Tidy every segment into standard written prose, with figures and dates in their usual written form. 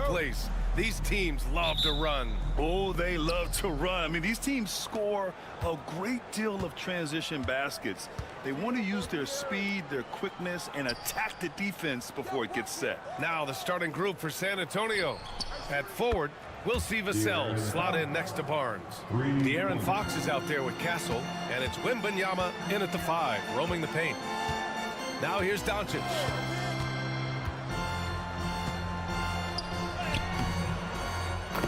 Place. These teams love to run. Oh, they love to run. I mean, these teams score a great deal of transition baskets. They want to use their speed, their quickness, and attack the defense before it gets set. Now the starting group for San Antonio. At forward, we'll see Vassell slot in next to Barnes. De'Aaron Fox is out there with Castle, and it's Wembanyama in at the 5, roaming the paint. Now here's Doncic.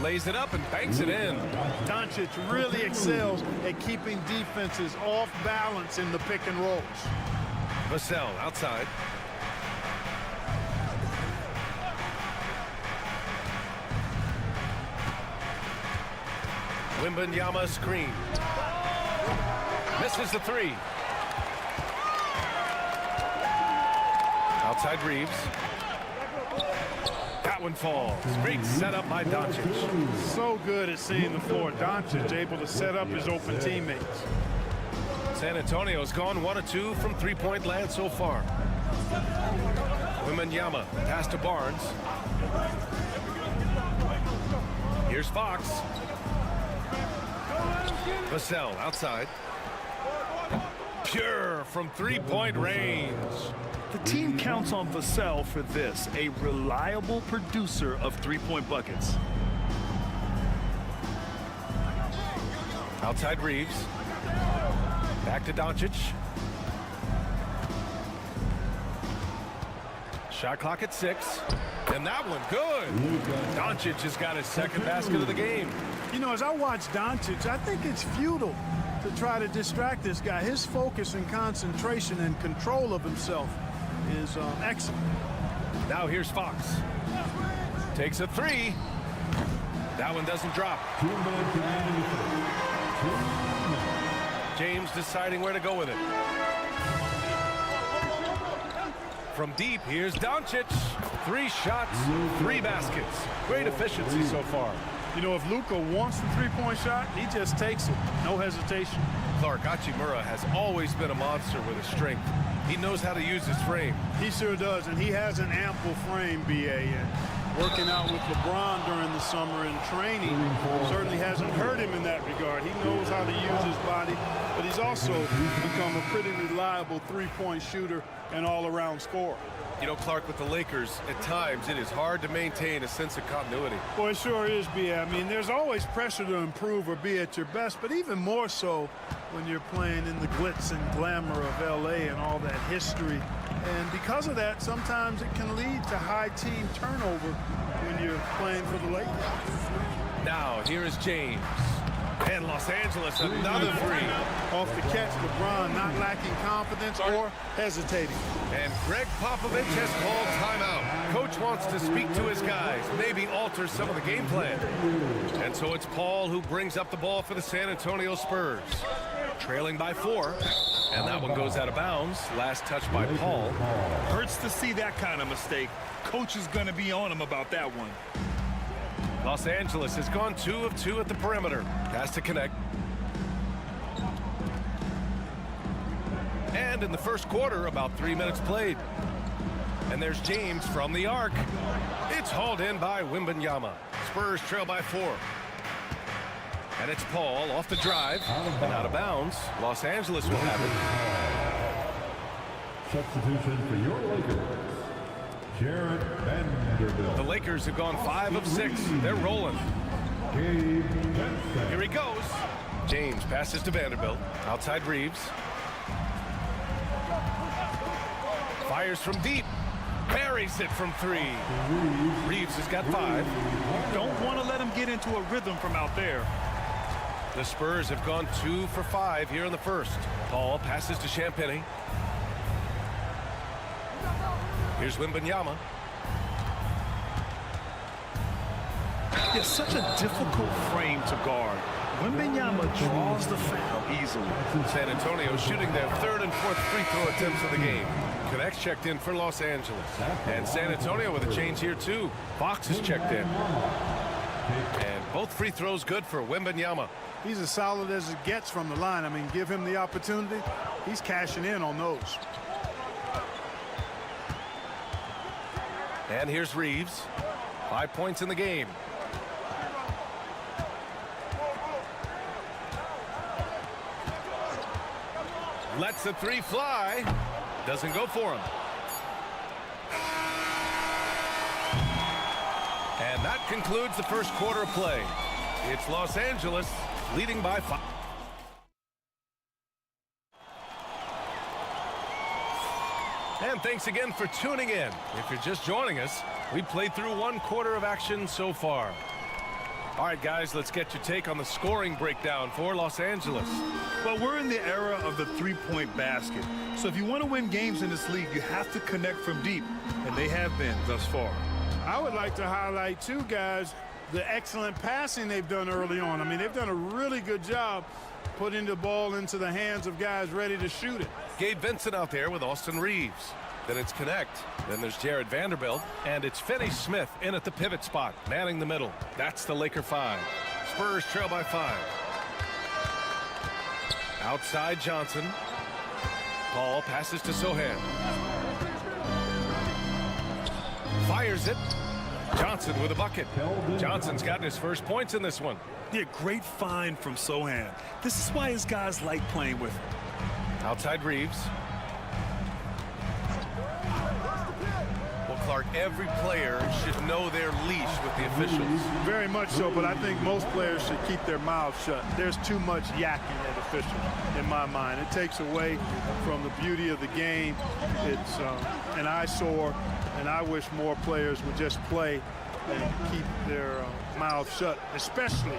Lays it up and banks it in. Doncic really excels at keeping defenses off balance in the pick and rolls. Vassell outside. Wembanyama screen. Misses the 3. Outside Reeves. That one falls. Great setup by Doncic. So good at seeing the floor. Doncic able to set up his open teammates. San Antonio's gone 1 of 2 from three-point land so far. Wembanyama pass to Barnes. Here's Fox. Vassell outside. Pure from three-point range. The team counts on Vassell for this, a reliable producer of three-point buckets. Outside Reeves. Back to Doncic. Shot clock at 6. And that one good. Doncic has got his second basket of the game. You know, as I watch Doncic, I think it's futile to try to distract this guy. His focus and concentration and control of himself is excellent. Now here's Fox. Takes a 3. That one doesn't drop. James deciding where to go with it. From deep, here's Doncic. 3 shots, 3 baskets. Great efficiency so far. You know, if Luka wants the three-point shot, he just takes it. No hesitation. Clark Hachimura has always been a monster with his strength. He knows how to use his frame. He sure does, and he has an ample frame, B.A. And working out with LeBron during the summer and training certainly hasn't hurt him in that regard. He knows how to use his body, but he's also become a pretty reliable three-point shooter and all-around scorer. You know, Clark, with the Lakers, at times it is hard to maintain a sense of continuity. Well, it sure is, B.A. I mean, there's always pressure to improve or be at your best, but even more so when you're playing in the glitz and glamour of L.A. and all that history. And because of that, sometimes it can lead to high team turnover when you're playing for the Lakers. Now, here is James. And Los Angeles, another 3. Off the catch, LeBron not lacking confidence or hesitating. And Greg Popovich has called timeout. Coach wants to speak to his guys, maybe alter some of the game plan. And so it's Paul who brings up the ball for the San Antonio Spurs. Trailing by 4. And that one goes out of bounds. Last touch by Paul. Hurts to see that kind of mistake. Coach is going to be on him about that one. Los Angeles has gone 2 of 2 at the perimeter. Has to connect. And in the first quarter, about 3 minutes played. And there's James from the arc. It's hauled in by Wembanyama. Spurs trail by 4. And it's Paul off the drive. And out of bounds. Los Angeles will have it. Substitution for your Lakers. Jared Vanderbilt. The Lakers have gone 5 of 6. They're rolling. Here he goes. James passes to Vanderbilt. Outside Reeves. Fires from deep. Buries it from 3. Reeves has got 5. Don't want to let him get into a rhythm from out there. The Spurs have gone 2 for 5 here in the first. Paul passes to Champagnie. Here's Wembanyama. It's such a difficult frame to guard. Wembanyama draws the foul easily. San Antonio shooting their 3rd and 4th free throw attempts of the game. Connects checked in for Los Angeles. And San Antonio with a change here too. Fox is checked in. And both free throws good for Wembanyama. He's as solid as it gets from the line. I mean, give him the opportunity. He's cashing in on those. And here's Reeves. 5 points in the game. Lets the 3 fly. Doesn't go for him. And that concludes the first quarter of play. It's Los Angeles leading by 5. And thanks again for tuning in. If you're just joining us, we played through 1 quarter of action so far. All right, guys, let's get your take on the scoring breakdown for Los Angeles. Well, we're in the era of the three-point basket. So if you want to win games in this league, you have to connect from deep, and they have been thus far. I would like to highlight, too, guys, the excellent passing they've done early on. I mean, they've done a really good job putting the ball into the hands of guys ready to shoot it. Gabe Vincent out there with Austin Reeves. Then it's Connect. Then there's Jared Vanderbilt. And it's Finney Smith in at the pivot spot, manning the middle. That's the Laker 5. Spurs trail by 5. Outside Johnson. Paul passes to Sohan. Fires it. Johnson with a bucket. Johnson's gotten his first points in this one. Yeah, great find from Sohan. This is why his guys like playing with him. Outside Reeves. Well, Clark, every player should know their leash with the officials. Very much so, but I think most players should keep their mouths shut. There's too much yakking at officials, in my mind. It takes away from the beauty of the game. It's an eyesore, and I wish more players would just play and keep their mouths shut, especially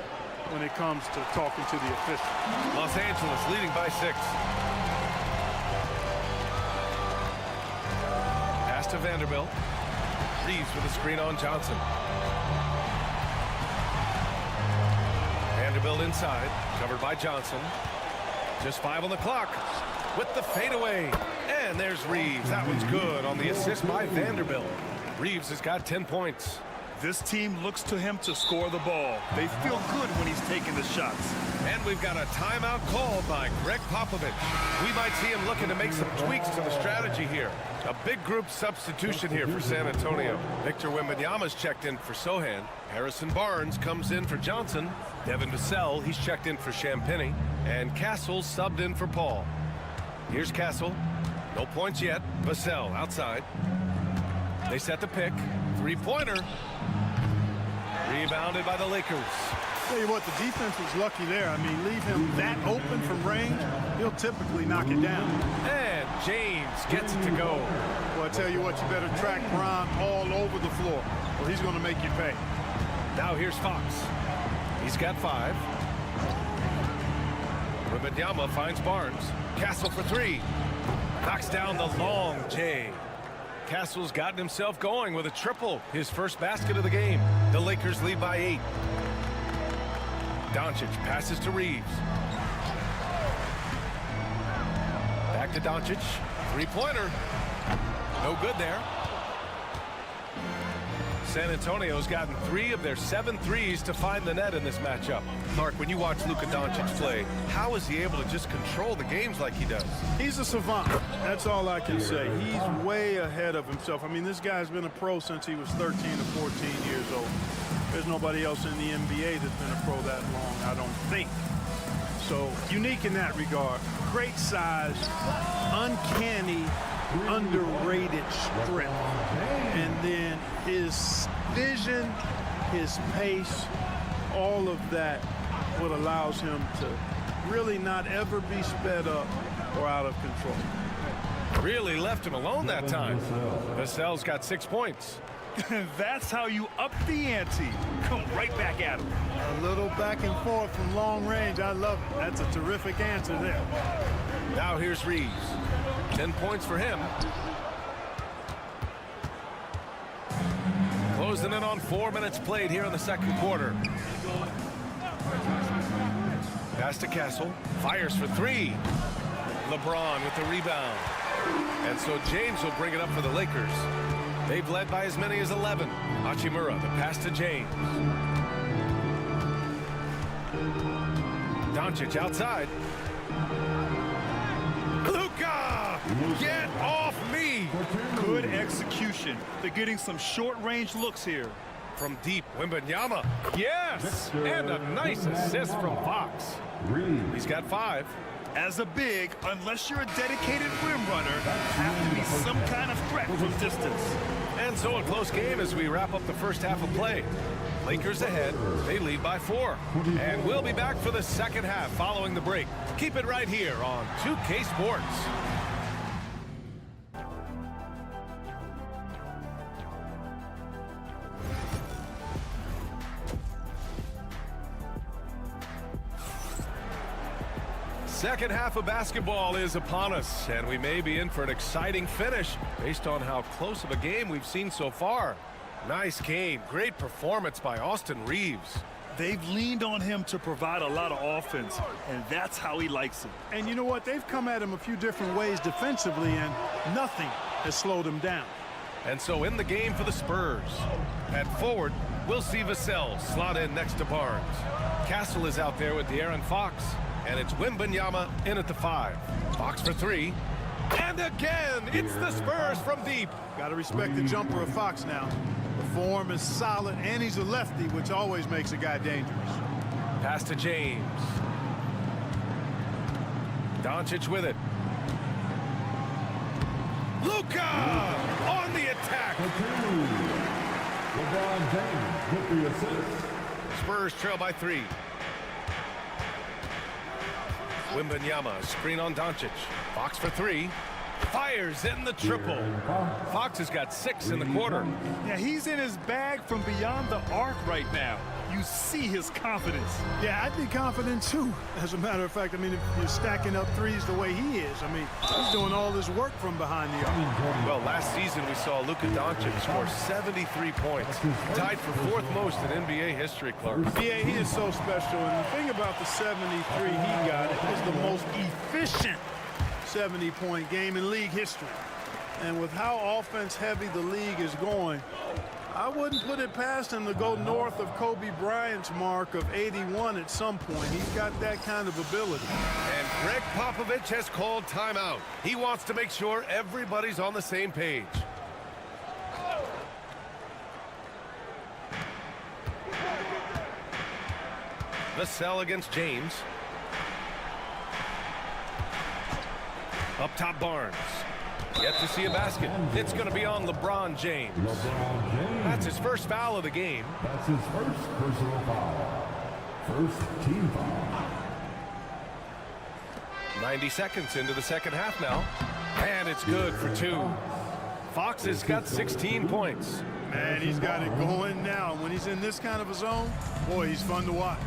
when it comes to talking to the officials. Los Angeles leading by 6. Pass to Vanderbilt. Reeves with a screen on Johnson. Vanderbilt inside, covered by Johnson. Just 5 on the clock with the fadeaway. And there's Reeves. That one's good on the assist by Vanderbilt. Reeves has got 10 points. This team looks to him to score the ball. They feel good when he's taking the shots. And we've got a timeout called by Greg Popovich. We might see him looking to make some tweaks to the strategy here. A big group substitution here for San Antonio. Victor Wembanyama's checked in for Sohan. Harrison Barnes comes in for Johnson. Devin Vassell, he's checked in for Champagnie. And Castle subbed in for Paul. Here's Castle. No points yet. Vassell outside. They set the pick. 3-pointer. Rebounded by the Lakers. Tell you what, the defense was lucky there. I mean, leave him that open from range, he'll typically knock it down. And James gets it to go. Well, I tell you what, you better track Bron all over the floor, or he's going to make you pay. Now here's Fox. He's got 5. Wembanyama finds Barnes. Castle for 3. Knocks down the long J. Castle's gotten himself going with a triple. His first basket of the game. The Lakers lead by 8. Doncic passes to Reeves. Back to Doncic. 3-pointer. No good there. San Antonio's gotten 3 of their 7 threes to find the net in this matchup. Mark, when you watch Luka Doncic play, how is he able to just control the games like he does? He's a savant. That's all I can say. He's way ahead of himself. I mean, this guy's been a pro since he was 13 to 14 years old. There's nobody else in the NBA that's been a pro that long, I don't think. So, unique in that regard. Great size, uncanny, underrated strength. And then his vision, his pace, all of that what allows him to really not ever be sped up or out of control. Really left him alone that time. Vassell's got 6 points. That's how you up the ante. Come right back at him. A little back and forth from long range. I love it. That's a terrific answer there. Now here's Reeves. 10 points for him. Closing in on 4 minutes played here in the second quarter. Pass to Castle. Fires for 3. LeBron with the rebound. And so James will bring it up for the Lakers. They've led by as many as 11. Hachimura, the pass to James. Doncic outside. Luka! Get off me! Good execution. They're getting some short-range looks here. From deep, Wembanyama. Yes! And a nice assist from Fox. He's got 5. As a big, unless you're a dedicated rim runner, have to be some kind of threat from distance. And so a close game as we wrap up the first half of play. Lakers ahead. They lead by 4. And we'll be back for the second half following the break. Keep it right here on 2K Sports. Second half of basketball is upon us, and we may be in for an exciting finish based on how close of a game we've seen so far. Nice game. Great performance by Austin Reeves. They've leaned on him to provide a lot of offense, and that's how he likes it. And you know what? They've come at him a few different ways defensively, and nothing has slowed him down. And so in the game for the Spurs. At forward, we'll see Vassell slot in next to Barnes. Castle is out there with De'Aaron Fox. And it's Wembanyama in at the 5. Fox for 3. And again, it's the Spurs from deep. Got to respect the jumper of Fox now. The form is solid, and he's a lefty, which always makes a guy dangerous. Pass to James. Doncic with it. Luka on the attack. LeBron James with the assist. Spurs trail by 3. Wembanyama, screen on Doncic. Fox for 3. Fires in the triple. Fox has got 6 in the quarter. Yeah, he's in his bag from beyond the arc right now. You see his confidence. Yeah, I'd be confident too. As a matter of fact, I mean, if you're stacking up threes the way he is, I mean, he's doing all this work from behind the arc. Well, last season we saw Luka Doncic score 73 points. Tied for 4th most in NBA history, Clark. Yeah, he is so special. And the thing about the 73 he got, it was the most efficient 70-point game in league history. And with how offense-heavy the league is going, I wouldn't put it past him to go north of Kobe Bryant's mark of 81 at some point. He's got that kind of ability. And Greg Popovich has called timeout. He wants to make sure everybody's on the same page. Vassell against James. Up top, Barnes. Yet to see a basket. It's going to be on LeBron James. That's his first foul of the game. That's his first personal foul. First team foul. 90 seconds into the second half now. And it's good for 2. Fox has got 16 points. Man, he's got it going now. When he's in this kind of a zone, boy, he's fun to watch.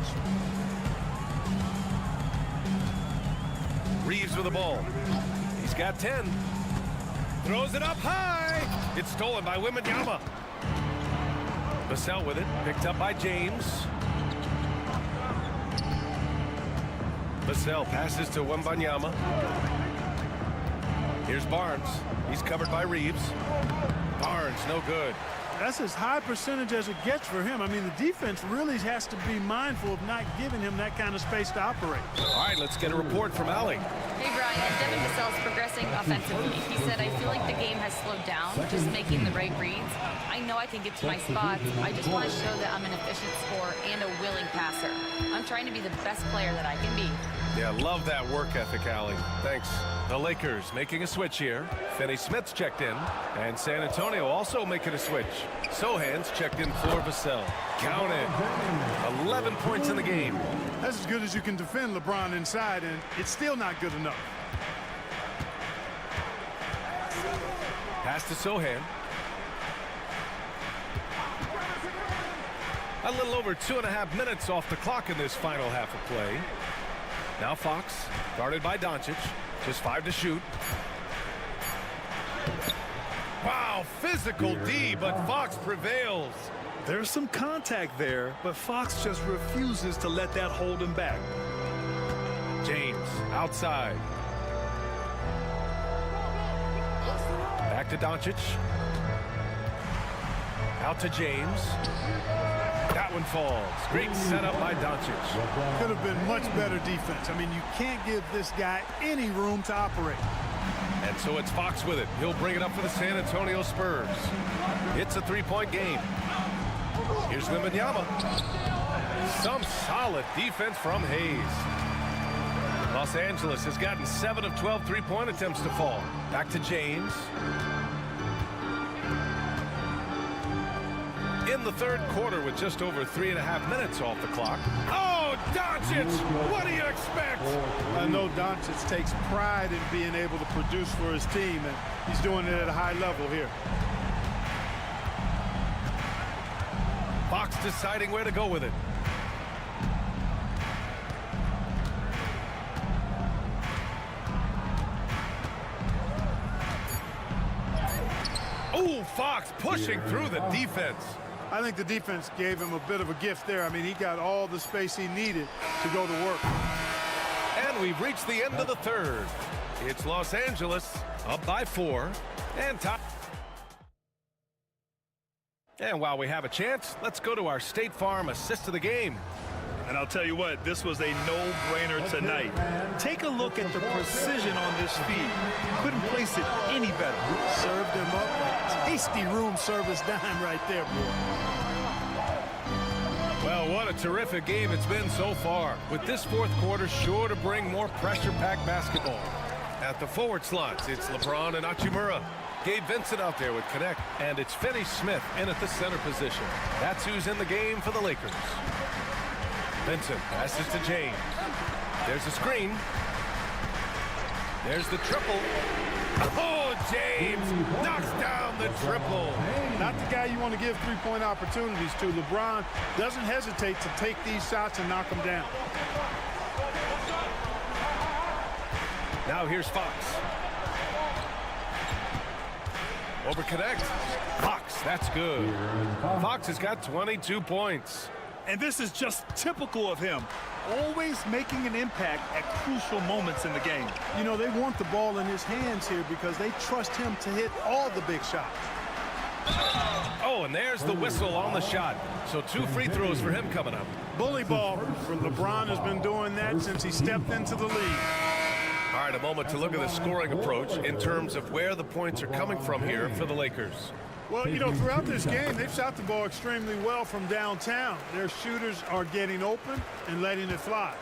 Reeves with the ball. He's got 10. Throws it up high. It's stolen by Wembanyama. Vassell with it. Picked up by James. Vassell passes to Wembanyama. Here's Barnes. He's covered by Reeves. Barnes, no good. That's as high percentage as it gets for him. I mean, the defense really has to be mindful of not giving him that kind of space to operate. All right, let's get a report from Allie. Hey, Brian. Devin Vassell's progressing offensively. He said, I feel like the game has slowed down, just making the right reads. I know I can get to my spots. I just want to show that I'm an efficient scorer and a willing passer. I'm trying to be the best player that I can be. Yeah, love that work ethic, Allie. Thanks. The Lakers making a switch here. Finney Smith's checked in. And San Antonio also making a switch. Sohan's checked in for Vassell. Count it. 11 points in the game. That's as good as you can defend LeBron inside, and it's still not good enough. Pass to Sohan. A little over 2.5 minutes off the clock in this final half of play. Now Fox, guarded by Doncic. Just 5 to shoot. Wow, physical D, but Fox prevails. There's some contact there, but Fox just refuses to let that hold him back. James, outside. Back to Doncic. Out to James. That one falls. Great setup by Doncic. Could have been much better defense. I mean, you can't give this guy any room to operate. And so it's Fox with it. He'll bring it up for the San Antonio Spurs. It's a 3-point game. Here's Wembanyama. Some solid defense from Hayes. Los Angeles has gotten 7 of 12 3-point attempts to fall. Back to James. In the third quarter with just over 3.5 minutes off the clock. Oh, Doncic! What do you expect? I know Doncic takes pride in being able to produce for his team, and he's doing it at a high level here. Fox deciding where to go with it. Oh, Fox pushing through the defense. I think the defense gave him a bit of a gift there. I mean, he got all the space he needed to go to work. And we've reached the end of the third. It's Los Angeles up by 4 and top. And while we have a chance, let's go to our State Farm assist of the game. And I'll tell you what, this was a no-brainer tonight. Take a look at the precision on this feed. Couldn't place it any better. Served him up a tasty room service dime right there, boy. Well, what a terrific game it's been so far. With this fourth quarter sure to bring more pressure-packed basketball. At the forward slots, it's LeBron and Hachimura. Gabe Vincent out there with Connect. And it's Finney Smith in at the center position. That's who's in the game for the Lakers. Vincent passes to James. There's a screen. There's the triple. Oh, James knocks down the triple. Not the guy you want to give three-point opportunities to. LeBron doesn't hesitate to take these shots and knock them down. Now here's Fox. Over Connect. Fox, that's good. Fox has got 22 points. And this is just typical of him. Always making an impact at crucial moments in the game. You know, they want the ball in his hands here because they trust him to hit all the big shots. Oh, and there's the whistle on the shot. So 2 free throws for him coming up. Bully ball. LeBron has been doing that since he stepped into the league. All right, a moment to look at the scoring approach in terms of where the points are coming from here for the Lakers. Well, you know, throughout this game, they've shot the ball extremely well from downtown. Their shooters are getting open and letting it fly.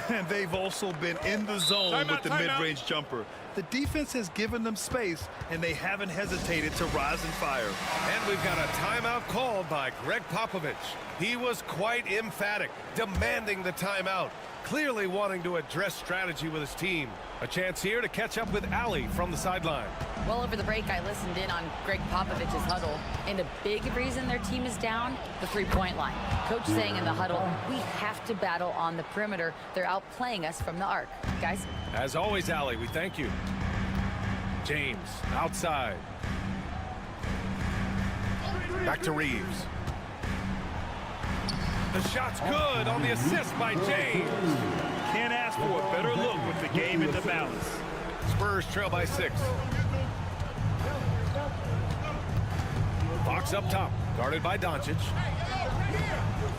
And they've also been in the zone with the mid-range jumper. The defense has given them space, and they haven't hesitated to rise and fire. And we've got a timeout called by Greg Popovich. He was quite emphatic, demanding the timeout, clearly wanting to address strategy with his team. A chance here to catch up with Allie from the sideline. Well, over the break, I listened in on Greg Popovich's huddle, and a big reason their team is down, the three-point line. Coach saying in the huddle, we have to battle on the perimeter. They're outplaying us from the arc. Guys? As always, Allie, we thank you. James, outside. Back to Reeves. The shot's good on the assist by James. Can't ask for a better look with the game in the balance. Spurs trail by 6. Fox up top, guarded by Doncic.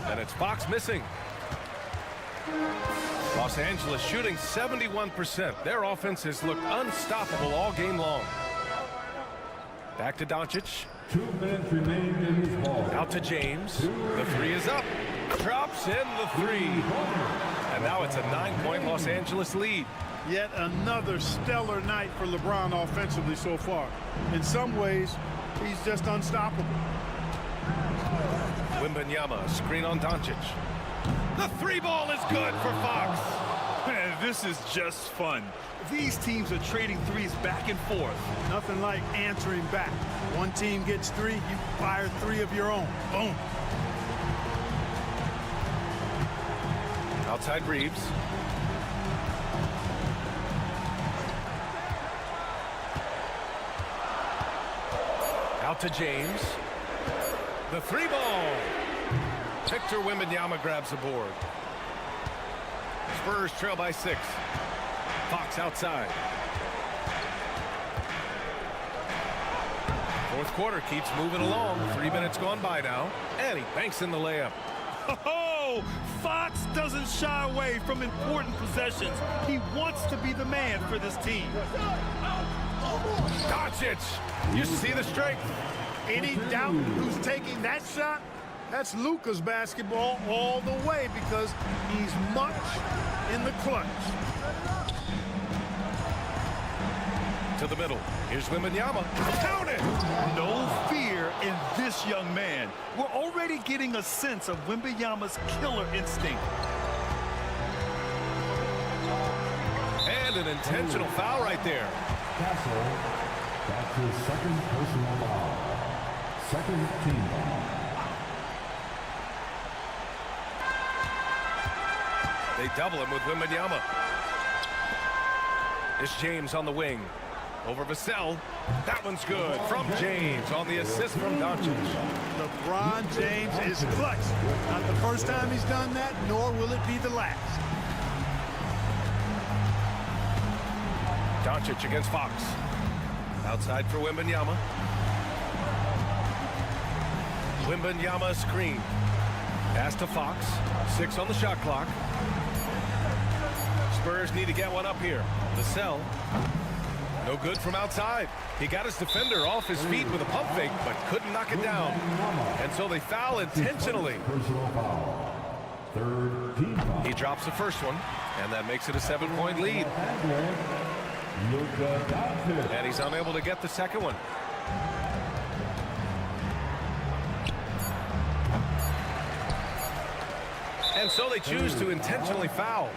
And it's Fox missing. Los Angeles shooting 71%. Their offense has looked unstoppable all game long. Back to Doncic. 2 minutes remain in this ball. Out to James. The 3 is up. Drops in the 3. And now it's a 9-point Los Angeles lead. Yet another stellar night for LeBron offensively so far. In some ways, he's just unstoppable. Wembanyama, screen on Doncic. The three ball is good for Fox. Man, this is just fun. These teams are trading threes back and forth. Nothing like answering back. One team gets three, you fire three of your own. Boom. Outside Reeves. Out to James. The three ball. Victor Wembanyama grabs the board. Spurs trail by 6. Fox outside. Fourth quarter keeps moving along. 3 minutes gone by now. And he banks in the layup. Oh, Fox doesn't shy away from important possessions. He wants to be the man for this team. Doncic, you see the strength. Any doubt who's taking that shot? That's Luka's basketball all the way because he's much in the clutch. To the middle. Here's Wembanyama. Count it! No fear in this young man. We're already getting a sense of Wembanyama's killer instinct. And an intentional foul right there. Castle, that's his second personal foul. Second team foul. They double him with Wembanyama. It's James on the wing. Over Vassell. That one's good from James on the assist from Doncic. LeBron James is clutch. Not the first time he's done that, nor will it be the last. Doncic against Fox. Outside for Wembanyama. Wembanyama screen. Pass to Fox. 6 on the shot clock. Spurs need to get one up here. Vassell. No good from outside. He got his defender off his feet with a pump fake, but couldn't knock it down. And so they foul intentionally. Personal foul. Third team foul. He drops the first one, and that makes it a 7-point lead. Luka Doncic. And he's unable to get the second one. And so they choose to intentionally foul.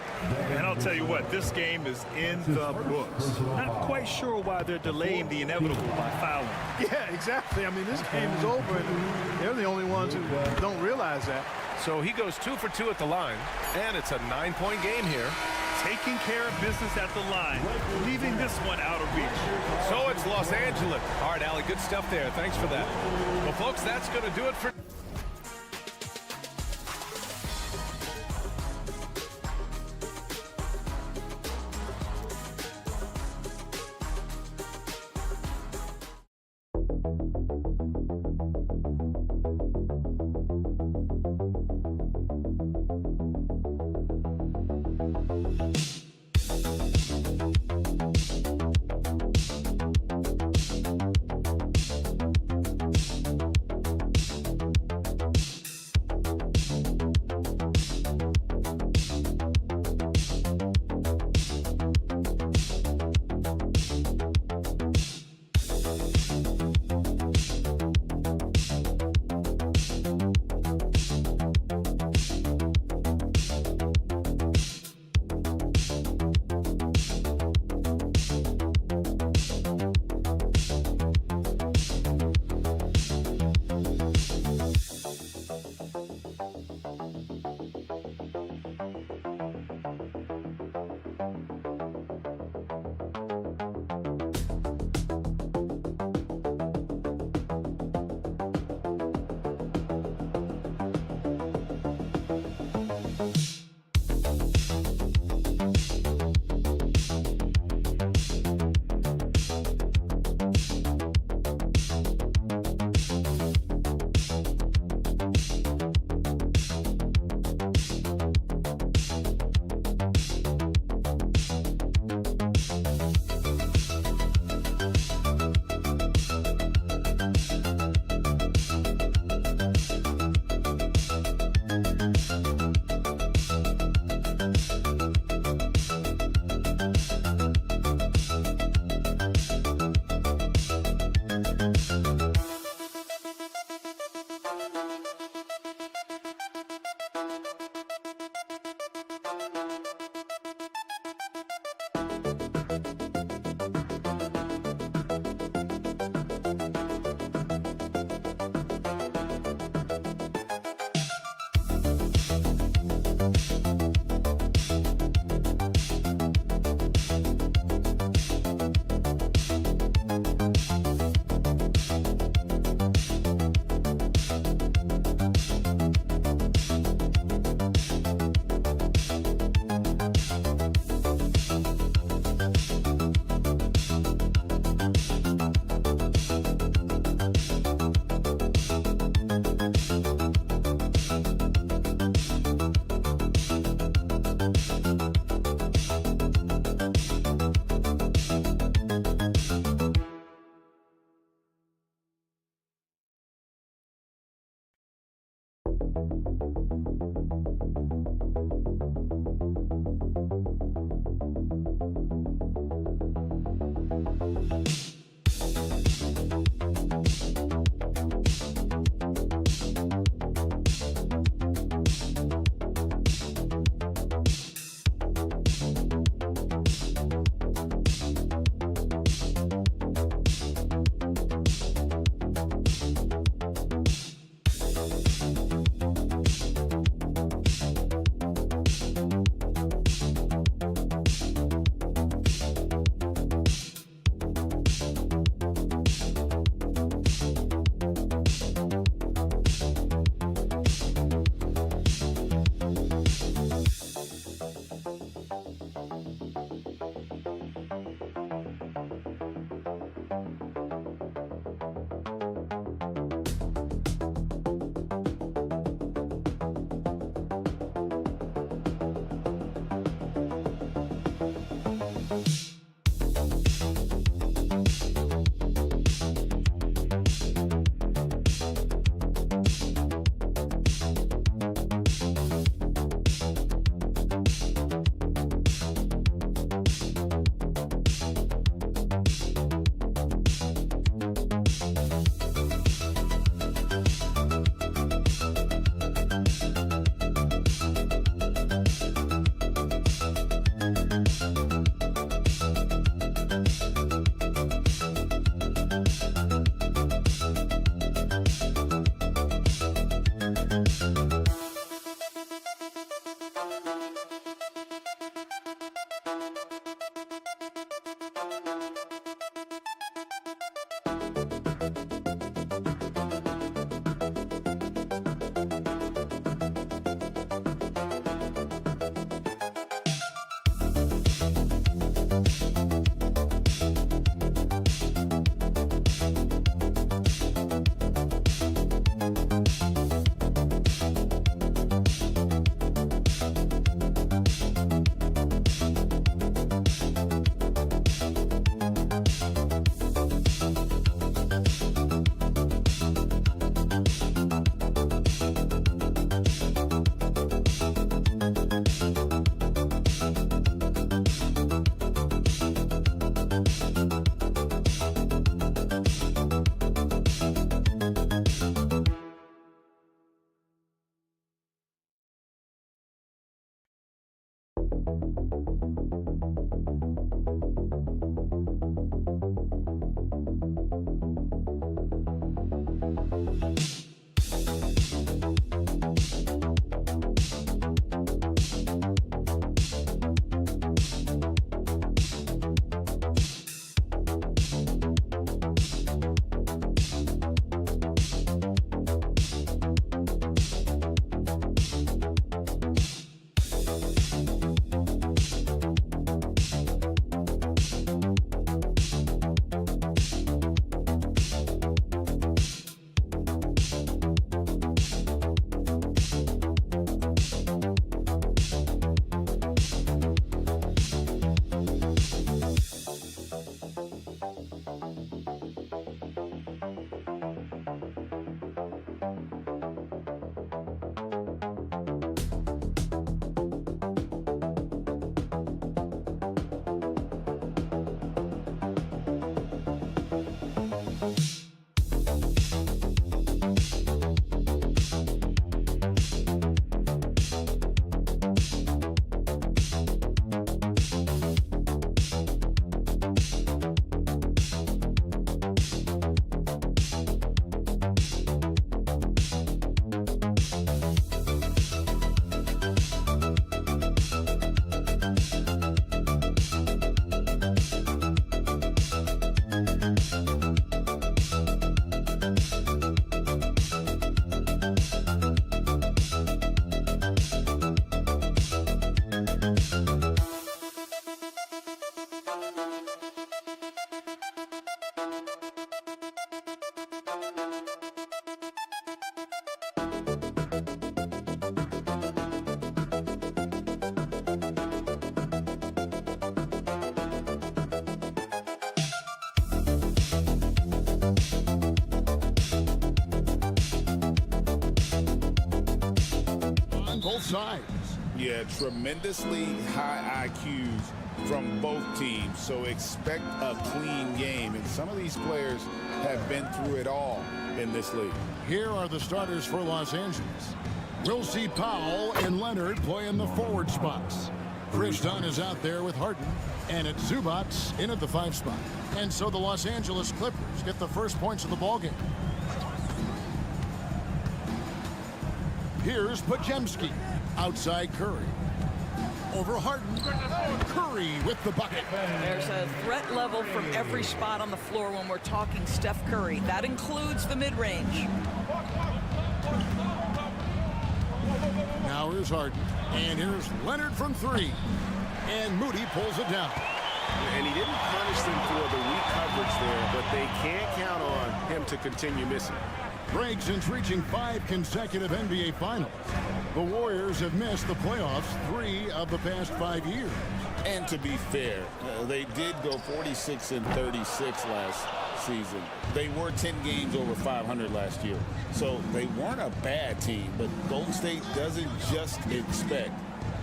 And I'll tell you what, this game is in the books. Not quite sure why they're delaying the inevitable by fouling. Yeah, exactly. I mean, this game is over, and they're the only ones who don't realize that. So he goes 2 for 2 at the line, and it's a 9-point game here. Taking care of business at the line, leaving this one out of reach. So it's Los Angeles. All right, Allie, good stuff there. Thanks for that. Well, folks, that's going to do it for... sides. Yeah, tremendously high IQs from both teams, so expect a clean game. And some of these players have been through it all in this league. Here are the starters for Los Angeles. We'll see Powell and Leonard play in the forward spots. Chris Dunn is out there with Harden, and it's Zubats in at the 5 spot. And so the Los Angeles Clippers get the first points of the ballgame. Here's Podziemski. Outside Curry. Over Harden. Curry with the bucket. There's a threat level from every spot on the floor when we're talking Steph Curry. That includes the mid-range. Now here's Harden. And here's Leonard from 3. And Moody pulls it down. And he didn't punish them for the weak coverage there, but they can't count on him to continue missing. Greg, since reaching 5 consecutive NBA Finals, the Warriors have missed the playoffs 3 of the past 5 years. And to be fair, they did go 46-36 last season. They were 10 games over 500 last year. So they weren't a bad team, but Golden State doesn't just expect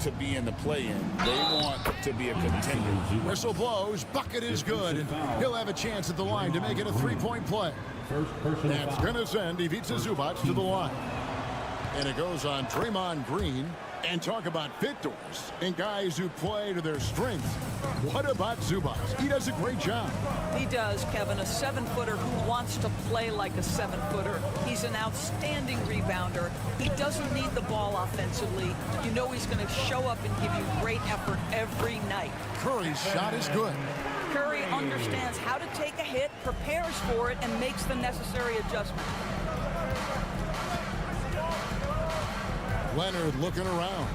to be in the play-in. They want to be a contender. Whistle blows, bucket is good, and he'll have a chance at the line to make it a 3-point play. That's going to send Ivica Zubac to the line. And it goes on Draymond Green. And talk about victors and guys who play to their strengths. What about Zubac? He does a great job. He does, Kevin. A 7-footer who wants to play like a 7-footer. He's an outstanding rebounder. He doesn't need the ball offensively. You know he's going to show up and give you great effort every night. Curry's shot is good. Curry understands how to take a hit, prepares for it, and makes the necessary adjustment. Leonard looking around.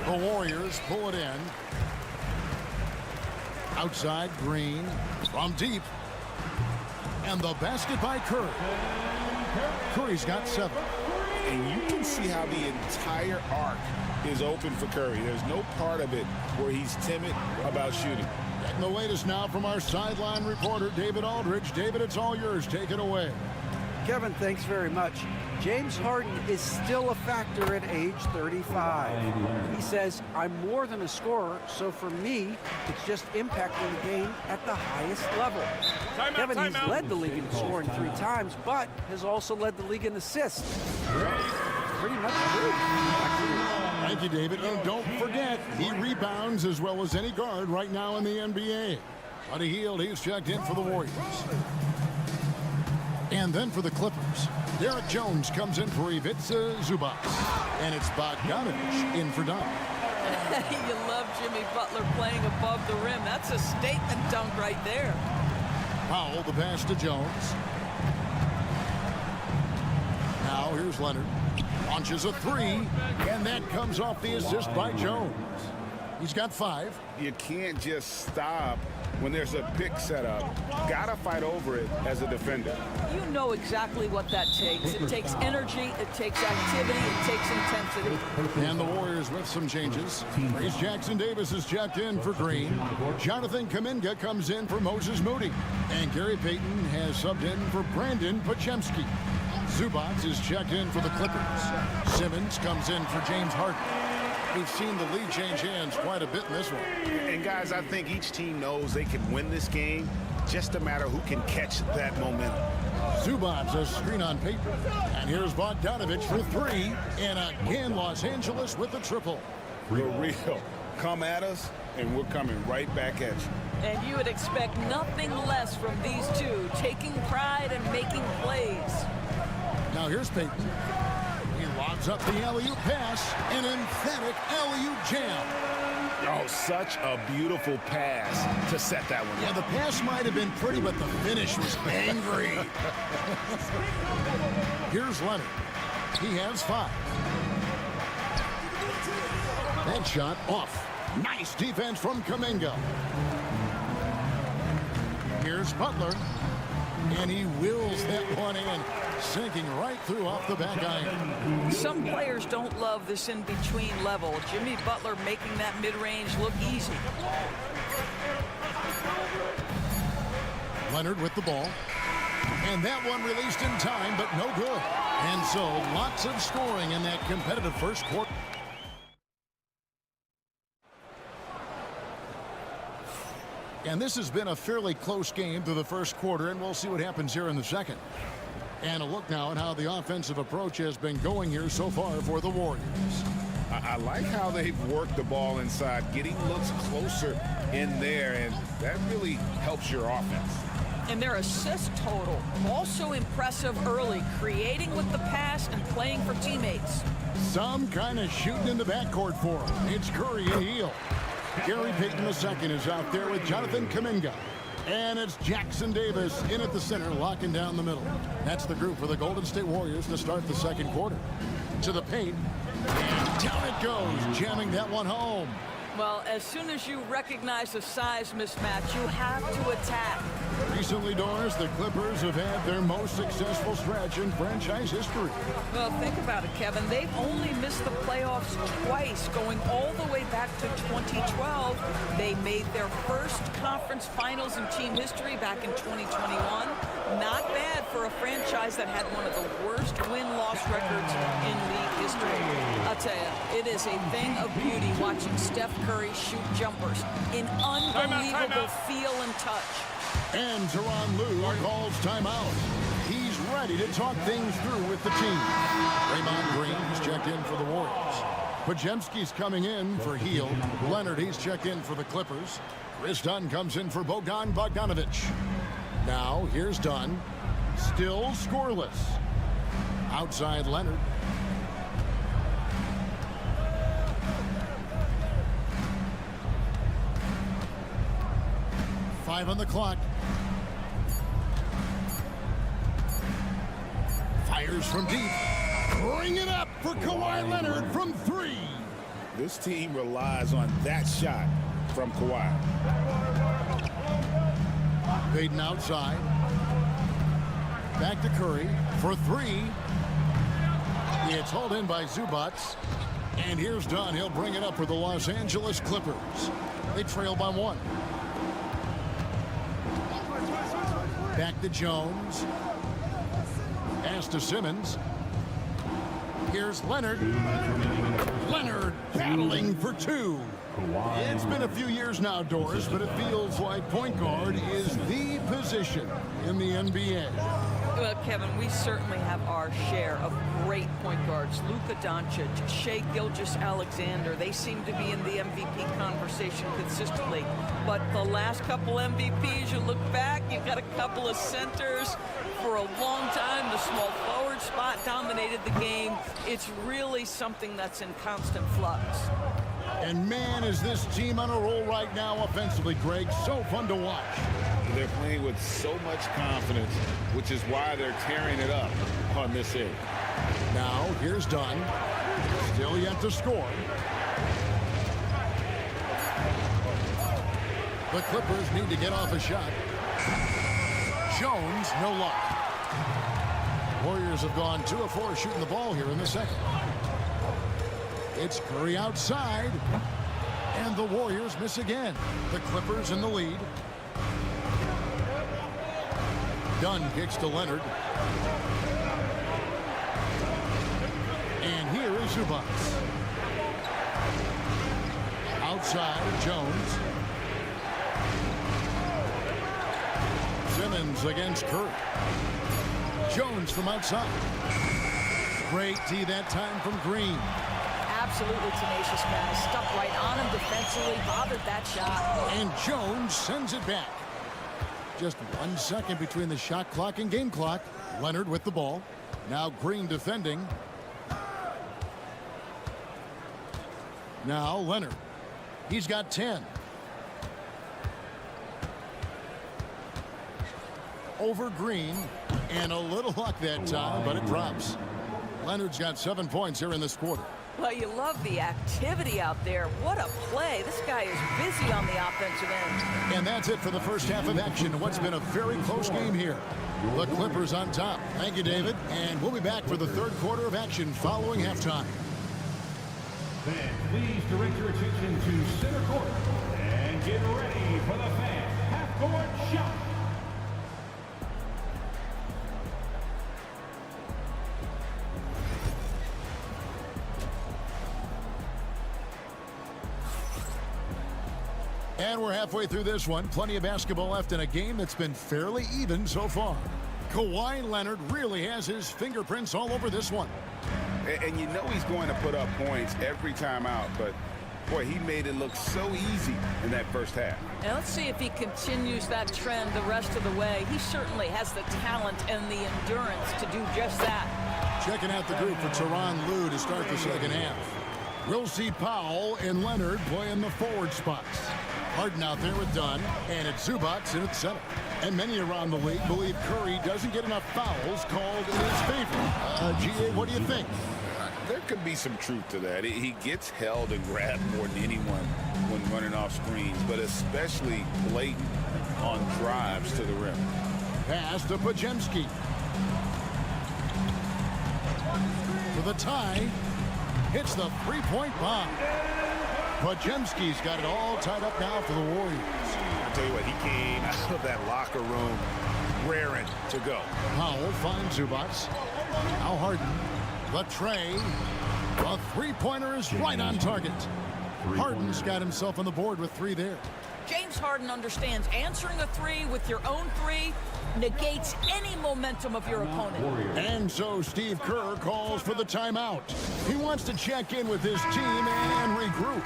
The Warriors pull it in. Outside Green from deep. And the basket by Curry. Curry's got 7. And you can see how the entire arc is open for Curry. There's no part of it where he's timid about shooting. And the latest now from our sideline reporter, David Aldridge. David, it's all yours. Take it away. Kevin, thanks very much. James Harden is still a factor at age 35. He says, I'm more than a scorer, so for me, it's just impacting the game at the highest level. Kevin, he's led the league in scoring 3 times, but has also led the league in assists. Pretty much true. Thank you, David. And don't forget, he rebounds as well as any guard right now in the NBA. Buddy Hield, he's checked in for the Warriors. And then for the Clippers, Derek Jones comes in for Ivica Zubac. And it's Bogdanovich in for Dunn. You love Jimmy Butler playing above the rim. That's a statement dunk right there. Powell, the pass to Jones. Now here's Leonard. Launches a 3, and that comes off the assist by Jones. He's got 5. You can't just stop when there's a pick set up. Gotta fight over it as a defender. You know exactly what that takes. It takes energy, it takes activity, it takes intensity. And the Warriors with some changes. Trace Jackson-Davis is checked in for Green. Jonathan Kuminga comes in for Moses Moody. And Gary Payton has subbed in for Brandon Podziemski. Zubac is checked in for the Clippers. Simmons comes in for James Harden. We've seen the lead change hands quite a bit in this one. And guys, I think each team knows they can win this game. Just a matter who can catch that momentum. Zubac a screen on Payton. And here's Bogdanovich for 3. And again, Los Angeles with a triple. The real. Come at us, and we're coming right back at you. And you would expect nothing less from these two, taking pride and making plays. Now here's Payton. He lobs up the alley-oop pass, an emphatic alley-oop jam. Oh, such a beautiful pass to set that one. Yeah, the pass might have been pretty, but the finish was angry. Here's Leonard. He has 5. That shot off. Nice defense from Kuminga. Here's Butler. And he wills that one in, sinking right through off the back iron. Some players don't love this in-between level. Jimmy Butler making that mid-range look easy. Leonard with the ball. And that one released in time, but no good. And so lots of scoring in that competitive first quarter. And this has been a fairly close game through the first quarter, and we'll see what happens here in the second. And a look now at how the offensive approach has been going here so far for the Warriors. I like how they've worked the ball inside, getting looks closer in there, and that really helps your offense. And their assist total, also impressive early, creating with the pass and playing for teammates. Some kind of shooting in the backcourt for him. It's Curry and Heel. Gary Payton II is out there with Jonathan Kuminga. And it's Jackson Davis in at the center, locking down the middle. That's the group for the Golden State Warriors to start the second quarter. To the paint, and down it goes, jamming that one home. Well, as soon as you recognize a size mismatch, you have to attack. Recently, Doris, the Clippers have had their most successful stretch in franchise history. Well, think about it, Kevin. They've only missed the playoffs twice, going all the way back to 2012. They made their first conference finals in team history back in 2021. Not bad for a franchise that had one of the worst win-loss records in league history. I'll tell you, it is a thing of beauty watching Steph Curry shoot jumpers in unbelievable feel and touch. And Tyronn Lue calls timeout. He's ready to talk things through with the team. Draymond Green has checked in for the Warriors. Podziemski's coming in for Heel. Leonard, he's checked in for the Clippers. Chris Dunn comes in for Bogdan Bogdanovic. Now, here's Dunn. Still scoreless. Outside Leonard. Five on the clock. Fires from deep. Bring it up for Kawhi Leonard from three. This team relies on that shot from Kawhi. Payton outside. Back to Curry for three. It's hauled in by Zubats. And here's Dunn. He'll bring it up for the Los Angeles Clippers. They trail by one. Back to Jones. Pass to Simmons. Here's Leonard. Leonard battling for two. It's been a few years now, Doris, but it feels like point guard is the position in the NBA. Well, Kevin, we certainly have our share of great point guards. Luka Doncic, Shai Gilgeous-Alexander, they seem to be in the MVP conversation consistently. But the last couple MVPs, you look back, you've got a couple of centers. For a long time, the small forward spot dominated the game. It's really something that's in constant flux. And man, is this team on a roll right now offensively, Greg. So fun to watch. They're playing with so much confidence, which is why they're tearing it up on this end. Now, here's Dunn. Still yet to score. The Clippers need to get off a shot. Jones, no luck. Warriors have gone 2 of 4 shooting the ball here in the second. It's Curry outside. And the Warriors miss again. The Clippers in the lead. Dunn kicks to Leonard. And here is Zubats. Outside, Jones. Simmons against Curry. Jones from outside. Great D that time from Green. Absolutely tenacious man. Stuck right on him defensively, bothered that shot. And Jones sends it back. Just 1 second between the shot clock and game clock. Leonard with the ball. Now Green defending. Now Leonard. He's got 10. Over Green. And a little luck that time, but it drops. Leonard's got 7 points here in this quarter. Well, you love the activity out there. What a play. This guy is busy on the offensive end. And that's it for the first half of action. What's been a very close game here. The Clippers on top. Thank you, David. And we'll be back for the third quarter of action following halftime. Then please direct your attention to center court and get ready for the fan half-court shot. And we're halfway through this one. Plenty of basketball left in a game that's been fairly even so far. Kawhi Leonard really has his fingerprints all over this one. And you know he's going to put up points every time out, but boy, he made it look so easy in that first half. And let's see if he continues that trend the rest of the way. He certainly has the talent and the endurance to do just that. Checking out the group for Tyronn Lue to start the second half. We'll see Powell and Leonard play in the forward spots. Harden out there with Dunn, and it's Zubac in at center. And many around the league believe Curry doesn't get enough fouls called in his favor. GA, what do you think? There could be some truth to that. He gets held and grabbed more than anyone when running off screens, but especially blatant on drives to the rim. Pass to Podziemski. For the tie, hits the three-point bomb. Podziemski's got it all tied up now for the Warriors. I tell you what, he came out of that locker room raring to go. Powell finds Zubac. Now Harden. The tray. A three-pointer is right on target. Harden's got himself on the board with 3 there. James Harden understands answering a three with your own three negates any momentum of your opponent. And so Steve Kerr calls for the timeout. He wants to check in with his team and regroup.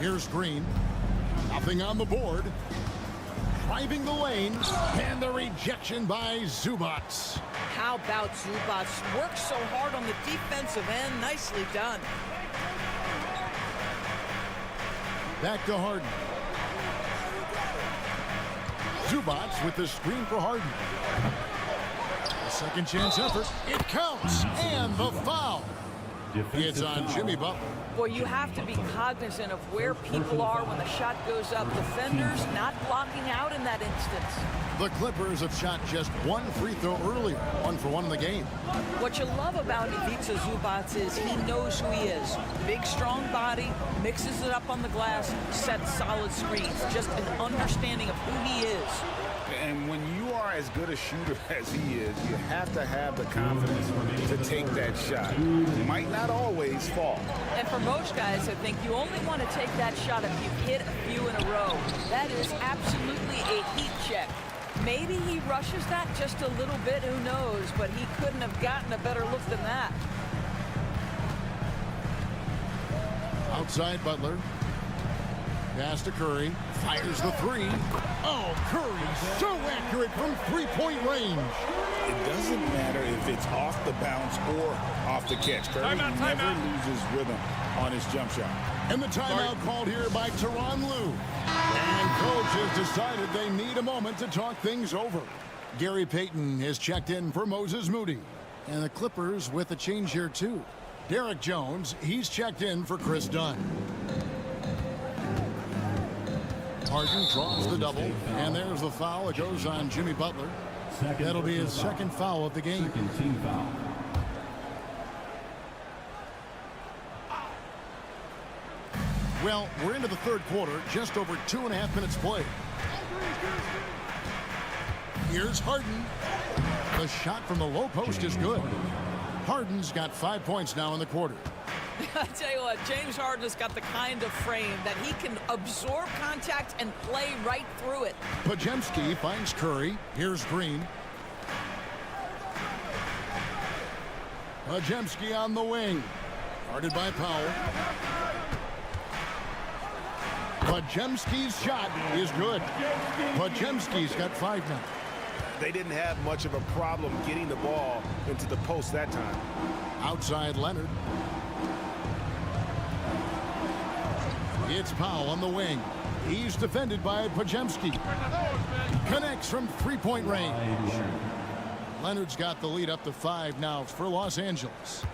Here's Green. Nothing on the board. Driving the lane. And the rejection by Zubac. How about Zubac? Works so hard on the defensive end. Nicely done. Back to Harden. Zubac with the screen for Harden. A second chance effort. It counts. And the foul. It's on Jimmy Butler. Boy, you have to be cognizant of where people are when the shot goes up. Defenders not blocking out in that instance. The Clippers have shot just 1 free throw earlier, 1 for 1 in the game. What you love about Ivica Zubac is he knows who he is. Big, strong body, mixes it up on the glass, sets solid screens. Just an understanding of who he is. And when you are as good a shooter as he is, you have to have the confidence to take that shot. It might not always fall. And for most guys, I think you only want to take that shot if you've hit a few in a row. That is absolutely a heat check. Maybe he rushes that just a little bit, who knows, but he couldn't have gotten a better look than that. Outside Butler. Pass to Curry. Fires the 3. Oh, Curry so accurate from three-point range. It doesn't matter if it's off the bounce or off the catch. Curry never loses rhythm on his jump shot. And the timeout called here by Tyronn Lue. And coach has decided they need a moment to talk things over. Gary Payton has checked in for Moses Moody. And the Clippers with a change here too. Derek Jones, he's checked in for Chris Dunn. Harden draws the double, and there's the foul. It goes on Jimmy Butler. That'll be his second foul of the game. Second team foul. Well, we're into the third quarter, just over 2.5 minutes played. Here's Harden. The shot from the low post is good. Harden's got 5 points now in the quarter. I tell you what, James Harden has got the kind of frame that he can absorb contact and play right through it. Podziemski finds Curry. Here's Green. Podziemski on the wing. Guarded by Powell. Podziemski's shot is good. Podziemski's got 5 now. They didn't have much of a problem getting the ball into the post that time. Outside Leonard. It's Powell on the wing. He's defended by Podziemski. Connects from three-point range. Leonard's got the lead up to 5 now for Los Angeles.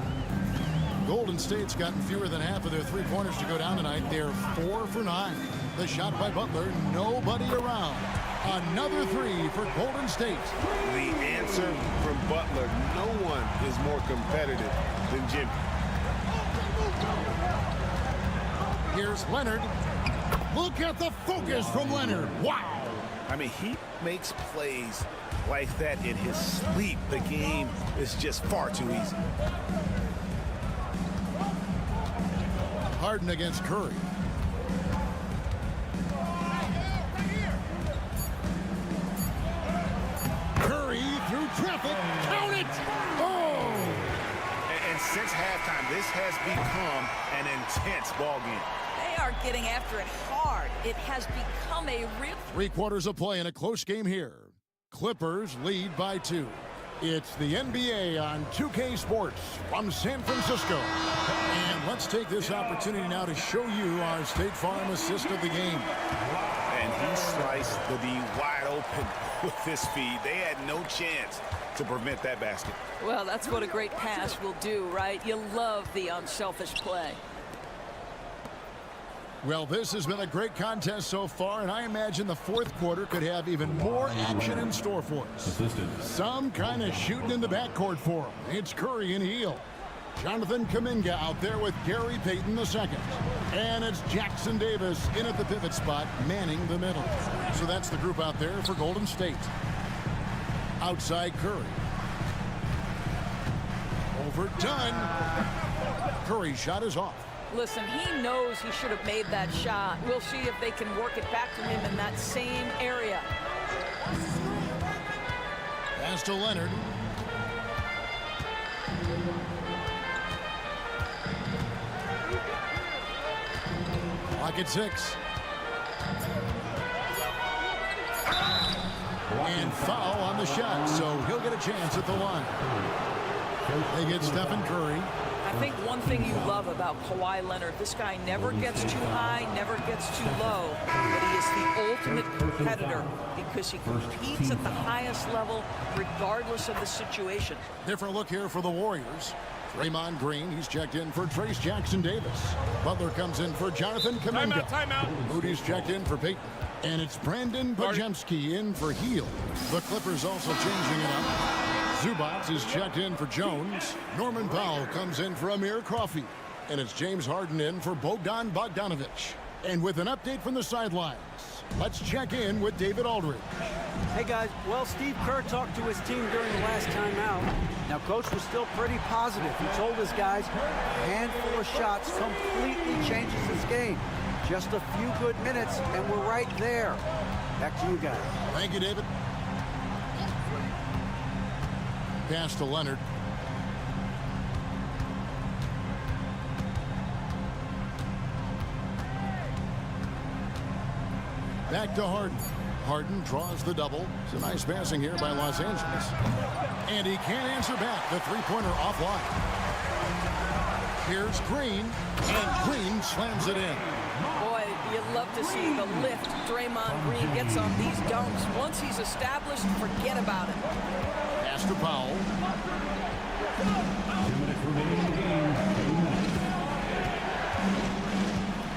Golden State's gotten fewer than half of their three-pointers to go down tonight. They're 4 for 9. The shot by Butler, nobody around. Another 3 for Golden State. The answer from Butler, no one is more competitive than Jimmy. Here's Leonard. Look at the focus from Leonard. Wow. I mean, he makes plays like that in his sleep. The game is just far too easy. Harden against Curry. Curry through traffic. Count it! Oh! And since halftime, this has become an intense ball game. They are getting after it hard. It has become a real... 3 quarters of play in a close game here. Clippers lead by 2. It's the NBA on 2K Sports from San Francisco. And let's take this opportunity now to show you our State Farm assist of the game. And he sliced the D wide open with this feed. They had no chance to prevent that basket. Well, that's what a great pass will do, right? You love the unselfish play. Well, this has been a great contest so far, and I imagine the fourth quarter could have even more action in store for us. Some kind of shooting in the backcourt for him. It's Curry and heel. Jonathan Kuminga out there with Gary Payton II. And it's Jackson Davis in at the pivot spot, manning the middle. So that's the group out there for Golden State. Outside Curry. Overdone. Curry's shot is off. Listen, he knows he should have made that shot. We'll see if they can work it back to him in that same area. Pass to Leonard. Clock at 6. And foul on the shot, so he'll get a chance at the line. They get Stephen Curry. I think one thing you love about Kawhi Leonard, this guy never gets too high, never gets too low, but he is the ultimate competitor because he competes at the highest level regardless of the situation. Different look here for the Warriors. Draymond Green, he's checked in for Trace Jackson Davis. Butler comes in for Jonathan Kuminga. Timeout. Moody's checked in for Payton. And it's Brandon Pajemski in for Heel. The Clippers also changing it up. Zubac is checked in for Jones. Norman Powell comes in for Amir Coffey. And it's James Harden in for Bogdan Bogdanovic. And with an update from the sidelines, let's check in with David Aldridge. Hey guys, well, Steve Kerr talked to his team during the last timeout. Now, coach was still pretty positive. He told his guys a handful of shots completely changes this game. Just a few good minutes, and we're right there. Back to you guys. Thank you, David. Pass to Leonard. Back to Harden. Harden draws the double. It's a nice passing here by Los Angeles. And he can't answer back. The three-pointer offline. Here's Green, and Green slams it in. Boy, you'd love to see the lift Draymond Green gets on these dunks. Once he's established, forget about it. Pass to Powell. 2 minutes remaining in the game.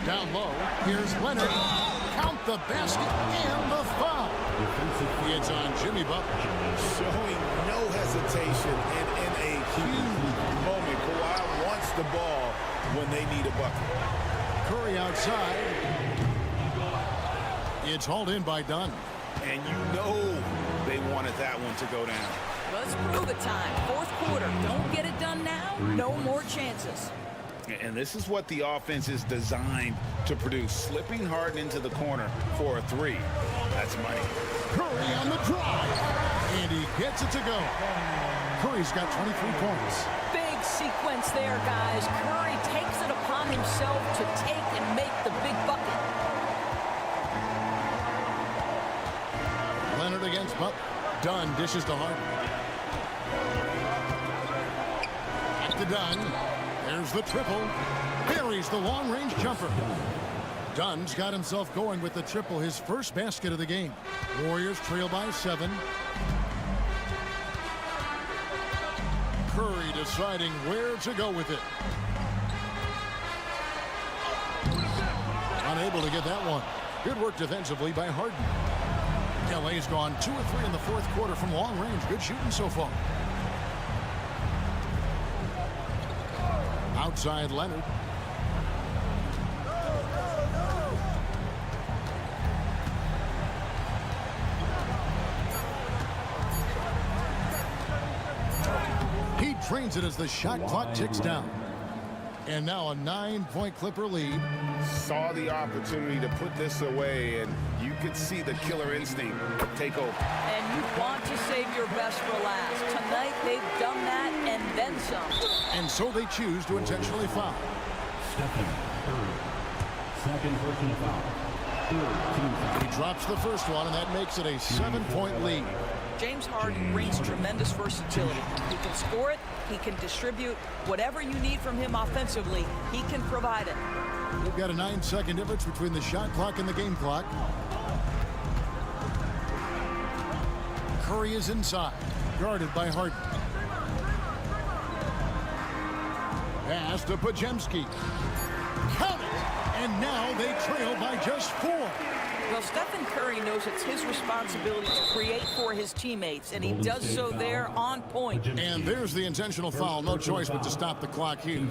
Down low, here's Leonard. Count the basket and the foul. It's on Jimmy Butler. Showing no hesitation and in a huge moment. Kawhi wants the ball when they need a bucket. Curry outside. It's hauled in by Dunn. And you know they wanted that one to go down. Let's prove it time. Fourth quarter. Don't get it done now. No more chances. And this is what the offense is designed to produce. Slipping Harden into the corner for a three. That's money. Curry on the drive. And he gets it to go. Curry's got 23 points. Big sequence there, guys. Curry takes it upon himself to take and make the big bucket. Leonard against Butler. Dunn dishes to Harden. Back to Dunn. There's the triple. Buries the long-range jumper. Dunn's got himself going with the triple, his first basket of the game. Warriors trail by 7. Curry deciding where to go with it. Unable to get that one. Good work defensively by Harden. LA's gone 2 or 3 in the fourth quarter from long range. Good shooting so far. Outside Leonard. drains it as the shot clock ticks down. And now a 9-point Clipper lead. Saw the opportunity to put this away, and you could see the killer instinct take over. And you want to save your best for last. Tonight, they've done that and then some. And so they choose to intentionally foul. Stephen Curry. Second personal foul. Third team foul. He drops the first one, and that makes it a 7-point lead. James Harden brings tremendous versatility. He can score it, he can distribute. Whatever you need from him offensively, he can provide it. We've got a 9-second difference between the shot clock and the game clock. Curry is inside, guarded by Harden. Pass to Podziemski. Count it! And now they trail by just 4. Well, Stephen Curry knows it's his responsibility to create for his teammates, and he does so there on point. And there's the intentional foul. No choice but to stop the clock here.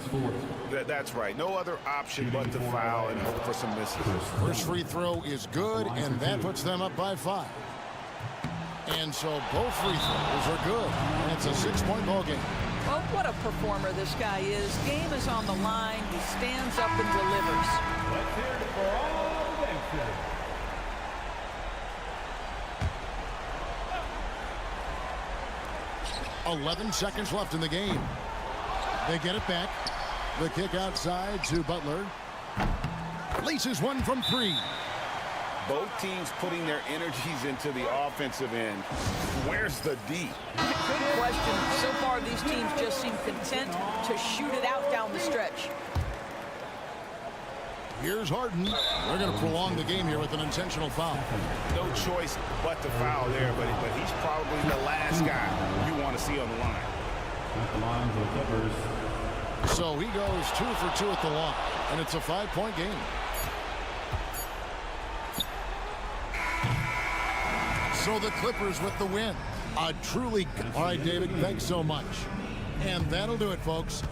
That's right. No other option but to foul and hope for some misses. First free throw is good, and that puts them up by 5. And so both free throws are good. And it's a 6-point ball game. Well, what a performer this guy is. Game is on the line. He stands up and delivers. Let's hear it for all the Bengals. 11 seconds left in the game. They get it back. The kick outside to Butler. Laces one from 3. Both teams putting their energies into the offensive end. Where's the D? Good question. So far, these teams just seem content to shoot it out down the stretch. Here's Harden. They're going to prolong the game here with an intentional foul. No choice but to foul there, but he's probably the last guy you want to see on the line. At the line for the Clippers. So he goes 2 for 2 at the line, and it's a 5-point game. So the Clippers with the win. A truly... All right, David, thanks so much. And that'll do it, folks.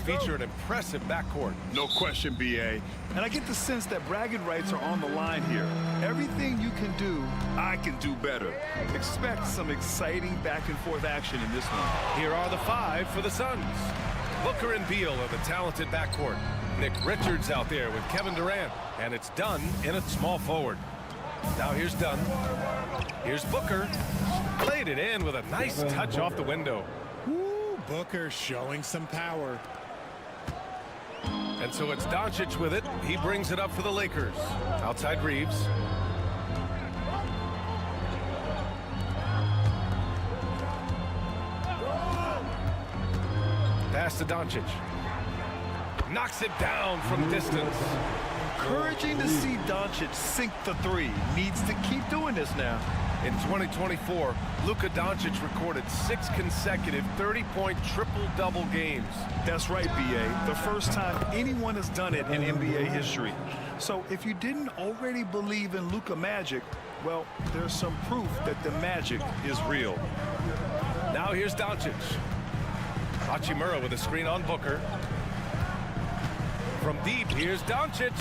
feature an impressive backcourt. No question, B.A. And I get the sense that bragging rights are on the line here. Everything you can do, I can do better. Expect some exciting back-and-forth action in this one. Here are the five for the Suns. Booker and Beal are the talented backcourt. Nick Richards out there with Kevin Durant. And it's Dunn in at small forward. Now here's Dunn. Here's Booker. Played it in with a nice touch off the window. Woo, Booker showing some power. And so it's Doncic with it. He brings it up for the Lakers. Outside Reeves. Pass to Doncic. Knocks it down from distance. Encouraging to see Doncic sink the three. Needs to keep doing this now. In 2024, Luka Doncic recorded 6 consecutive 30-point triple-double games. That's right, B.A. The first time anyone has done it in NBA history. So if you didn't already believe in Luka magic, well, there's some proof that the magic is real. Now here's Doncic. Hachimura with a screen on Booker. From deep, here's Doncic.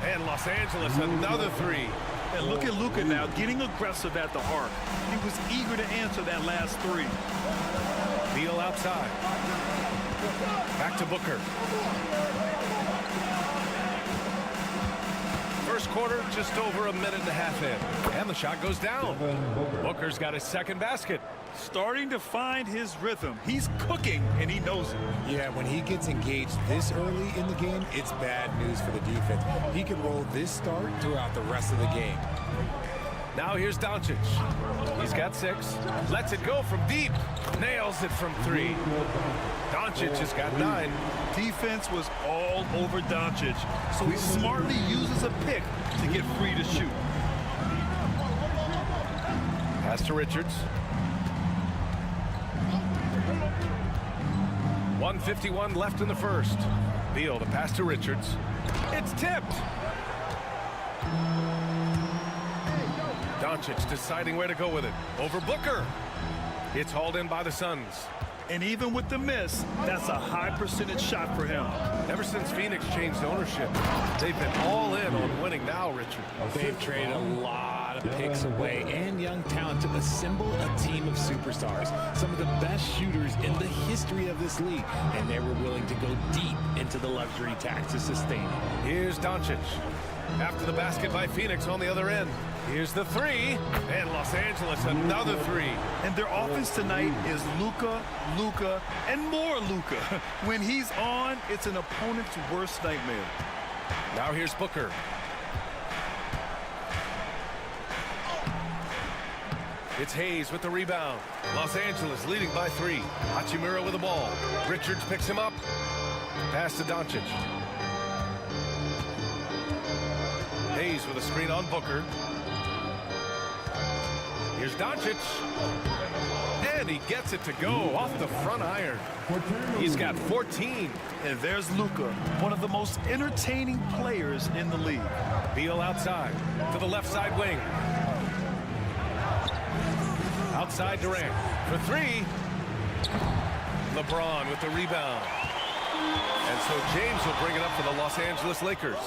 And Los Angeles, another three. And look at Luka now getting aggressive at the arc. He was eager to answer that last three. Beal outside. Back to Booker. First quarter, just over a minute and a half in. And the shot goes down. Booker's got his second basket. Starting to find his rhythm. He's cooking, and he knows it. Yeah, when he gets engaged this early in the game, it's bad news for the defense. He can roll this start throughout the rest of the game. Now here's Doncic. He's got 6. Lets it go from deep. Nails it from 3. Doncic has got 9. Defense was all over Doncic, so he smartly uses a pick to get free to shoot. Pass to Richards. 1:51 left in the first. Beal to pass to Richards. It's tipped. Doncic deciding where to go with it. Over Booker. It's hauled in by the Suns. And even with the miss, that's a high percentage shot for him. Ever since Phoenix changed ownership, they've been all in on winning now, Richard. They've traded a lot of picks away and young talent to assemble a team of superstars. Some of the best shooters in the history of this league. And they were willing to go deep into the luxury tax to sustain it. Here's Doncic. After the basket by Phoenix on the other end. Here's the 3. And Los Angeles, another 3. And their offense tonight is Luka, Luka, and more Luka. When he's on, it's an opponent's worst nightmare. Now here's Booker. It's Hayes with the rebound. Los Angeles leading by 3. Hachimura with the ball. Richards picks him up. Pass to Doncic. Hayes with a screen on Booker. Here's Doncic. And he gets it to go off the front iron. He's got 14. And there's Luka, one of the most entertaining players in the league. Beal outside to the left side wing. Outside Durant for 3. LeBron with the rebound. And so James will bring it up for the Los Angeles Lakers.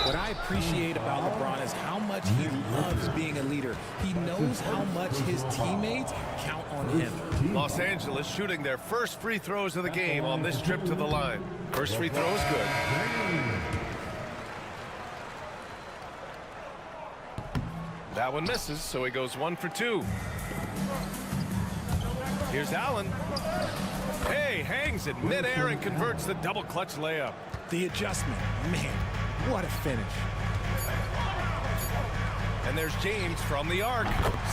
What I appreciate about LeBron is how much he loves being a leader. He knows how much his teammates count on him. Los Angeles shooting their first free throws of the game on this trip to the line. First free throw is good. That one misses, so he goes 1 for 2. Here's Allen. Hey, hangs it midair and converts the double clutch layup. The adjustment, man, what a finish. And there's James from the arc.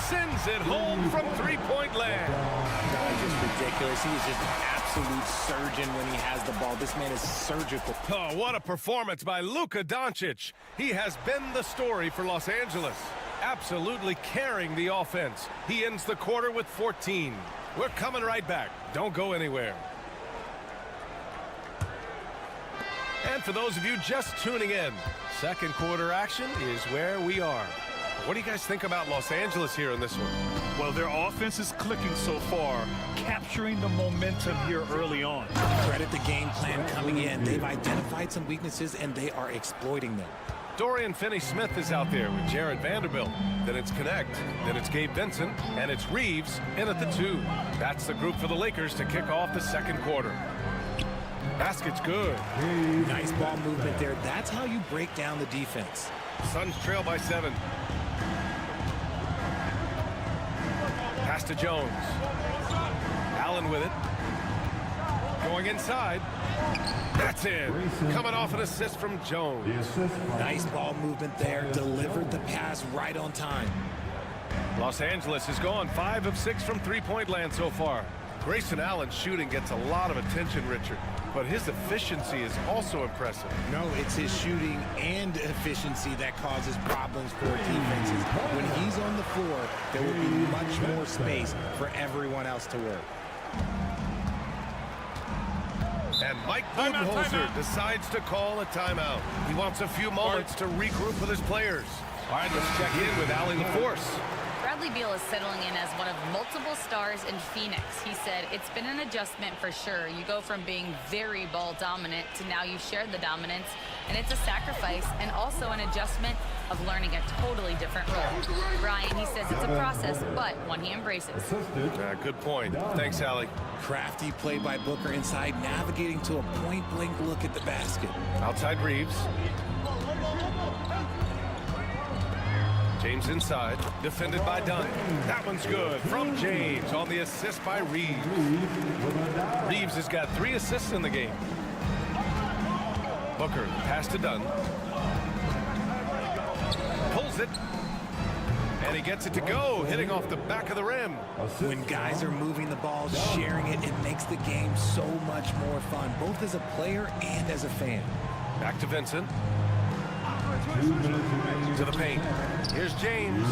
Sends it home from three-point land. That is just ridiculous. He is just an absolute surgeon when he has the ball. This man is surgical. Oh, what a performance by Luka Doncic. He has been the story for Los Angeles. Absolutely carrying the offense. He ends the quarter with 14. We're coming right back. Don't go anywhere. And for those of you just tuning in, second quarter action is where we are. What do you guys think about Los Angeles here in this one? Well, their offense is clicking so far, capturing the momentum here early on. Credit the game plan coming in. They've identified some weaknesses, and they are exploiting them. Dorian Finney-Smith is out there with Jared Vanderbilt. Then it's Connect. Then it's Gabe Vincent. And it's Reeves in at the 2. That's the group for the Lakers to kick off the second quarter. Basket's good. Nice ball movement there. That's how you break down the defense. Suns trail by 7. Pass to Jones. Allen with it. Going inside. That's in. Coming off an assist from Jones. Nice ball movement there. Delivered the pass right on time. Los Angeles is gone 5 of 6 from three-point land so far. Grayson Allen's shooting gets a lot of attention, Richard, but his efficiency is also impressive. No, it's his shooting and efficiency that causes problems for defenses. When he's on the floor, there will be much more space for everyone else to work. And Mike Budenholzer decides to call a timeout. He wants a few moments to regroup with his players. All right, let's check in with Allie LaForce. Bradley Beal is settling in as one of multiple stars in Phoenix. He said, it's been an adjustment for sure. You go from being very ball dominant to now you share the dominance, and it's a sacrifice and also an adjustment of learning a totally different role. Brian, he says it's a process, but one he embraces. Good point. Thanks, Allie. Crafty play by Booker inside, navigating to a point-blank look at the basket. Outside Reeves. James inside, defended by Dunn. That one's good from James on the assist by Reeves. Reeves has got 3 assists in the game. Booker, pass to Dunn. Pulls it. And he gets it to go, hitting off the back of the rim. When guys are moving the ball, sharing it, it makes the game so much more fun, both as a player and as a fan. Back to Vincent. To the paint. Here's James.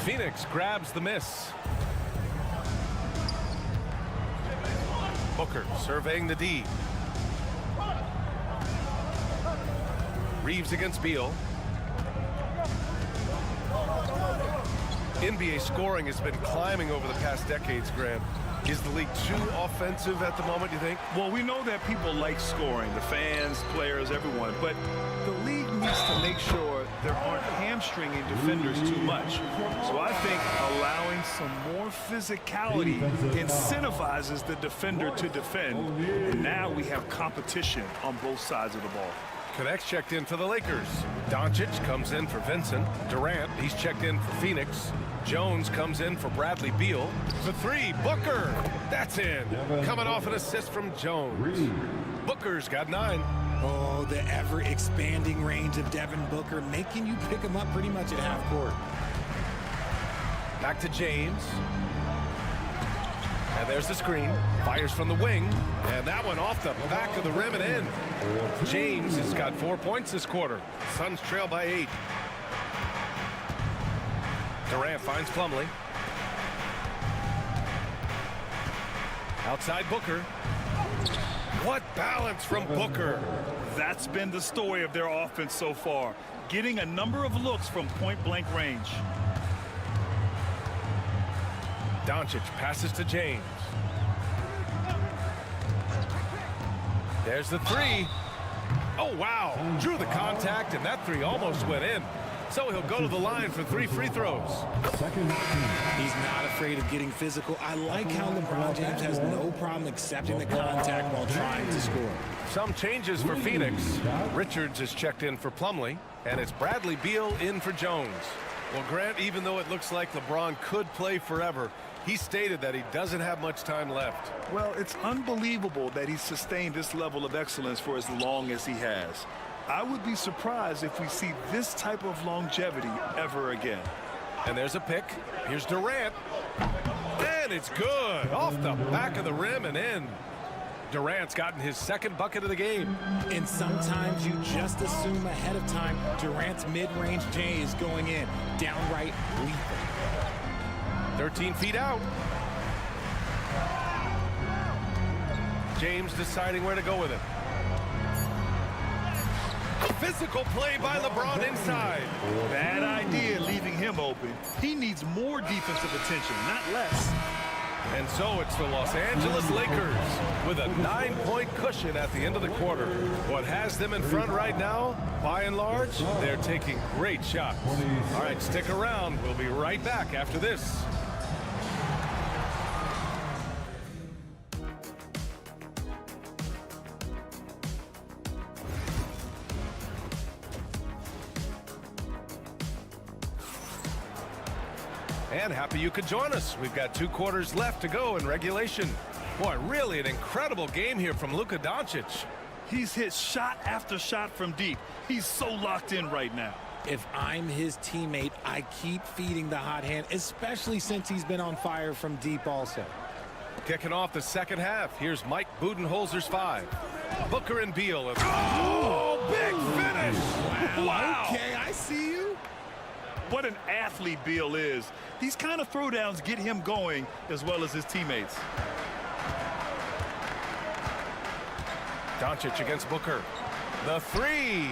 Phoenix grabs the miss. Booker surveying the D. Reeves against Beal. NBA scoring has been climbing over the past decades, Grant. Is the league too offensive at the moment, you think? Well, we know that people like scoring, the fans, players, everyone, but the league needs to make sure there aren't hamstringing defenders too much. So I think allowing some more physicality incentivizes the defender to defend, and now we have competition on both sides of the ball. Connects checked in for the Lakers. Doncic comes in for Vincent. Durant, he's checked in for Phoenix. Jones comes in for Bradley Beal. The 3, Booker. That's in. Coming off an assist from Jones. Booker's got 9. Oh, the ever-expanding range of Devin Booker, making you pick him up pretty much at half court. Back to James. And there's the screen. Fires from the wing. And that one off the back of the rim and in. James has got 4 points this quarter. Suns trail by 8. Durant finds Plumlee. Outside Booker. What balance from Booker. That's been the story of their offense so far, getting a number of looks from point-blank range. Doncic passes to James. There's the 3. Oh, wow. Drew the contact, and that 3 almost went in. So he'll go to the line for 3 free throws. He's not afraid of getting physical. I like how LeBron James has no problem accepting the contact while trying to score. Some changes for Phoenix. Richards is checked in for Plumlee, and it's Bradley Beal in for Jones. Well, Grant, even though it looks like LeBron could play forever, he stated that he doesn't have much time left. Well, it's unbelievable that he's sustained this level of excellence for as long as he has. I would be surprised if we see this type of longevity ever again. And there's a pick. Here's Durant. And it's good. Off the back of the rim and in. Durant's gotten his 2nd bucket of the game. And sometimes you just assume ahead of time Durant's mid-range J is going in. Downright lethal. 13 feet out. James deciding where to go with it. Physical play by LeBron inside. Bad idea leaving him open. He needs more defensive attention, not less. And so it's the Los Angeles Lakers with a 9-point cushion at the end of the quarter. What has them in front right now, by and large, they're taking great shots. All right, stick around. We'll be right back after this. And happy you could join us. We've got 2 quarters left to go in regulation. Boy, really an incredible game here from Luka Doncic. He's hit shot after shot from deep. He's so locked in right now. If I'm his teammate, I keep feeding the hot hand, especially since he's been on fire from deep also. Kicking off the second half, here's Mike Budenholzer's 5. Booker and Beal. Oh, big finish! Wow. Okay, I see you. What an athlete Beal is. These kind of throwdowns get him going as well as his teammates. Doncic against Booker. The 3.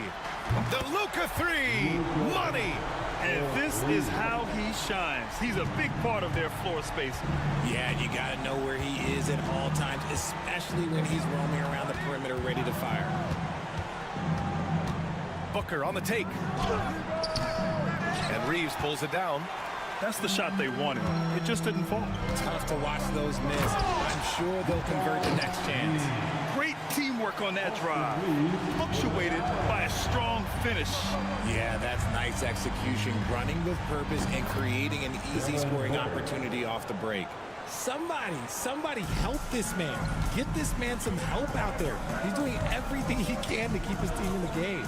The Luka 3. Money. And this is how he shines. He's a big part of their floor space. Yeah, you got to know where he is at all times, especially when he's roaming around the perimeter ready to fire. Booker on the take. And Reeves pulls it down. That's the shot they wanted. It just didn't fall. Tough to watch those miss. I'm sure they'll convert the next chance. Great teamwork on that drive. Punctuated by a strong finish. Yeah, that's nice execution. Running with purpose and creating an easy scoring opportunity off the break. Somebody help this man. Get this man some help out there. He's doing everything he can to keep his team in the game.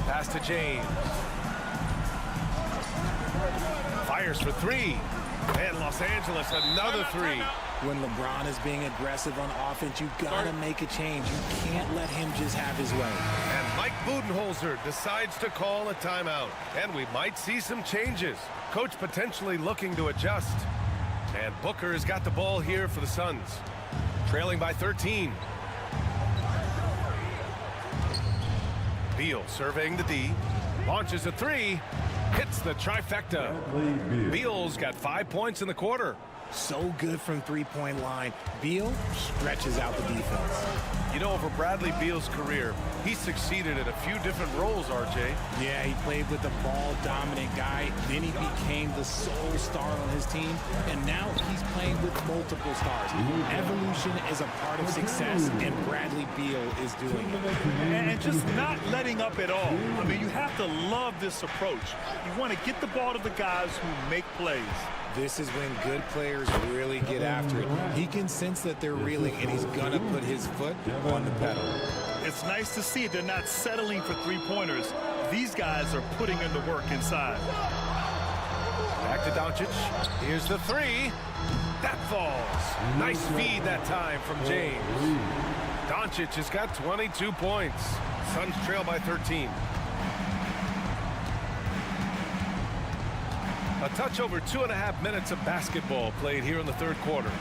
Pass to James. Fires for 3. And Los Angeles, another 3. When LeBron is being aggressive on offense, you got to make a change. You can't let him just have his way. And Mike Budenholzer decides to call a timeout. And we might see some changes. Coach potentially looking to adjust. And Booker has got the ball here for the Suns. Trailing by 13. Beal surveying the D. Launches a 3. Hits the trifecta. Beal's got 5 points in the quarter. So good from three-point line. Beal stretches out the defense. You know, over Bradley Beal's career, he succeeded in a few different roles, RJ. Yeah, he played with the ball-dominant guy. Then he became the sole star on his team. And now he's playing with multiple stars. Evolution is a part of success, and Bradley Beal is doing it. And just not letting up at all. I mean, you have to love this approach. You want to get the ball to the guys who make plays. This is when good players really get after it. He can sense that they're reeling, and he's going to put his foot on the pedal. It's nice to see they're not settling for three-pointers. These guys are putting in the work inside. Back to Doncic. Here's the 3. That falls. Nice feed that time from James. Doncic has got 22 points. Suns trail by 13. A touch over 2.5 minutes of basketball played here in the third quarter.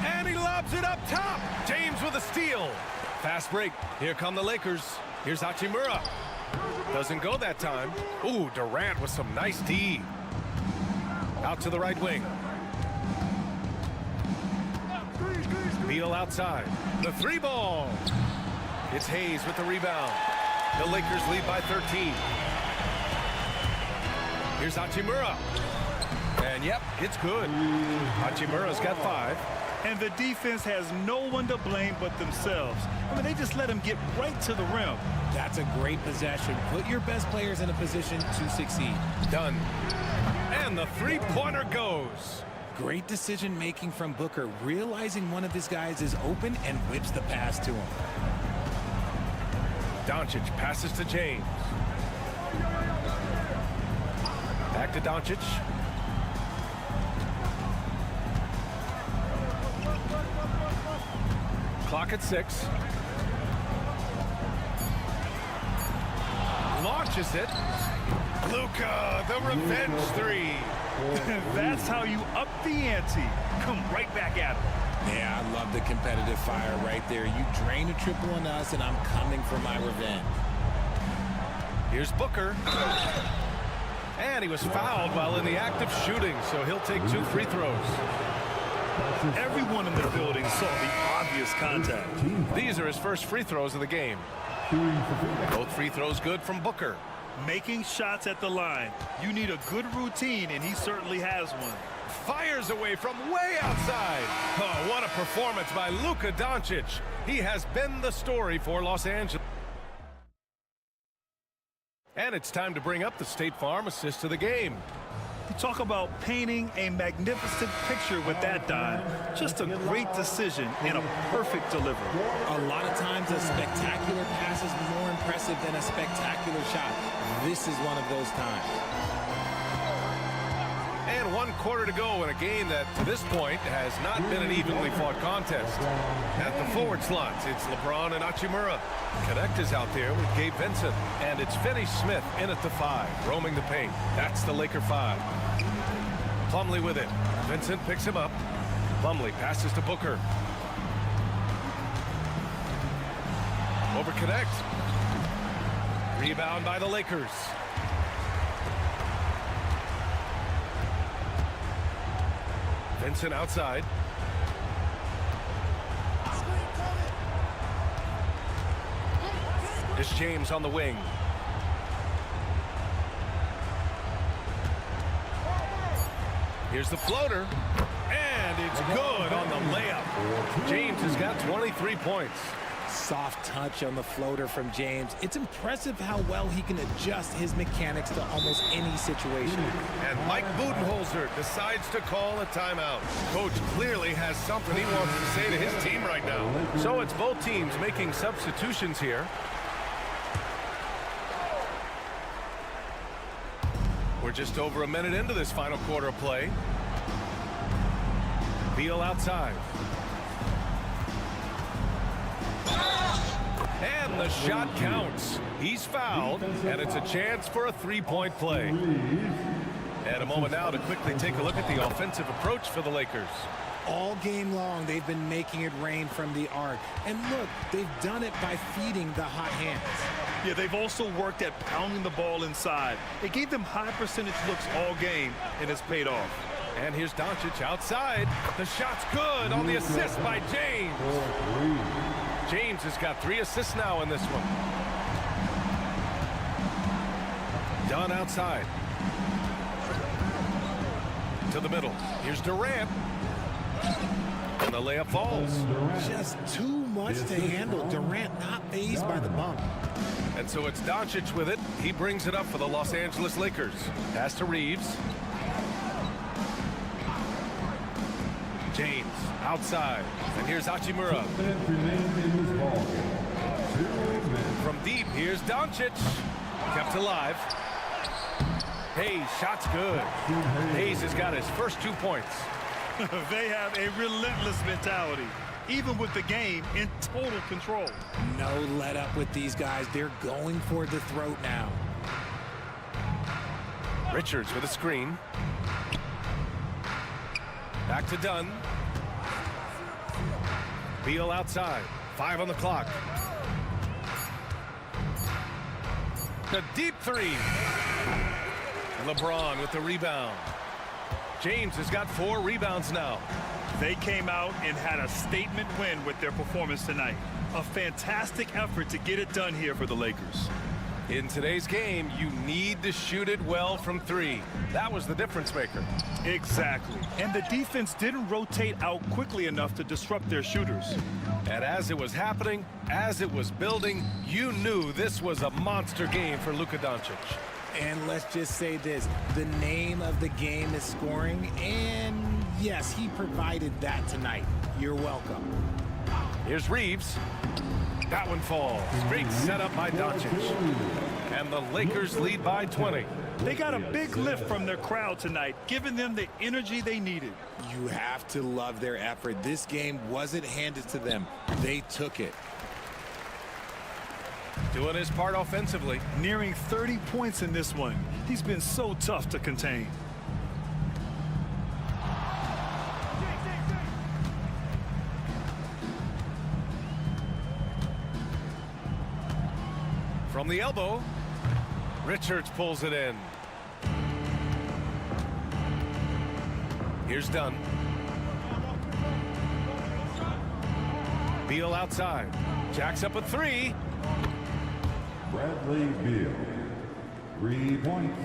And he lobs it up top. James with a steal. Fast break. Here come the Lakers. Here's Hachimura. Doesn't go that time. Ooh, Durant with some nice D. Out to the right wing. Beal outside. The 3 ball. It's Hayes with the rebound. The Lakers lead by 13. Here's Hachimura. And yep, it's good. Hachimura's got 5. And the defense has no one to blame but themselves. I mean, they just let him get right to the rim. That's a great possession. Put your best players in a position to succeed. Done. And the 3-pointer goes. Great decision-making from Booker, realizing one of his guys is open and whips the pass to him. Doncic passes to James. Back to Doncic. Clock at 6. Launches it. Luka, the revenge 3. That's how you up the ante. Come right back at him. Yeah, I love the competitive fire right there. You drain a triple on us, and I'm coming for my revenge. Here's Booker. And he was fouled while in the act of shooting, so he'll take 2 free throws. Everyone in the building saw the obvious contact. These are his first free throws of the game. Both free throws good from Booker. Making shots at the line. You need a good routine, and he certainly has one. Fires away from way outside. Oh, what a performance by Luka Doncic. He has been the story for Los Angeles. And it's time to bring up the State Farm assist to the game. You talk about painting a magnificent picture with that dime. Just a great decision and a perfect delivery. A lot of times a spectacular pass is more impressive than a spectacular shot. This is one of those times. And 1 quarter to go in a game that, to this point, has not been an evenly fought contest. At the forward slots, it's LeBron and Hachimura. Connect is out there with Gabe Vincent. And it's Finney Smith in at the 5, roaming the paint. That's the Laker 5. Plumlee with it. Vincent picks him up. Plumlee passes to Booker. Over Connect. Rebound by the Lakers. Vincent outside. It's James on the wing. Here's the floater. And it's good on the layup. James has got 23 points. Soft touch on the floater from James. It's impressive how well he can adjust his mechanics to almost any situation. And Mike Budenholzer decides to call a timeout. Coach clearly has something he wants to say to his team right now. So it's both teams making substitutions here. We're just over a minute into this final quarter of play. Beal outside. And the shot counts. He's fouled, and it's a chance for a three-point play. And a moment now to quickly take a look at the offensive approach for the Lakers. All game long, they've been making it rain from the arc. And look, they've done it by feeding the hot hands. Yeah, they've also worked at pounding the ball inside. It gave them high percentage looks all game, and it's paid off. And here's Doncic outside. The shot's good on the assist by James. James has got 3 assists now in this one. Dunn outside. To the middle. Here's Durant. And the layup falls. Just too much to handle. Durant not fazed by the bump. And so it's Doncic with it. He brings it up for the Los Angeles Lakers. Pass to Reeves. James outside. And here's Hachimura. From deep, here's Doncic. Kept alive. Hayes, shot's good. Hayes has got his first 2 points. They have a relentless mentality, even with the game in total control. No let up with these guys. They're going for the throat now. Richards with a screen. Back to Dunn. Beal outside. 5 on the clock. The deep 3. LeBron with the rebound. James has got 4 rebounds now. They came out and had a statement win with their performance tonight. A fantastic effort to get it done here for the Lakers. In today's game, you need to shoot it well from 3. That was the difference maker. Exactly. And the defense didn't rotate out quickly enough to disrupt their shooters. And as it was happening, as it was building, you knew this was a monster game for Luka Doncic. And let's just say this, the name of the game is scoring, and yes, he provided that tonight. You're welcome. Here's Reeves. That one falls. Great setup by Doncic. And the Lakers lead by 20. They got a big lift from their crowd tonight, giving them the energy they needed. You have to love their effort. This game wasn't handed to them. They took it. Doing his part offensively. Nearing 30 points in this one. He's been so tough to contain. From the elbow, Richards pulls it in. Here's Dunn. Beal outside. Jacks up a 3. Bradley Beal, 3 points.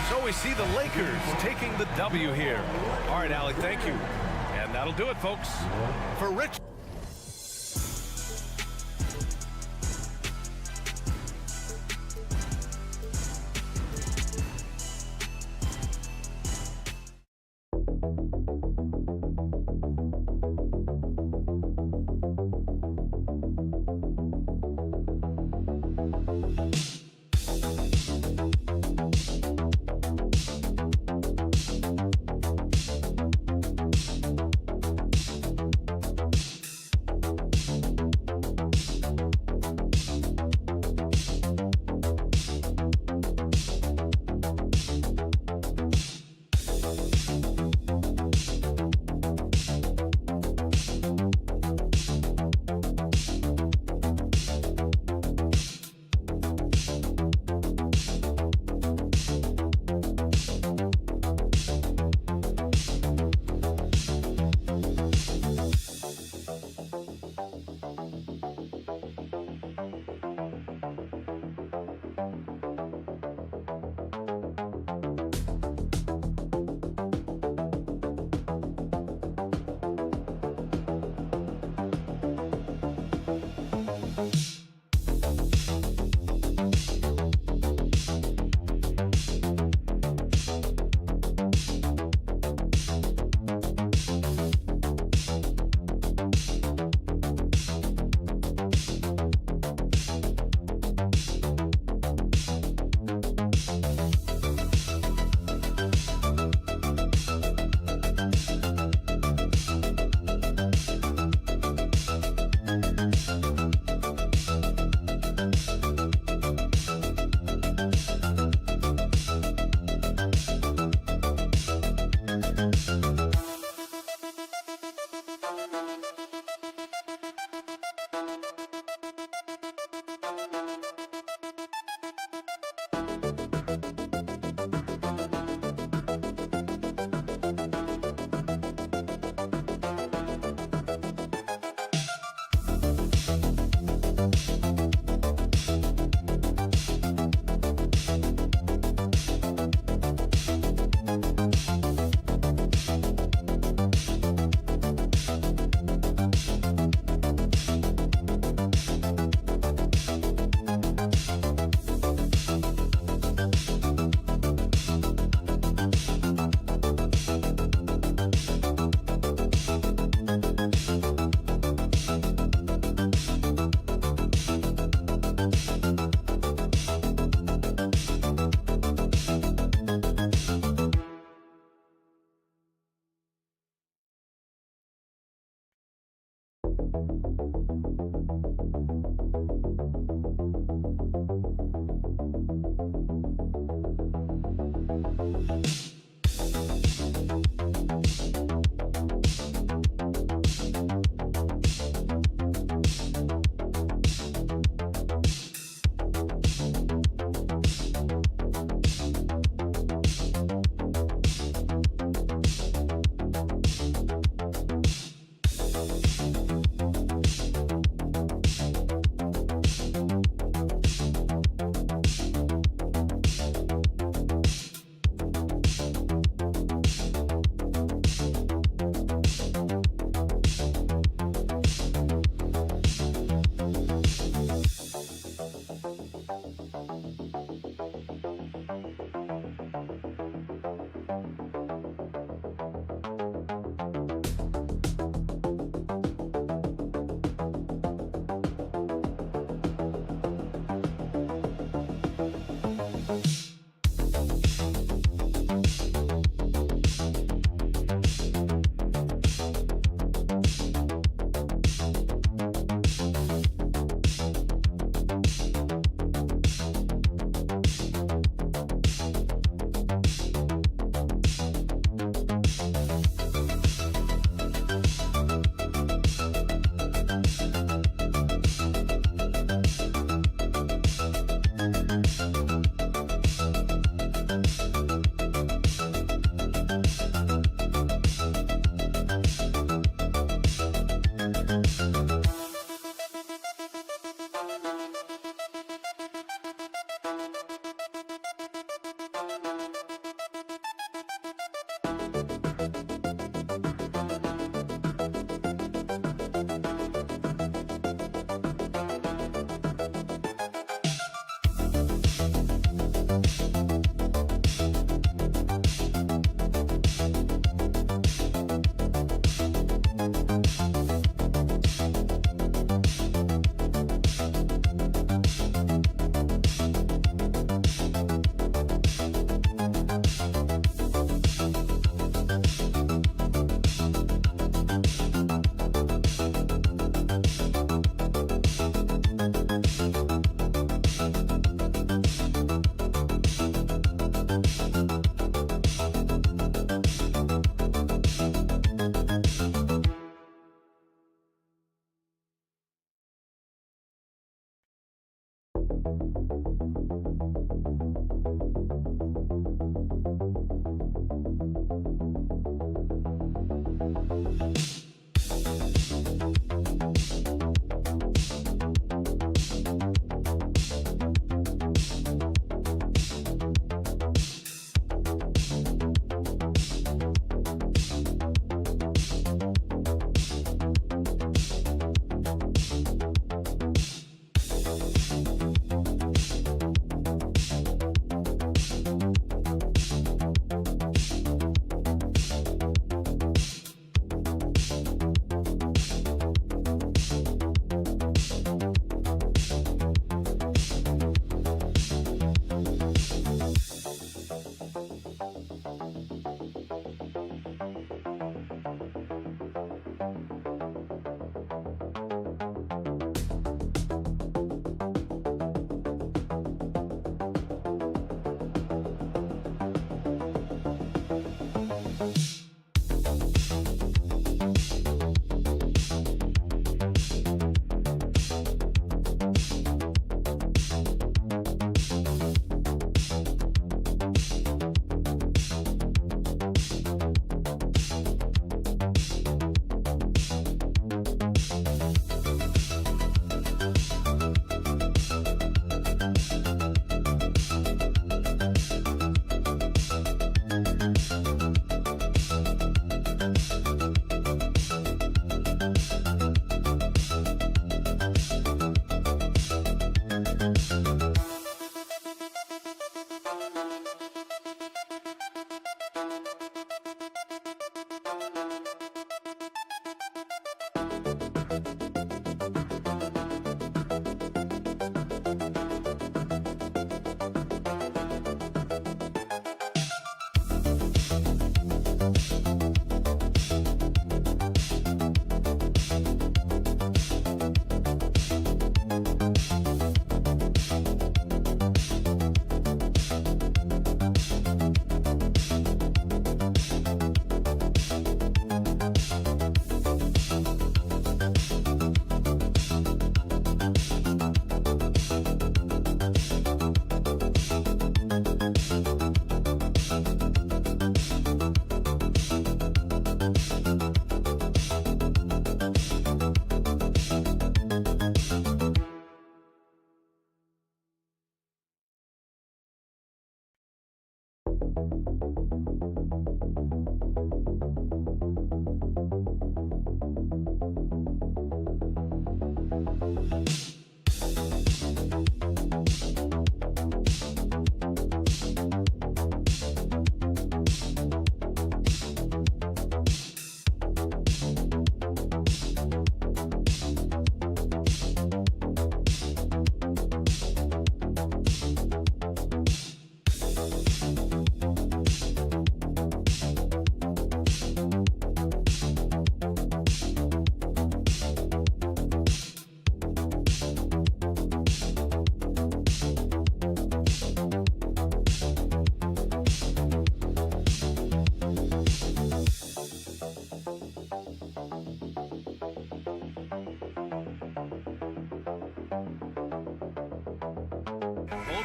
So we see the Lakers taking the W here. All right, Allie, thank you. And that'll do it, folks. For Rich.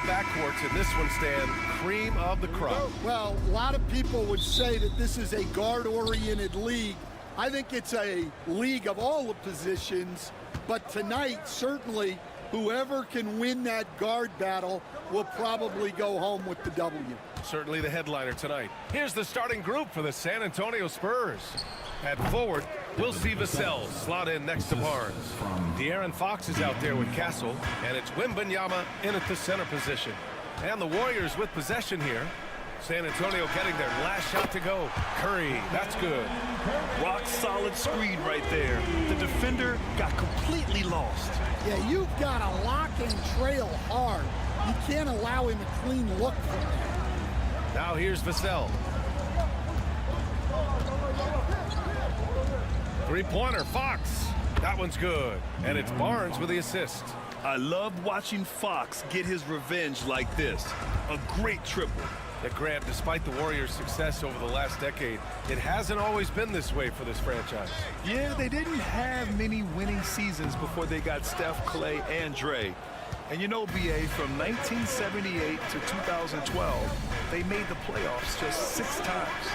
Backcourts in this one stand cream of the crop. Well, a lot of people would say that this is a guard-oriented league. I think it's a league of all the positions, but tonight, certainly, whoever can win that guard battle will probably go home with the W. Certainly the headliner tonight. Here's the starting group for the San Antonio Spurs. At forward, we'll see Vassell slot in next to Barnes. De'Aaron Fox is out there with Castle, and it's Wembanyama in at the center position. And the Warriors with possession here. San Antonio getting their last shot to go. Curry, that's good. Rock solid screen right there. The defender got completely lost. Yeah, you've got to lock and trail hard. You can't allow him a clean look from that. Now here's Vassell. Three-pointer, Fox. That one's good. And it's Barnes with the assist. I love watching Fox get his revenge like this. A great triple. That Grant, despite the Warriors' success over the last decade, it hasn't always been this way for this franchise. Yeah, they didn't have many winning seasons before they got Steph, Clay, and Dre. And you know, BA, from 1978 to 2012, they made the playoffs just 6 times.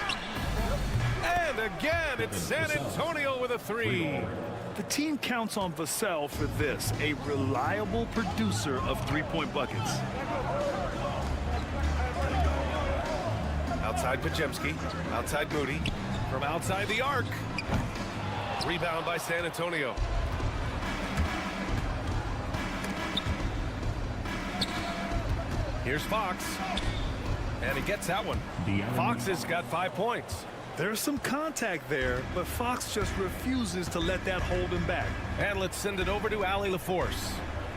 And again, it's San Antonio with a 3. The team counts on Vassell for this, a reliable producer of three-point buckets. Outside Podziemski, outside Moody, from outside the arc. Rebound by San Antonio. Here's Fox, and he gets that one. Fox has got 5 points. There's some contact there, but Fox just refuses to let that hold him back. And let's send it over to Allie LaForce.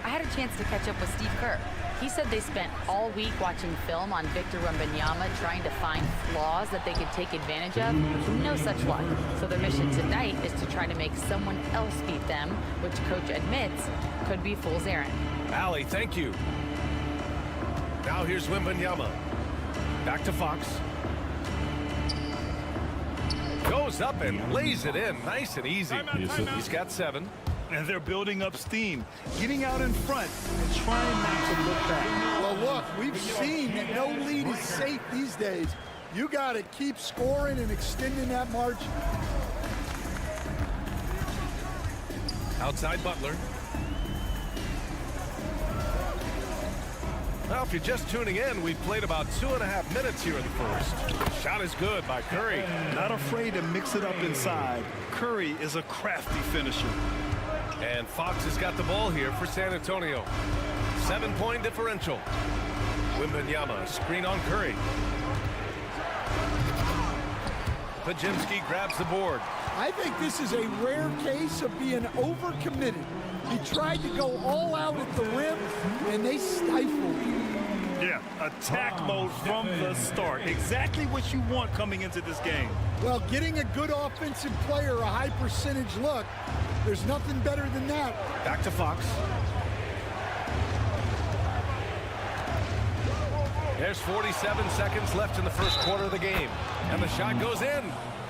I had a chance to catch up with Steve Kerr. He said they spent all week watching film on Victor Wembanyama, trying to find flaws that they could take advantage of. No such luck. So their mission tonight is to try to make someone else beat them, which coach admits could be fool's errand. Allie, thank you. Now here's Wembanyama. Back to Fox. Goes up and lays it in nice and easy. He's got 7. And they're building up steam, getting out in front and trying not to look back. Well, look, we've seen that no lead is safe these days. You got to keep scoring and extending that margin. Outside Butler. Well, if you're just tuning in, we've played about 2.5 minutes here in the first. Shot is good by Curry. Not afraid to mix it up inside. Curry is a crafty finisher. And Fox has got the ball here for San Antonio. 7-point differential. Wembanyama, screen on Curry. Podziemski grabs the board. I think this is a rare case of being overcommitted. He tried to go all out at the rim, and they stifled. Yeah, attack mode from the start. Exactly what you want coming into this game. Well, getting a good offensive player a high percentage look, there's nothing better than that. Back to Fox. There's 47 seconds left in the first quarter of the game. And the shot goes in.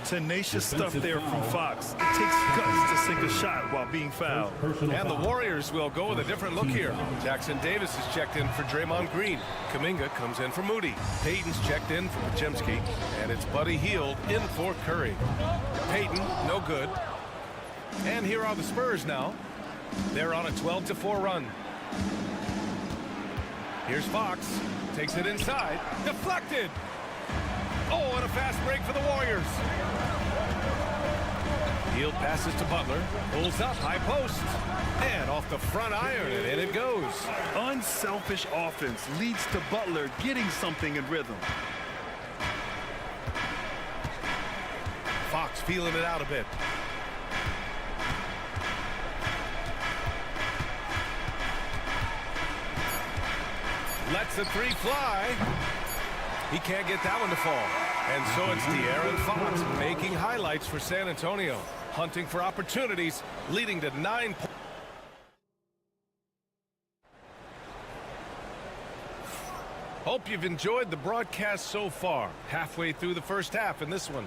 Tenacious stuff there from Fox. It takes guts to sink a shot while being fouled. And the Warriors will go with a different look here. Jackson Davis is checked in for Draymond Green. Kuminga comes in for Moody. Payton's checked in for Podziemski. And it's Buddy Hield in for Curry. Payton, no good. And here are the Spurs now. They're on a 12-4 run. Here's Fox. Takes it inside. Deflected. Oh, and a fast break for the Warriors. Hield passes to Butler. Pulls up, high post. And off the front iron, and in it goes. Unselfish offense leads to Butler getting something in rhythm. Fox feeling it out a bit. Lets the three fly. He can't get that one to fall. And so it's De'Aaron Fox making highlights for San Antonio. Hunting for opportunities, leading to 9 points. Hope you've enjoyed the broadcast so far. Halfway through the first half in this one.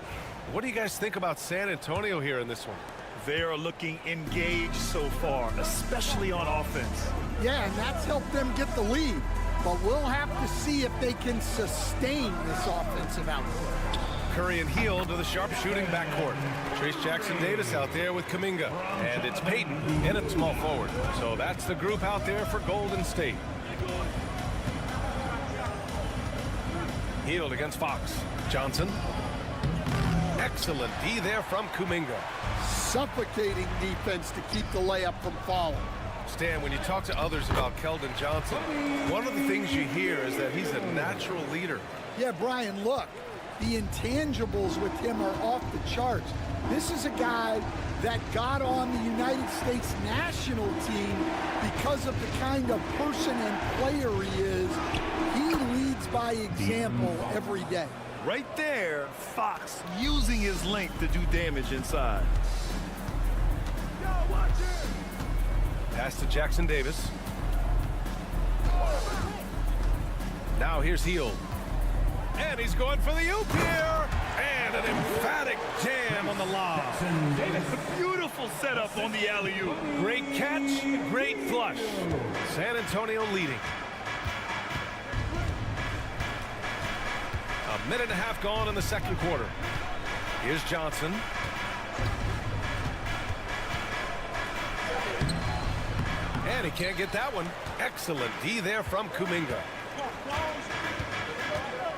What do you guys think about San Antonio here in this one? They are looking engaged so far, especially on offense. Yeah, and that's helped them get the lead. But we'll have to see if they can sustain this offensive output. Curry and Hield to the sharpshooting backcourt. Trace Jackson-Davis out there with Kuminga. And it's Payton in at small forward. So that's the group out there for Golden State. Hield against Fox. Johnson. Excellent D there from Kuminga. Suffocating defense to keep the layup from falling. Stan, when you talk to others about Keldon Johnson, one of the things you hear is that he's a natural leader. Yeah, Brian, look, the intangibles with him are off the charts. This is a guy that got on the United States national team because of the kind of person and player he is. He leads by example every day. Right there, Fox using his length to do damage inside. Pass to Jackson-Davis. Now here's Hield. And he's going for the oop here. And an emphatic jam on the lob. A beautiful setup on the alley-oop. Great catch, great flush. San Antonio leading. A minute and a half gone in the second quarter. Here's Johnson. And he can't get that one. Excellent D there from Kuminga.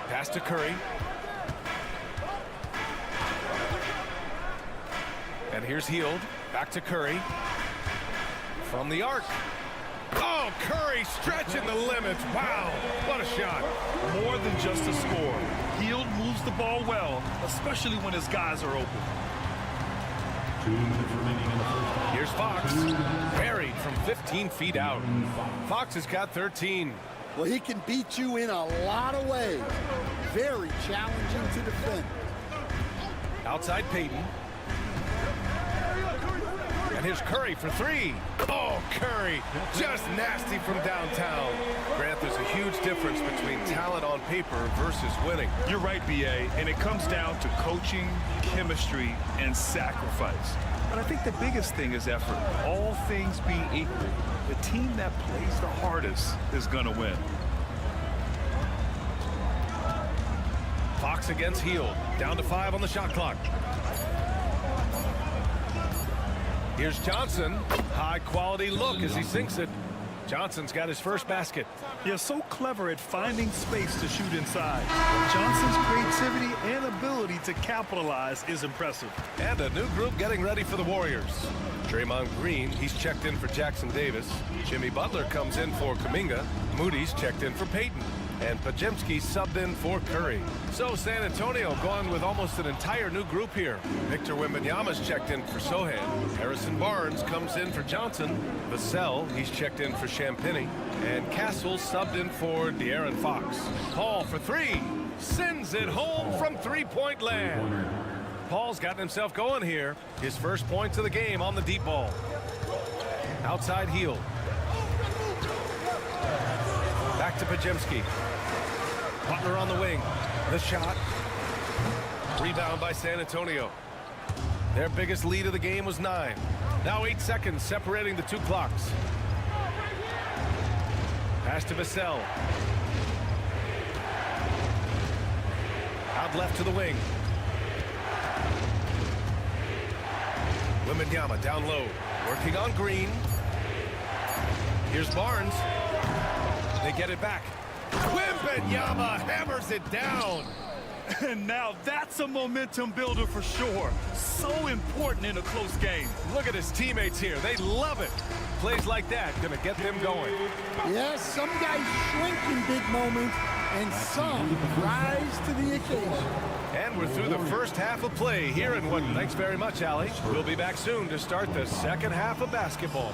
Pass to Curry. And here's Hield. Back to Curry. From the arc. Oh, Curry stretching the limits. Wow, what a shot. More than just a score. Hield moves the ball well, especially when his guys are open. 2 minutes remaining in the first half. Here's Fox. Buried from 15 feet out. Fox has got 13. Well, he can beat you in a lot of ways. Very challenging to defend. Outside Payton. And here's Curry for three. Oh, Curry, just nasty from downtown. Grant, there's a huge difference between talent on paper versus winning. You're right, B.A., and it comes down to coaching, chemistry, and sacrifice. But I think the biggest thing is effort. All things being equal, the team that plays the hardest is going to win. Fox against Hield. Down to 5 on the shot clock. Here's Johnson. High quality look as he sinks it. Johnson's got his first basket. You're so clever at finding space to shoot inside. Johnson's creativity and ability to capitalize is impressive. And a new group getting ready for the Warriors. Draymond Green, he's checked in for Jackson-Davis. Jimmy Butler comes in for Kuminga. Moody's checked in for Payton. And Podziemski subbed in for Curry. So San Antonio going with almost an entire new group here. Victor Wembanyama's checked in for Sohan. Harrison Barnes comes in for Johnson. Vassell, he's checked in for Champagny. And Castle subbed in for De'Aaron Fox. Paul for three. Sends it home from three-point land. Paul's gotten himself going here. His first points of the game on the deep ball. Outside Hield. Back to Podziemski. Butler on the wing. The shot. Rebound by San Antonio. Their biggest lead of the game was 9. Now 8 seconds separating the two clocks. Pass to Vassell. Out left to the wing. Wembanyama down low. Working on Green. Here's Barnes. They get it back. Wembanyama hammers it down. And now that's a momentum builder for sure. So important in a close game. Look at his teammates here. They love it. Plays like that gonna get them going. Yes, some guys shrink in big moments, and some rise to the occasion. And we're through the first half of play here in Woodland. Thanks very much, Allie. We'll be back soon to start the second half of basketball.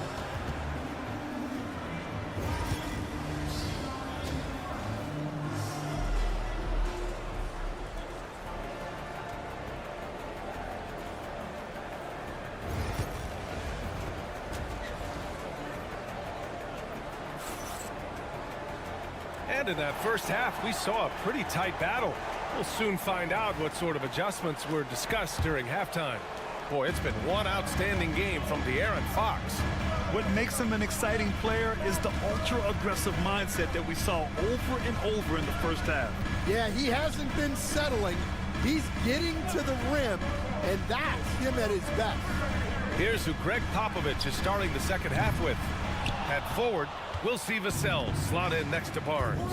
And in that first half, we saw a pretty tight battle. We'll soon find out what sort of adjustments were discussed during halftime. Boy, it's been one outstanding game from De'Aaron Fox. What makes him an exciting player is the ultra-aggressive mindset that we saw over and over in the first half. Yeah, he hasn't been settling. He's getting to the rim, and that's him at his best. Here's who Greg Popovich is starting the second half with. At forward, we'll see Vassell slot in next to Barnes.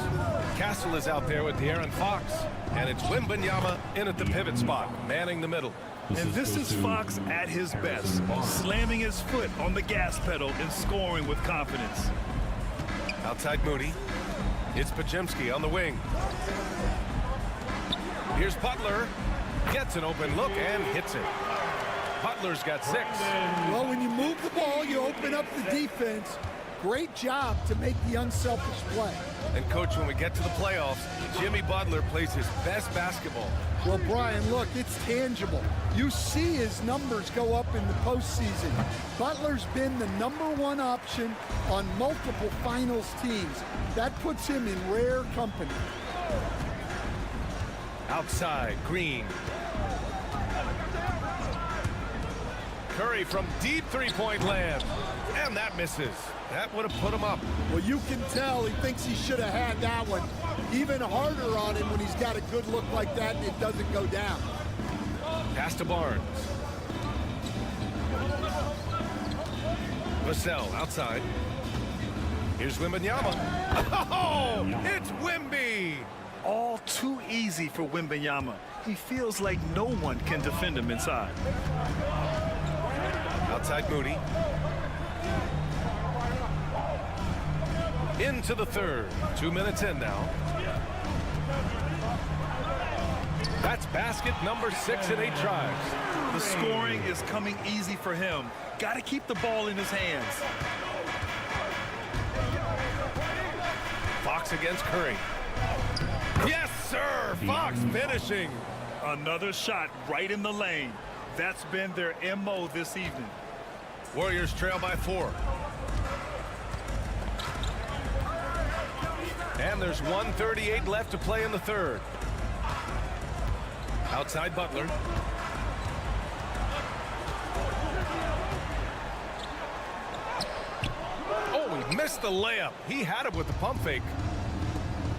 Castle is out there with De'Aaron Fox, and it's Wembanyama in at the pivot spot, manning the middle. And this is Fox at his best, slamming his foot on the gas pedal and scoring with confidence. Outside Moody. It's Podziemski on the wing. Here's Butler. Gets an open look and hits it. Butler's got 6. Well, when you move the ball, you open up the defense. Great job to make the unselfish play. And, Coach, when we get to the playoffs, Jimmy Butler plays his best basketball. Well, Brian, look, it's tangible. You see his numbers go up in the postseason. Butler's been the #1 option on multiple finals teams. That puts him in rare company. Outside, Green. Curry from deep three-point land. And that misses. That would have put him up. Well, you can tell he thinks he should have had that one. Even harder on him when he's got a good look like that and it doesn't go down. Pass to Barnes. Vassell outside. Here's Wembanyama. Oh, it's Wemby. All too easy for Wembanyama. He feels like no one can defend him inside. Outside Moody. Into the third. 2 minutes in now. That's basket number 6 in 8 tries. The scoring is coming easy for him. Got to keep the ball in his hands. Fox against Curry. Yes, sir! Fox finishing. Another shot right in the lane. That's been their MO this evening. Warriors trail by 4. And there's 1:38 left to play in the third. Outside Butler. Oh, he missed the layup. He had it with the pump fake.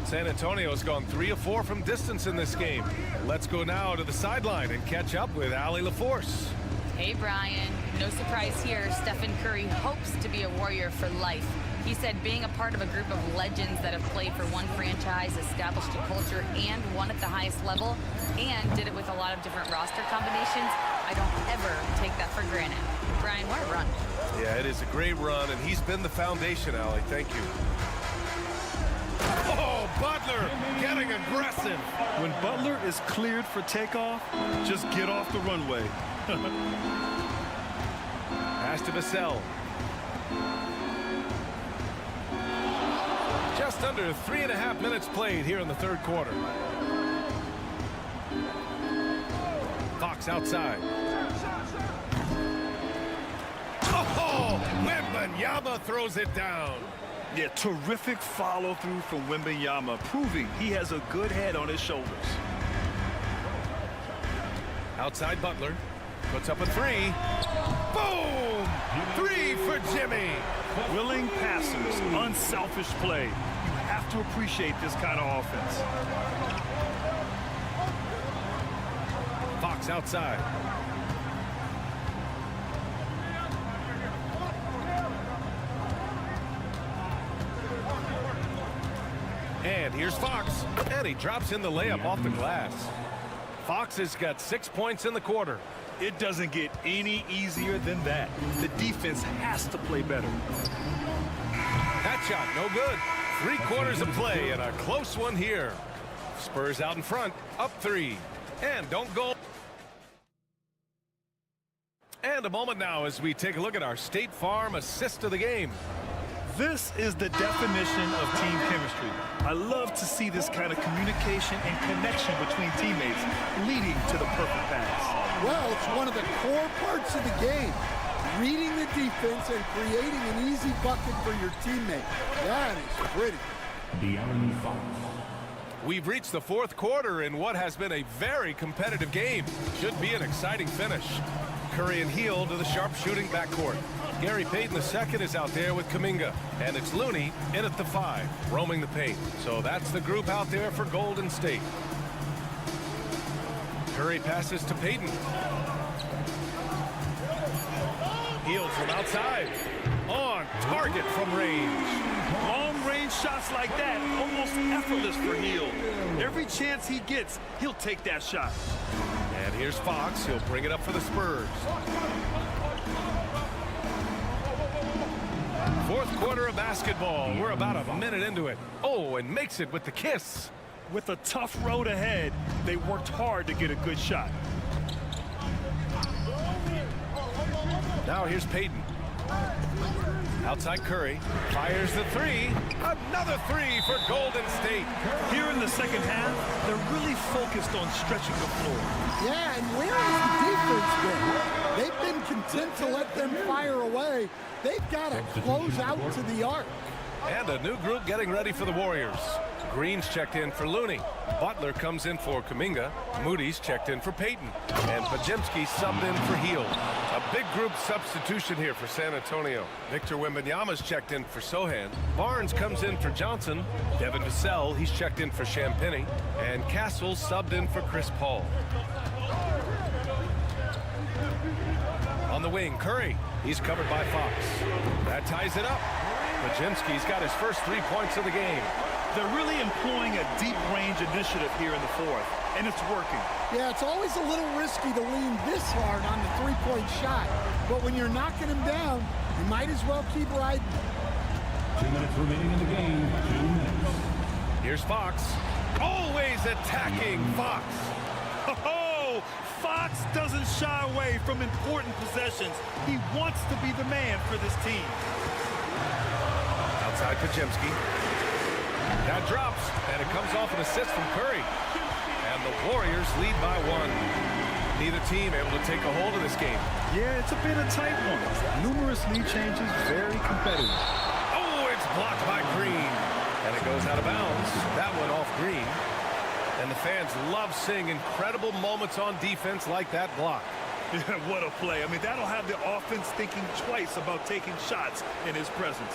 San Antonio's gone 3 of 4 from distance in this game. Let's go now to the sideline and catch up with Allie LaForce. Hey, Brian. No surprise here. Stephen Curry hopes to be a Warrior for life. He said being a part of a group of legends that have played for one franchise, established a culture, and won at the highest level, and did it with a lot of different roster combinations, I don't ever take that for granted. Brian, what a run. Yeah, it is a great run, and he's been the foundation, Allie. Thank you. Oh, Butler getting aggressive. When Butler is cleared for takeoff, just get off the runway. Pass to Vassell. Just under 3.5 minutes played here in the third quarter. Fox outside. Oh, Wembanyama throws it down. Yeah, terrific follow-through from Wembanyama, proving he has a good head on his shoulders. Outside Butler. Puts up a 3. Boom! 3 for Jimmy. Willing passers, unselfish play. You have to appreciate this kind of offense. Fox outside. And here's Fox. And he drops in the layup off the glass. Fox has got 6 points in the quarter. It doesn't get any easier than that. The defense has to play better. That shot, no good. 3 quarters of play and a close one here. Spurs out in front, up 3. And don't go. And a moment now as we take a look at our State Farm assist of the game. This is the definition of team chemistry. I love to see this kind of communication and connection between teammates leading to the perfect pass. Well, it's one of the core parts of the game. Reading the defense and creating an easy bucket for your teammate. That is pretty. De'Aaron Fox. We've reached the 4th quarter in what has been a very competitive game. Should be an exciting finish. Curry and Heel to the sharp-shooting backcourt. Gary Payton II is out there with Kuminga. And it's Looney in at the 5, roaming the paint. So that's the group out there for Golden State. Curry passes to Payton. Heel from outside. On target from range. Long-range shots like that, almost effortless for Heel. Every chance he gets, he'll take that shot. And here's Fox. He'll bring it up for the Spurs. 4th quarter of basketball. We're about a minute into it. Oh, and makes it with the kiss. With a tough road ahead, they worked hard to get a good shot. Now here's Payton. Outside Curry. Fires the 3. Another 3 for Golden State. Here in the second half, they're really focused on stretching the floor. Yeah, and where has the defense been? They've been content to let them fire away. They've got to close out to the arc. And a new group getting ready for the Warriors. Green's checked in for Looney. Butler comes in for Kuminga. Moody's checked in for Payton. And Podziemski subbed in for Heel. A big group substitution here for San Antonio. Victor Wembanyama's checked in for Sohan. Barnes comes in for Johnson. Devin Vassell, he's checked in for Champagny. And Castle subbed in for Chris Paul. On the wing, Curry. He's covered by Fox. That ties it up. Podziemski's got his first 3 points of the game. They're really employing a deep-range initiative here in the 4th, and it's working. Yeah, it's always a little risky to lean this hard on the three-point shot, but when you're knocking him down, you might as well keep riding. 2 minutes remaining in the game. 2 minutes. Here's Fox. Always attacking Fox. Oh, Fox doesn't shy away from important possessions. He wants to be the man for this team. Outside Podziemski. That drops, and it comes off an assist from Curry. And the Warriors lead by 1. Neither team able to take a hold of this game. Yeah, it's a bit of tight one. Numerous lead changes, very competitive. Oh, it's blocked by Green. And it goes out of bounds. That one off Green. And the fans love seeing incredible moments on defense like that block. Yeah, what a play. I mean, that'll have the offense thinking twice about taking shots in his presence.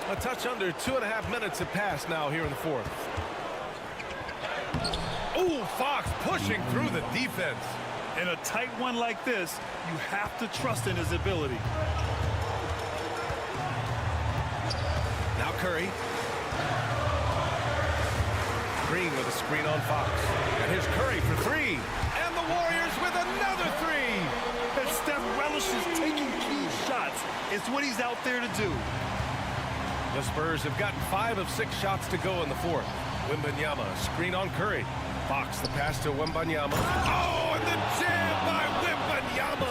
A touch under 2.5 minutes have passed now here in the 4th. Oh, Fox pushing through the defense. In a tight one like this, you have to trust in his ability. Now Curry. Green with a screen on Fox. And here's Curry for 3. And the Warriors with another 3. And Steph relishes taking key shots. It's what he's out there to do. The Spurs have gotten 5 of 6 shots to go in the 4th. Wembanyama, screen on Curry. Fox, the pass to Wembanyama. Oh, and the jam by Wembanyama.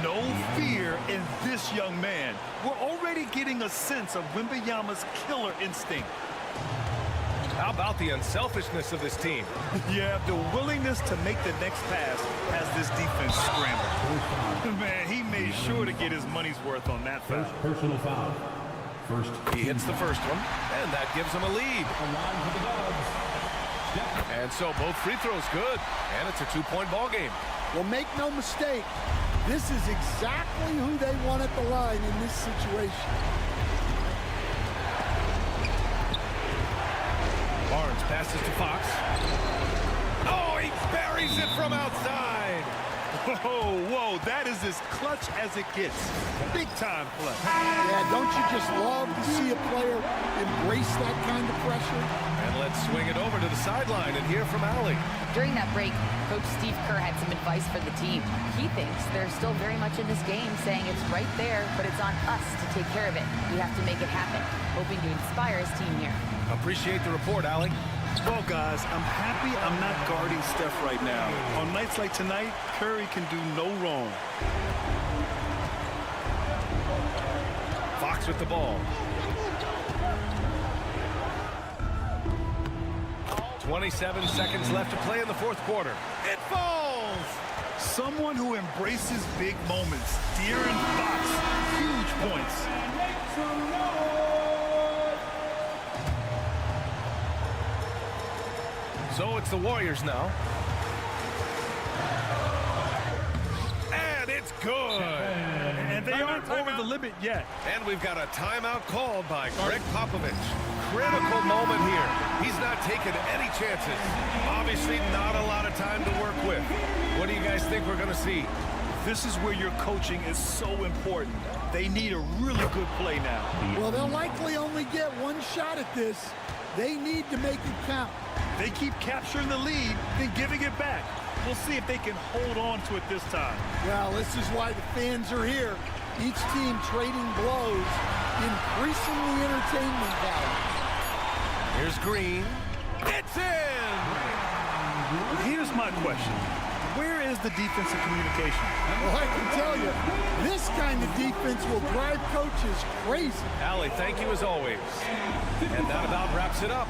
No fear in this young man. We're already getting a sense of Wembanyama's killer instinct. How about the unselfishness of this team? Yeah, the willingness to make the next pass has this defense scrambled. Man, he made sure to get his money's worth on that foul. First personal foul. He hits the first one, and that gives him a lead. And so both free throws good, and it's a 2-point ball game. Well, make no mistake, this is exactly who they want at the line in this situation. Barnes passes to Fox. Oh, he buries it from outside. Whoa, that is as clutch as it gets. Big time clutch. Yeah, don't you just love to see a player embrace that kind of pressure? And let's swing it over to the sideline and hear from Allie. During that break, Coach Steve Kerr had some advice for the team. He thinks they're still very much in this game, saying it's right there, but it's on us to take care of it. We have to make it happen, hoping to inspire his team here. Appreciate the report, Allie. Well, guys, I'm happy I'm not guarding Steph right now. On nights like tonight, Curry can do no wrong. Fox with the ball. 27 seconds left to play in the fourth quarter. It falls! Someone who embraces big moments. De'Aaron Fox, huge points. So it's the Warriors now. And it's good. And they aren't over the limit yet. And we've got a timeout called by Greg Popovich. Critical moment here. He's not taking any chances. Obviously not a lot of time to work with. What do you guys think we're going to see? This is where your coaching is so important. They need a really good play now. Well, they'll likely only get one shot at this. They need to make it count. They keep capturing the lead, then giving it back. We'll see if they can hold on to it this time. Well, this is why the fans are here. Each team trading blows, increasing the entertainment value. Here's Green. It's in! Here's my question. Where is the defensive communication? Well, I can tell you, this kind of defense will drive coaches crazy. Allie, thank you as always. And that about wraps it up.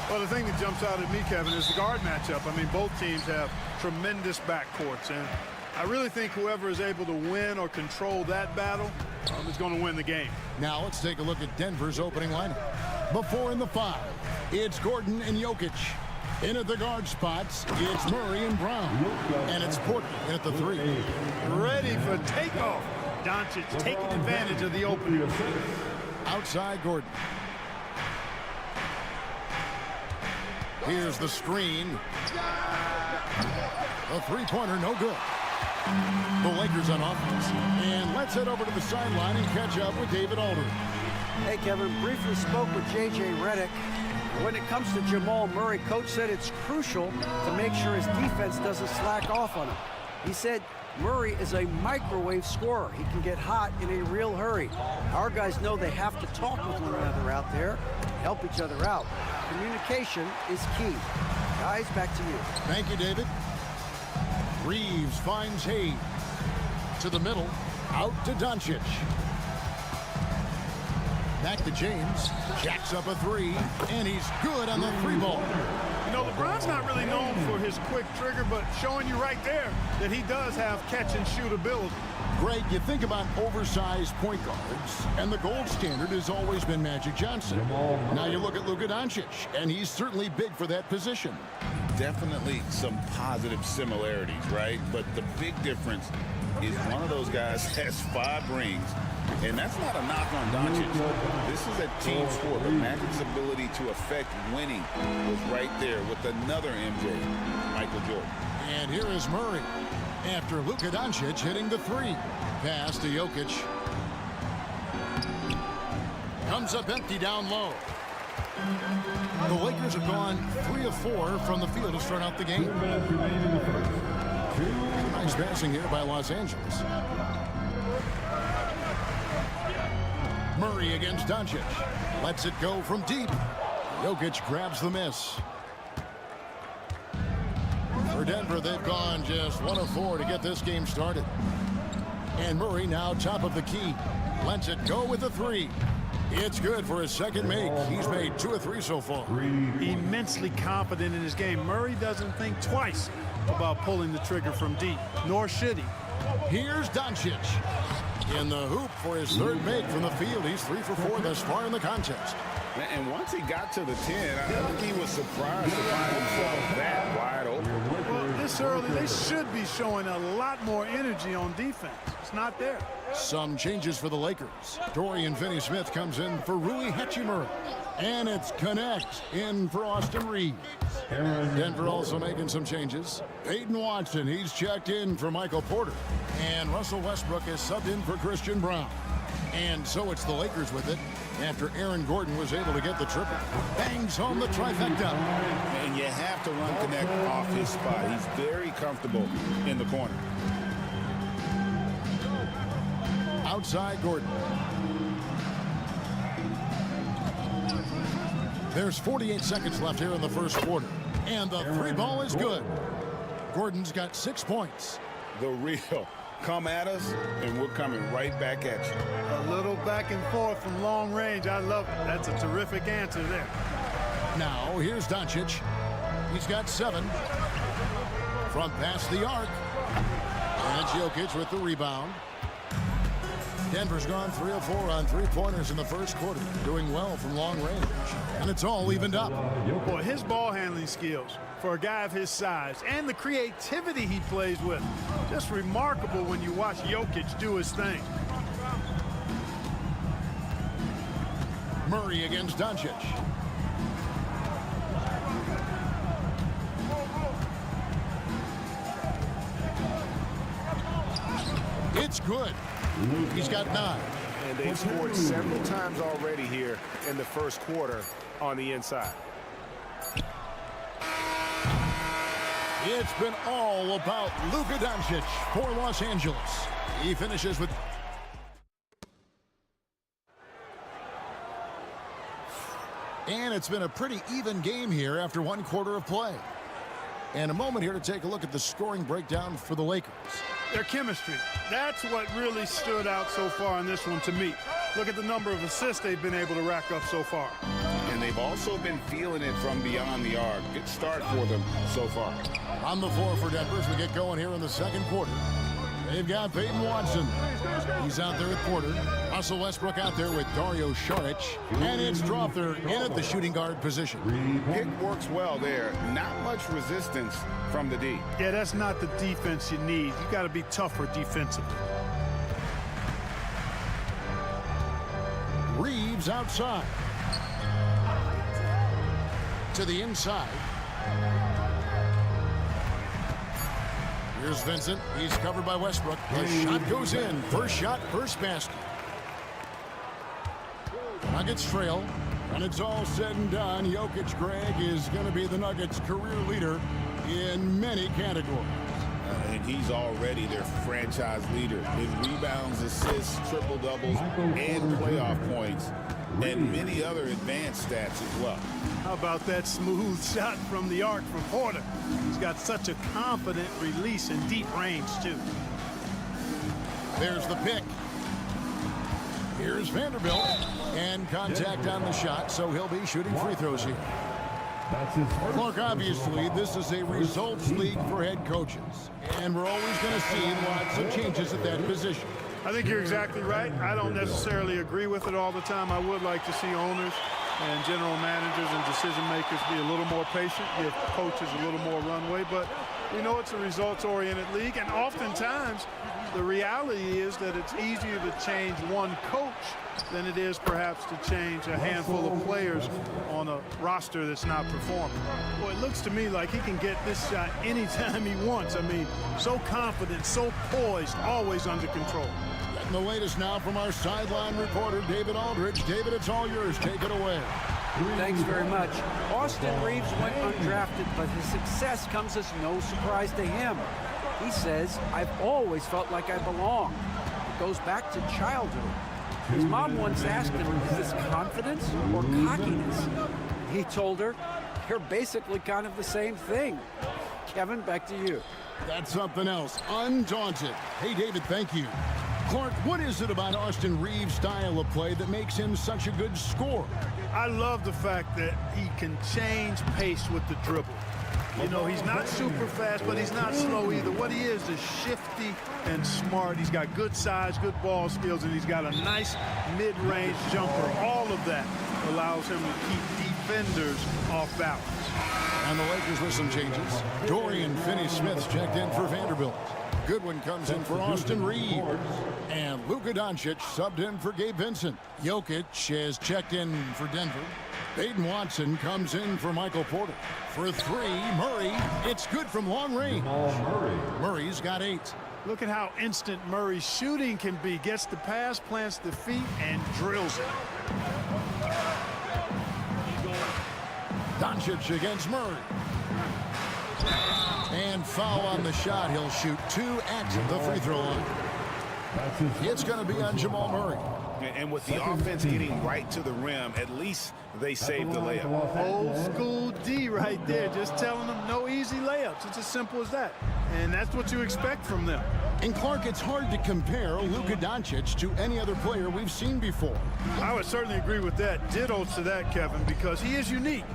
Well, the thing that jumps out at me, Kevin, is the guard matchup. I mean, both teams have tremendous backcourts, and I really think whoever is able to win or control that battle is going to win the game. Now let's take a look at Denver's opening lineup. Before in the 5, it's Gordon and Jokic. In at the guard spots, it's Murray and Brown. And it's Porter in at the 3. Ready for takeoff. Doncic taking advantage of the opening. Outside Gordon. Here's the screen. A three-pointer, no good. The Lakers on offense. And let's head over to the sideline and catch up with David Aldridge. Hey, Kevin, briefly spoke with J.J. Redick. When it comes to Jamal Murray, coach said it's crucial to make sure his defense doesn't slack off on him. He said Murray is a microwave scorer. He can get hot in a real hurry. Our guys know they have to talk with one another out there, help each other out. Communication is key. Guys, back to you. Thank you, David. Reeves finds Hayes to the middle, out to Doncic. Back to James, jacks up a 3, and he's good on the 3-ball. You know, LeBron's not really known for his quick trigger, but showing you right there that he does have catch-and-shoot ability. Greg, you think about oversized point guards, and the gold standard has always been Magic Johnson. Now you look at Luka Doncic, and he's certainly big for that position. Definitely some positive similarities, right? But the big difference is one of those guys that has 5 rings, and that's not a knock on Doncic. This is a team sport, but Magic's ability to affect winning was right there with another MJ, Michael Jordan. And here is Murray after Luka Doncic hitting the 3. Pass to Jokic. Comes up empty down low. The Lakers have gone 3 of 4 from the field to start out the game. Nice passing here by Los Angeles. Murray against Doncic. Lets it go from deep. Jokic grabs the miss. For Denver, they've gone just 1 of 4 to get this game started. And Murray now top of the key. Lets it go with the 3. It's good for his second make. He's made 2 of 3 so far. Immensely confident in his game. Murray doesn't think twice about pulling the trigger from deep, nor should he. Here's Doncic in the hoop for his 3rd make from the field. He's 3 for 4 thus far in the contest. And once he got to the 10, I think he was surprised to find himself that wide open. Well, this early, they should be showing a lot more energy on defense. It's not there. Some changes for the Lakers. Dorian Finney-Smith comes in for Rui Hachimura. And it's Connect in for Austin Reeves. Denver also making some changes. Peyton Watson, he's checked in for Michael Porter. And Russell Westbrook is subbed in for Christian Brown. And so it's the Lakers with it after Aaron Gordon was able to get the triple. Bangs home the trifecta. And you have to run Connect off his spot. He's very comfortable in the corner. Outside Gordon. There's 48 seconds left here in the first quarter. And the 3 ball is good. Gordon's got 6 points. The real. Come at us, and we're coming right back at you. A little back and forth from long range. I love it. That's a terrific answer there. Now, here's Doncic. He's got 7. From past the arc. And it's Jokic with the rebound. Denver's gone 3 of 4 on 3-pointers in the first quarter, doing well from long range. And it's all evened up. Boy, his ball handling skills for a guy of his size and the creativity he plays with, just remarkable when you watch Jokic do his thing. Murray against Doncic. It's good. He's got 9. And they've scored several times already here in the first quarter on the inside. It's been all about Luka Doncic for Los Angeles. He finishes with... And it's been a pretty even game here after 1 quarter of play. And a moment here to take a look at the scoring breakdown for the Lakers. Their chemistry. That's what really stood out so far in this one to me. Look at the number of assists they've been able to rack up so far. And they've also been feeling it from beyond the arc. Good start for them so far. On the floor for Denver as we get going here in the second quarter. They've got Peyton Watson. He's out there with Porter. Russell Westbrook out there with Dario Saric. And it's Drawther in at the shooting guard position. Pick works well there. Not much resistance from the D. Yeah, that's not the defense you need. You got to be tougher defensively. Reeves outside. To the inside. Here's Vincent. He's covered by Westbrook. The shot goes in. First shot, first basket. Nuggets trail. When it's all said and done, Jokic, Greg, is going to be the Nuggets' career leader in many categories. And he's already their franchise leader. His rebounds, assists, triple-doubles, and playoff points, and many other advanced stats as well. How about that smooth shot from the arc from Porter? He's got such a confident release in deep range, too. There's the pick. Here's Vanderbilt. And contact on the shot, so he'll be shooting free throws here. Clark, obviously, this is a results league for head coaches. And we're always going to see lots of changes at that position. I think you're exactly right. I don't necessarily agree with it all the time. I would like to see owners and general managers and decision makers be a little more patient, give coaches a little more runway. But we know it's a results-oriented league, and oftentimes The reality is that it's easier to change one coach than it is perhaps to change a handful of players on a roster that's not performing. Well, it looks to me like he can get this shot anytime he wants. I mean, so confident, so poised, always under control. And the latest now from our sideline reporter, David Aldridge. David, it's all yours. Take it away. Thanks very much. Austin Reeves went undrafted, but his success comes as no surprise to him. He says, "I've always felt like I belong." It goes back to childhood. His mom once asked him, "Is this confidence or cockiness?" He told her, "They're basically kind of the same thing." Kevin, back to you. That's something else. Undaunted. Hey, David, thank you. Clark, what is it about Austin Reeves' style of play that makes him such a good scorer? I love the fact that he can change pace with the dribble. You know, he's not super fast, but he's not slow either. What he is shifty and smart. He's got good size, good ball skills, and he's got a nice mid-range jumper. All of that allows him to keep defenders off balance. And the Lakers with some changes. Dorian Finney-Smith's checked in for Vanderbilt. Goodwin comes in for Austin Reeves. And Luka Doncic subbed in for Gabe Vincent. Jokic has checked in for Denver. Baden Watson comes in for Michael Porter. For three, Murray. It's good from long range. Murray's got 8. Look at how instant Murray's shooting can be. Gets the pass, plants the feet, and drills it. Doncic against Murray. And foul on the shot. He'll shoot 2 at the free throw line. It's going to be on Jamal Murray. And with the offense getting right to the rim, at least they saved the layup. Old school D right there, just telling them no easy layups. It's as simple as that. And that's what you expect from them. And Clark, it's hard to compare Luka Doncic to any other player we've seen before. I would certainly agree with that. Ditto to that, Kevin, because he is unique.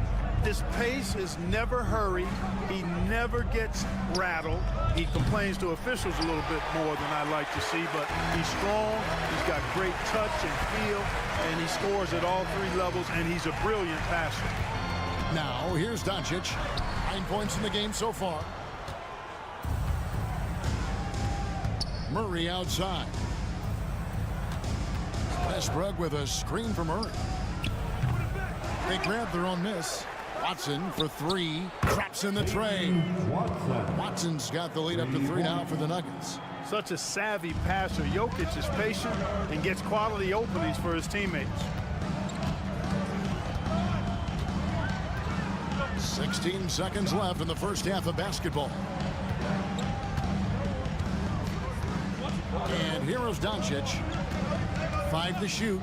His pace is never hurried. He never gets rattled. He complains to officials a little bit more than I like to see, but he's strong. He's got great touch and feel, and he scores at all 3 levels, and he's a brilliant passer. Now, here's Doncic. 9 points in the game so far. Murray outside. Westbrook with a screen for Murray. They grab their own miss. Watson for 3. Traps in the tray. Watson's got the lead up to 3 now for the Nuggets. Such a savvy passer. Jokic is patient and gets quality openings for his teammates. 16 seconds left in the first half of basketball. And here is Doncic. 5 to shoot.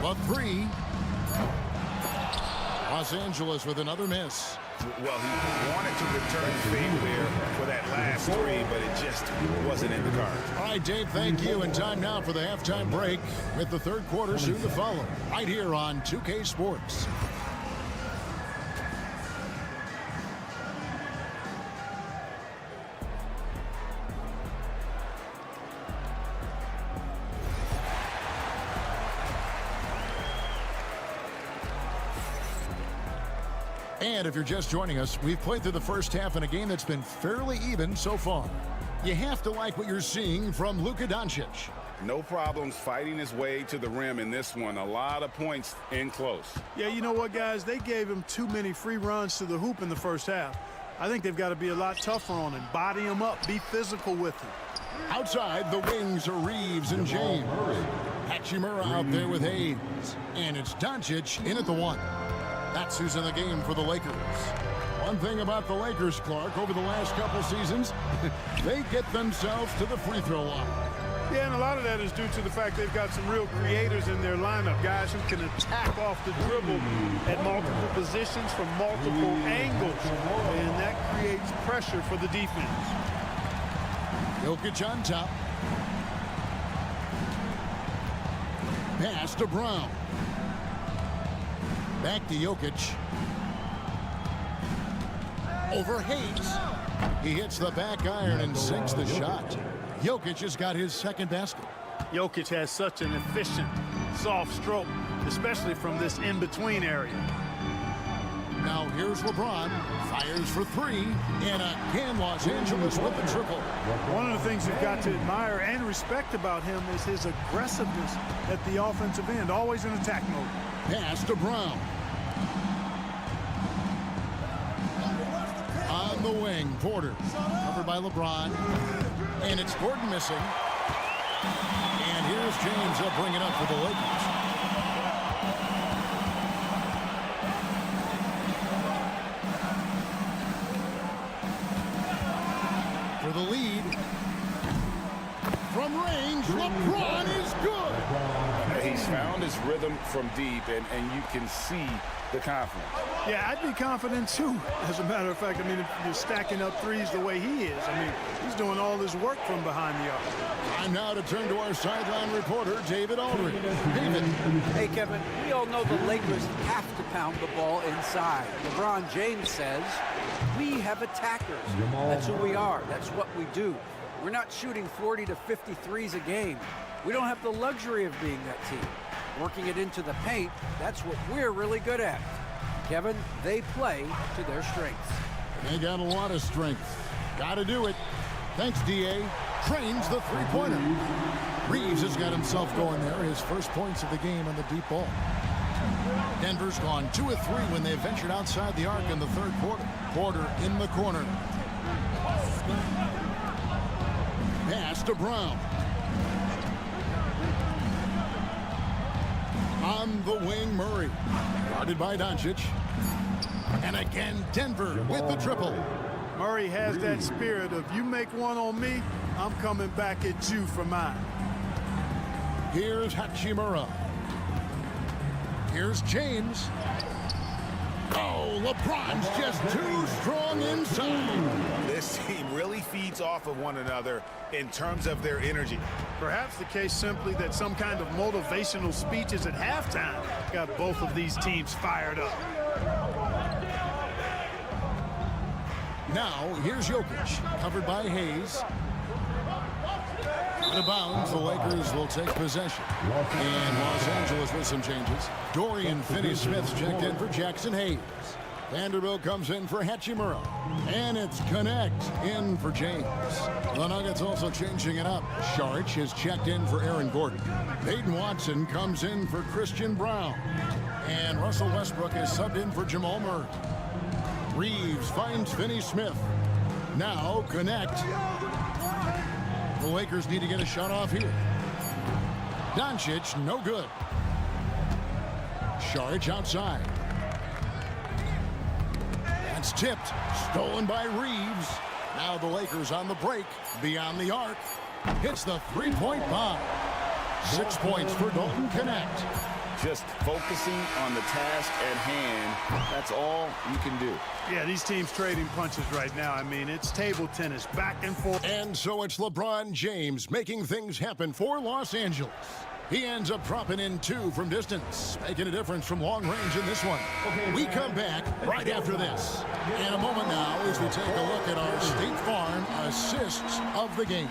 A 3. Los Angeles with another miss. Well, he wanted to return the favor there for that last 3, but it just wasn't in the cards. All right, Dave, thank you. And time now for the halftime break with the third quarter soon to follow. Right here on 2K Sports. And if you're just joining us, we've played through the first half in a game that's been fairly even so far. You have to like what you're seeing from Luka Doncic. No problems fighting his way to the rim in this one. A lot of points in close. Yeah, you know what, guys? They gave him too many free runs to the hoop in the first half. I think they've got to be a lot tougher on him. Body him up. Be physical with him. Outside, the wings are Reeves and James. Hachimura out there with Hayes. And it's Doncic in at the 1. That's who's in the game for the Lakers. One thing about the Lakers, Clark, over the last couple seasons, they get themselves to the free throw line. Yeah, and a lot of that is due to the fact they've got some real creators in their lineup, guys who can attack off the dribble at multiple positions from multiple angles, and that creates pressure for the defense. Jokic on top. Pass to Brown. Back to Jokic. Over Hayes. He hits the back iron and sinks the shot. Jokic has got his second basket. Jokic has such an efficient, soft stroke, especially from this in-between area. Now here's LeBron. Fires for three. And again, Los Angeles with the triple. One of the things you've got to admire and respect about him is his aggressiveness at the offensive end, always in attack mode. Pass to Brown. On the wing, Porter. Covered by LeBron. And it's Gordon missing. And here's James. They'll bring it up for the Lakers. For the lead. From range, LeBron is good. He's found his rhythm from deep, and you can see the confidence. Yeah, I'd be confident too. As a matter of fact, I mean, if you're stacking up threes the way he is, I mean, he's doing all his work from behind the arc. Time now to turn to our sideline reporter, David Aldridge. David. Hey, Kevin, we all know the Lakers have to pound the ball inside. LeBron James says, we have attackers. That's who we are. That's what we do. We're not shooting 40 to 50 threes a game. We don't have the luxury of being that team. Working it into the paint, that's what we're really good at. Kevin, they play to their strengths. They got a lot of strength. Got to do it. Thanks, D.A. Trains the three-pointer. Reeves has got himself going there. His first points of the game on the deep ball. Denver's gone 2 of 3 when they ventured outside the arc in the third quarter. Porter in the corner. Pass to Brown. On the wing, Murray. Guarded by Doncic. And again, Denver with the triple. Murray has that spirit of, you make one on me, I'm coming back at you for mine. Here's Hachimura. Here's James. Oh, LeBron's just too strong inside. This team really feeds off of one another in terms of their energy. Perhaps the case simply that some kind of motivational speeches at halftime got both of these teams fired up. Now, here's Jokic, covered by Hayes. Out of bounds, the Lakers will take possession. And Los Angeles with some changes. Dorian Finney-Smith's checked in for Jackson Hayes. Vanderbilt comes in for Hachimura. And it's Connect in for James. The Nuggets also changing it up. Saric is checked in for Aaron Gordon. Peyton Watson comes in for Christian Brown. And Russell Westbrook is subbed in for Jamal Murray. Reeves finds Finney-Smith. Now Connect. The Lakers need to get a shot off here. Doncic, no good. Saric outside. That's tipped. Stolen by Reeves. Now the Lakers on the break. Beyond the arc. Hits the three-point bomb. 6 points for Dalton Connect. Just focusing on the task at hand. That's all you can do. Yeah, these teams trading punches right now. I mean, it's table tennis, back and forth. And so it's LeBron James making things happen for Los Angeles. He ends up dropping in 2 from distance, making a difference from long range in this one. We come back right after this. In a moment now as we take a look at our State Farm assists of the game.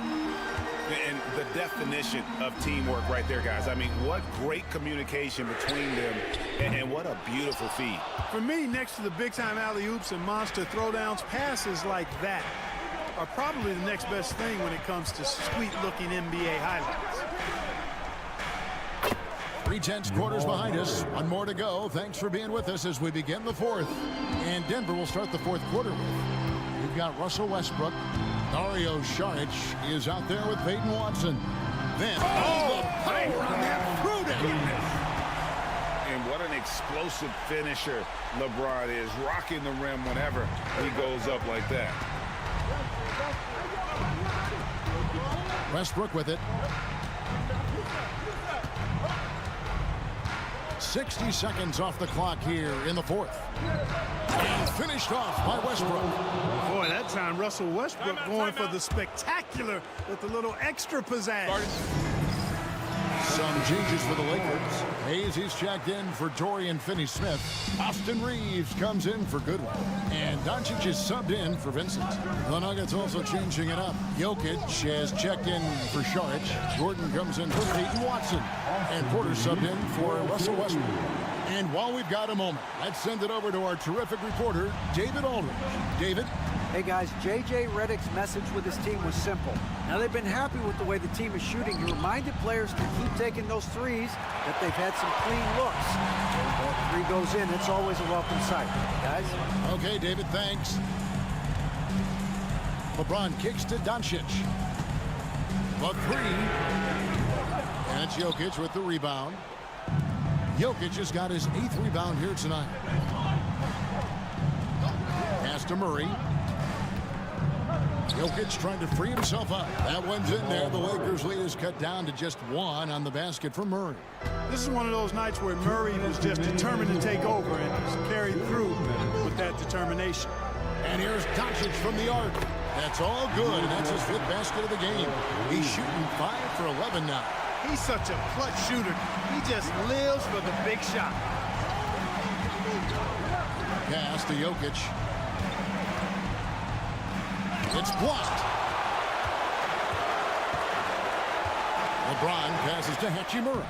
And the definition of teamwork right there, guys. I mean, what great communication between them, and what a beautiful feed. For me, next to the big-time alley-oops and monster throwdowns, passes like that are probably the next best thing when it comes to sweet-looking NBA highlights. 3/10 quarters behind us. One more to go. Thanks for being with us as we begin the fourth. And Denver will start the fourth quarter with. We've got Russell Westbrook. Dario Saric is out there with Peyton Watson. Then, the power on that throw-down. And what an explosive finisher LeBron is, rocking the rim whenever he goes up like that. Westbrook with it. 60 seconds off the clock here in the fourth. And finished off by Westbrook. Boy, that time Russell Westbrook going for the spectacular with a little extra pizzazz. Some changes for the Lakers. Hayes is checked in for Dorian Finney-Smith. Austin Reeves comes in for Goodwin. And Doncic is subbed in for Vincent. The Nuggets also changing it up. Jokic has checked in for Saric. Gordon comes in for Peyton Watson. And Porter subbed in for Russell Westbrook. And while we've got a moment, let's send it over to our terrific reporter, David Aldridge. David? Hey guys, J.J. Redick's message with his team was simple. Now they've been happy with the way the team is shooting. He reminded players to keep taking those threes, that they've had some clean looks. When that three goes in, it's always a welcome sight. Guys? Okay, David, thanks. LeBron kicks to Doncic. The three. And it's Jokic with the rebound. Jokic has got his 8th rebound here tonight. Pass to Murray. Jokic trying to free himself up. That one's in there. The Lakers lead is cut down to just 1 on the basket from Murray. This is one of those nights where Murray was just determined to take over and was carried through with that determination. And here's Doncic from the arc. That's all good, and that's his 5th basket of the game. He's shooting 5 for 11 now. He's such a clutch shooter. He just lives for the big shot. Pass to Jokic. It's blocked. LeBron passes to Hachimura.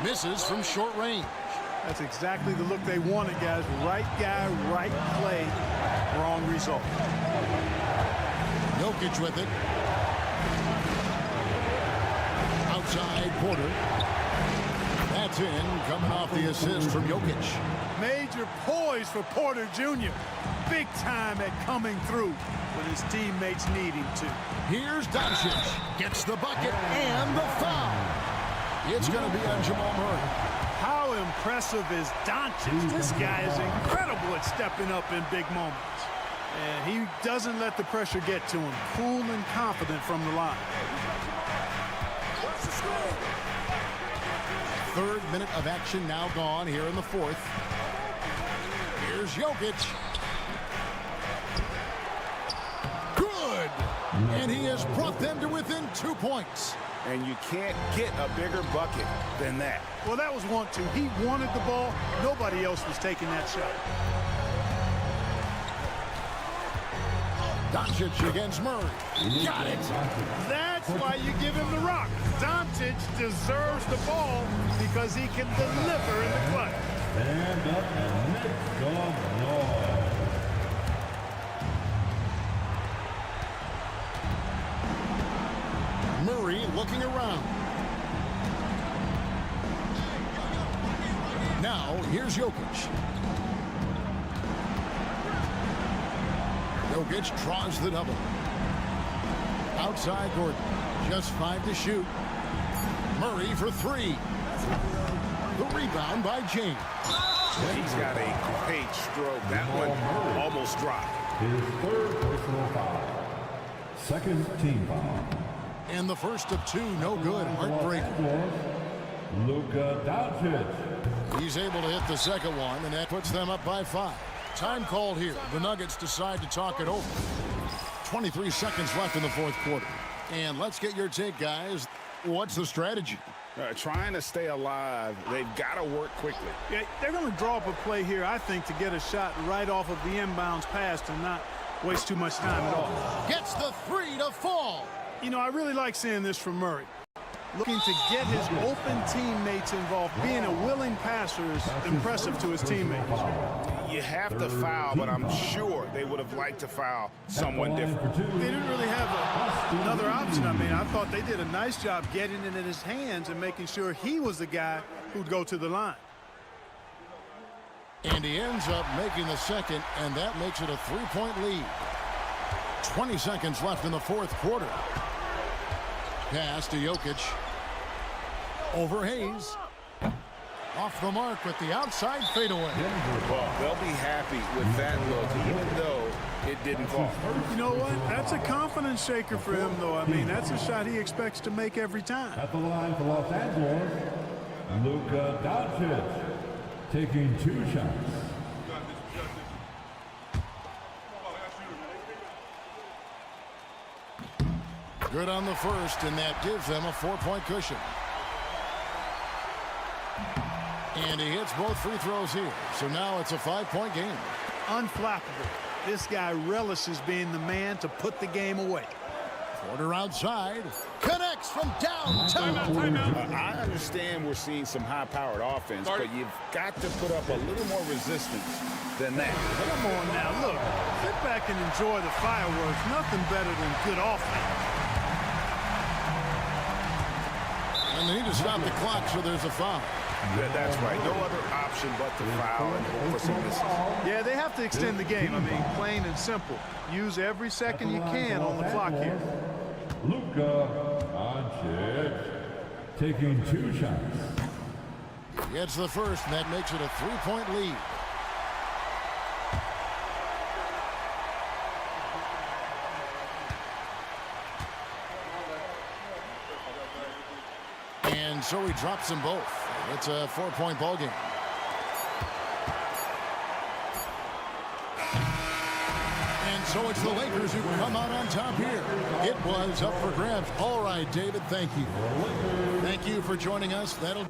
Misses from short range. That's exactly the look they wanted, guys. Right guy, right play, wrong result. Jokic with it. Outside Porter. That's in, coming off the assist from Jokic. Major poise for Porter Jr. Big time at coming through when his teammates need him to. Here's Doncic. Gets the bucket and the foul. It's going to be on Jamal Murray. How impressive is Doncic? This guy is incredible at stepping up in big moments. And he doesn't let the pressure get to him. Cool and confident from the line. 3rd minute of action now gone here in the 4th. Here's Jokic. Good. And he has brought them to within 2 points. And you can't get a bigger bucket than that. Well, that was 1-2. He wanted the ball. Nobody else was taking that shot. Doncic against Murray. Got it. That's why you give him the rock. Doncic deserves the ball because he can deliver in the clutch. Stand up and make some noise. Murray looking around. Now, here's Jokic. Jokic draws the double. Outside Gordon. Just 5 to shoot. Murray for 3. The rebound by James. He's got a great stroke. That one almost dropped. His 3rd personal foul. 2nd team foul. And the first of 2, no good. Heartbreaker. Luka Doncic. He's able to hit the 2nd one, and that puts them up by 5. Time called here. The Nuggets decide to talk it over. 23 seconds left in the 4th quarter. And let's get your take, guys. What's the strategy? Trying to stay alive. They've got to work quickly. Yeah, they're going to draw up a play here, I think, to get a shot right off of the inbounds pass and not waste too much time at all. Gets the 3 to fall. You know, I really like seeing this from Murray. Looking to get his open teammates involved. Being a willing passer is impressive to his teammates. You have to foul, but I'm sure they would have liked to foul someone different. They didn't really have another option. I mean, I thought they did a nice job getting it in his hands and making sure he was the guy who'd go to the line. And he ends up making the 2nd, and that makes it a 3-point lead. 20 seconds left in the 4th quarter. Pass to Jokic. Over Hayes. Off the mark with the outside fadeaway. Well, they'll be happy with that look, even though it didn't fall. You know what? That's a confidence shaker for him, though. I mean, that's a shot he expects to make every time. At the line for Los Angeles, Luka Doncic taking 2 shots. Good on the first, and that gives them a 4-point cushion. And he hits both free throws here. So now it's a 5-point game. Unflappable. This guy relishes being the man to put the game away. Porter outside. Connects from downtown. I understand we're seeing some high-powered offense, but you've got to put up a little more resistance than that. Come on now, look. Sit back and enjoy the fireworks. Nothing better than good offense. And they need to stop the clock, so there's a foul. That's right. No other option but to foul and hope for some misses. Yeah, they have to extend the game. I mean, plain and simple. Use every second you can on the clock here. Luka Doncic taking 2 shots. Gets the first, and that makes it a 3-point lead. And so he drops them both. It's a 4-point ball game. And so it's the Lakers who come out on top here. It was up for grabs. All right, David, thank you. Thank you for joining us. That'll...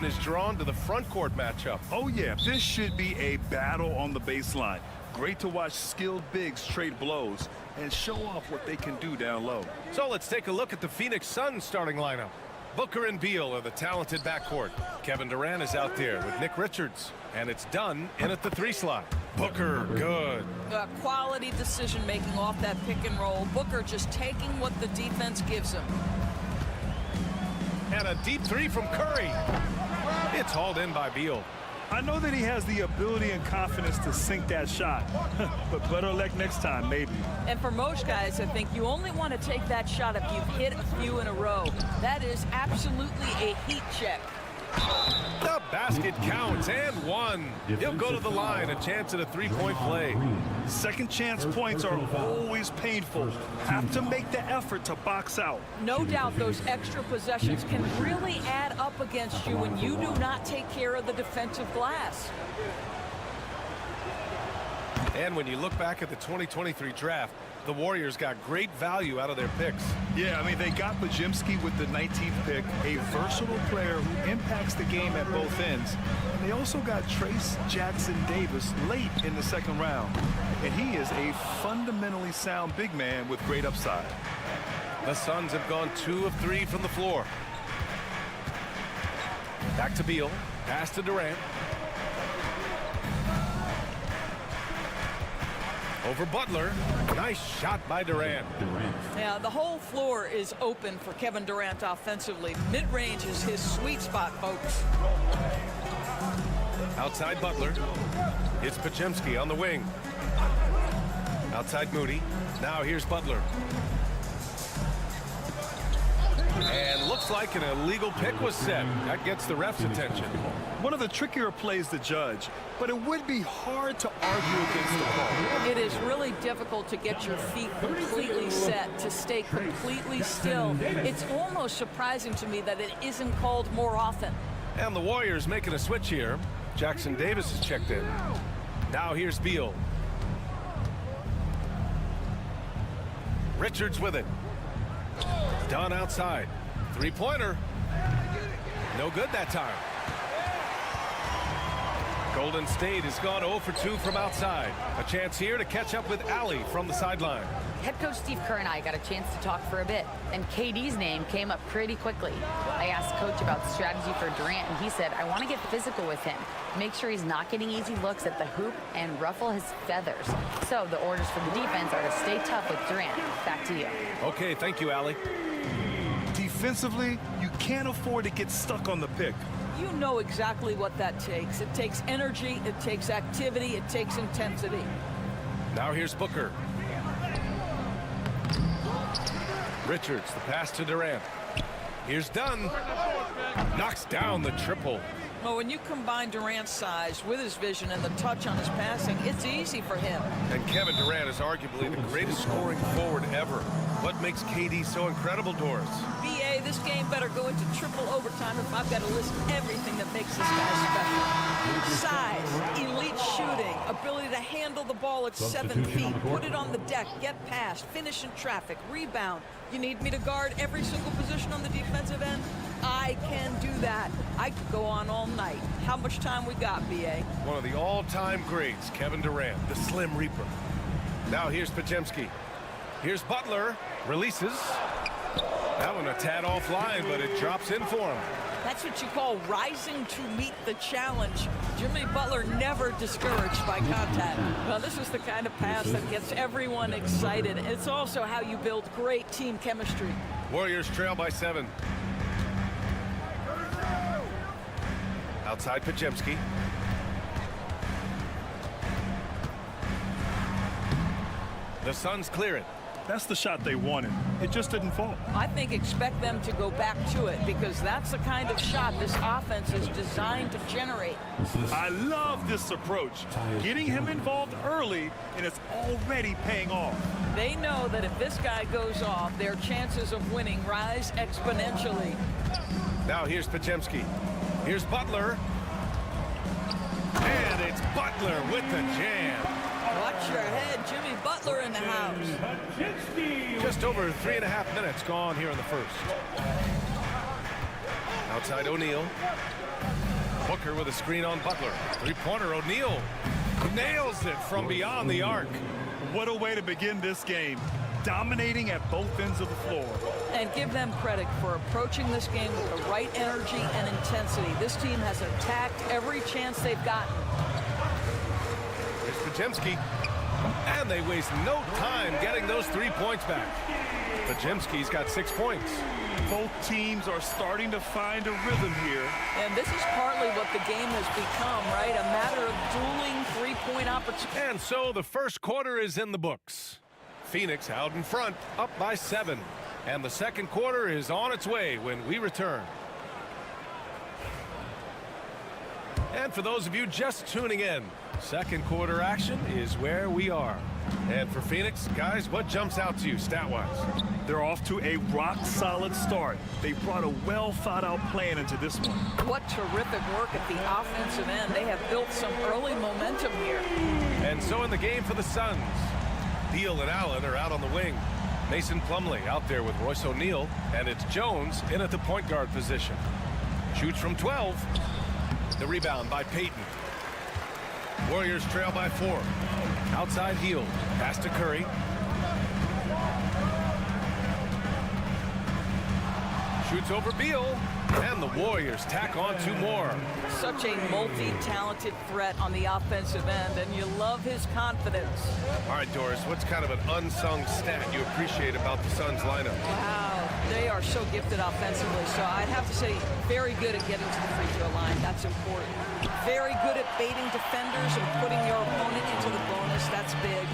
is drawn to the front court matchup. Oh, yeah, this should be a battle on the baseline. Great to watch skilled bigs trade blows and show off what they can do down low. So let's take a look at the Phoenix Suns starting lineup. Booker and Beal are the talented backcourt. Kevin Durant is out there with Nick Richards. And it's done in at the 3 slot. Booker, good. Quality decision-making off that pick and roll. Booker just taking what the defense gives him. And a deep 3 from Curry. It's hauled in by Beal. I know that he has the ability and confidence to sink that shot, but better luck next time, maybe. And for most guys, I think you only want to take that shot if you've hit a few in a row. That is absolutely a heat check. The basket counts, and one. He'll go to the line, a chance at a 3-point play. Second chance points are always painful. Have to make the effort to box out. No doubt those extra possessions can really add up against you when you do not take care of the defensive glass. And when you look back at the 2023 draft, the Warriors got great value out of their picks. Yeah, I mean, they got Podziemski with the 19th pick, a versatile player who impacts the game at both ends. And they also got Trace Jackson-Davis late in the second round. And he is a fundamentally sound big man with great upside. The Suns have gone 2 of 3 from the floor. Back to Beal, pass to Durant. Over Butler. Nice shot by Durant. Yeah, the whole floor is open for Kevin Durant offensively. Mid-range is his sweet spot, folks. Outside Butler. It's Podziemski on the wing. Outside Moody. Now here's Butler. And looks like an illegal pick was set. That gets the ref's attention. One of the trickier plays to judge, but it would be hard to argue against the call. It is really difficult to get your feet completely set, to stay completely still. It's almost surprising to me that it isn't called more often. And the Warriors making a switch here. Jackson Davis is checked in. Now here's Beal. Richards with it. Done outside. 3-pointer. No good that time. Golden State has gone 0 for 2 from outside. A chance here to catch up with Allie from the sideline. Head coach Steve Kerr and I got a chance to talk for a bit, and KD's name came up pretty quickly. I asked Coach about the strategy for Durant, and he said, I want to get physical with him, make sure he's not getting easy looks at the hoop and ruffle his feathers. So the orders for the defense are to stay tough with Durant. Back to you. Okay, thank you, Allie. Defensively, you can't afford to get stuck on the pick. You know exactly what that takes. It takes energy, it takes activity, it takes intensity. Now here's Booker. Richards, the pass to Durant. Here's Dunn. Knocks down the triple. Well, when you combine Durant's size with his vision and the touch on his passing, it's easy for him. And Kevin Durant is arguably the greatest scoring forward ever. What makes KD so incredible, Doris? BA, this game better go into triple overtime if I've got to list everything that makes this guy special. Size, elite shooting, ability to handle the ball at 7 feet, put it on the deck, get past, finish in traffic, rebound. You need me to guard every single position on the defensive end? I can do that. I could go on all night. How much time we got, BA? One of the all-time greats, Kevin Durant, the Slim Reaper. Now here's Podziemski. Here's Butler. Releases. That one a tad offline, but it drops in for him. That's what you call rising to meet the challenge. Jimmy Butler never discouraged by contact. Well, this is the kind of pass that gets everyone excited. It's also how you build great team chemistry. Warriors trail by 7. Outside Podziemski. The Suns clear it. That's the shot they wanted. It just didn't fall. I think expect them to go back to it because that's the kind of shot this offense is designed to generate. I love this approach. Getting him involved early, and it's already paying off. They know that if this guy goes off, their chances of winning rise exponentially. Now here's Podziemski. Here's Butler. And it's Butler with the jam. Watch your head, Jimmy Butler in the house. Just over 3.5 minutes gone here in the first. Outside O'Neal. Booker with a screen on Butler. Three-pointer, O'Neal nails it from beyond the arc. What a way to begin this game. Dominating at both ends of the floor. And give them credit for approaching this game with the right energy and intensity. This team has attacked every chance they've gotten. Here's Podziemski. And they waste no time getting those 3 points back. Podziemski's got 6 points. Both teams are starting to find a rhythm here. And this is partly what the game has become, right? A matter of dueling three-point opportunities. And so the first quarter is in the books. Phoenix out in front, up by 7. And the second quarter is on its way when we return. And for those of you just tuning in, second quarter action is where we are. And for Phoenix, guys, what jumps out to you stat-wise? They're off to a rock-solid start. They brought a well-thought-out plan into this one. What terrific work at the offensive end. They have built some early momentum here. And so in the game for the Suns, Beal and Allen are out on the wing. Mason Plumlee out there with Royce O'Neal, and it's Jones in at the point guard position. Shoots from 12. The rebound by Payton. Warriors trail by 4. Outside Hield. Pass to Curry. Shoots over Beal. And the Warriors tack on 2 more. Such a multi-talented threat on the offensive end, and you love his confidence. All right, Doris, what's kind of an unsung stat you appreciate about the Suns lineup? Wow, they are so gifted offensively. So I'd have to say very good at getting to the free throw line. That's important. Very good at baiting defenders and putting your opponent into the bonus. That's big.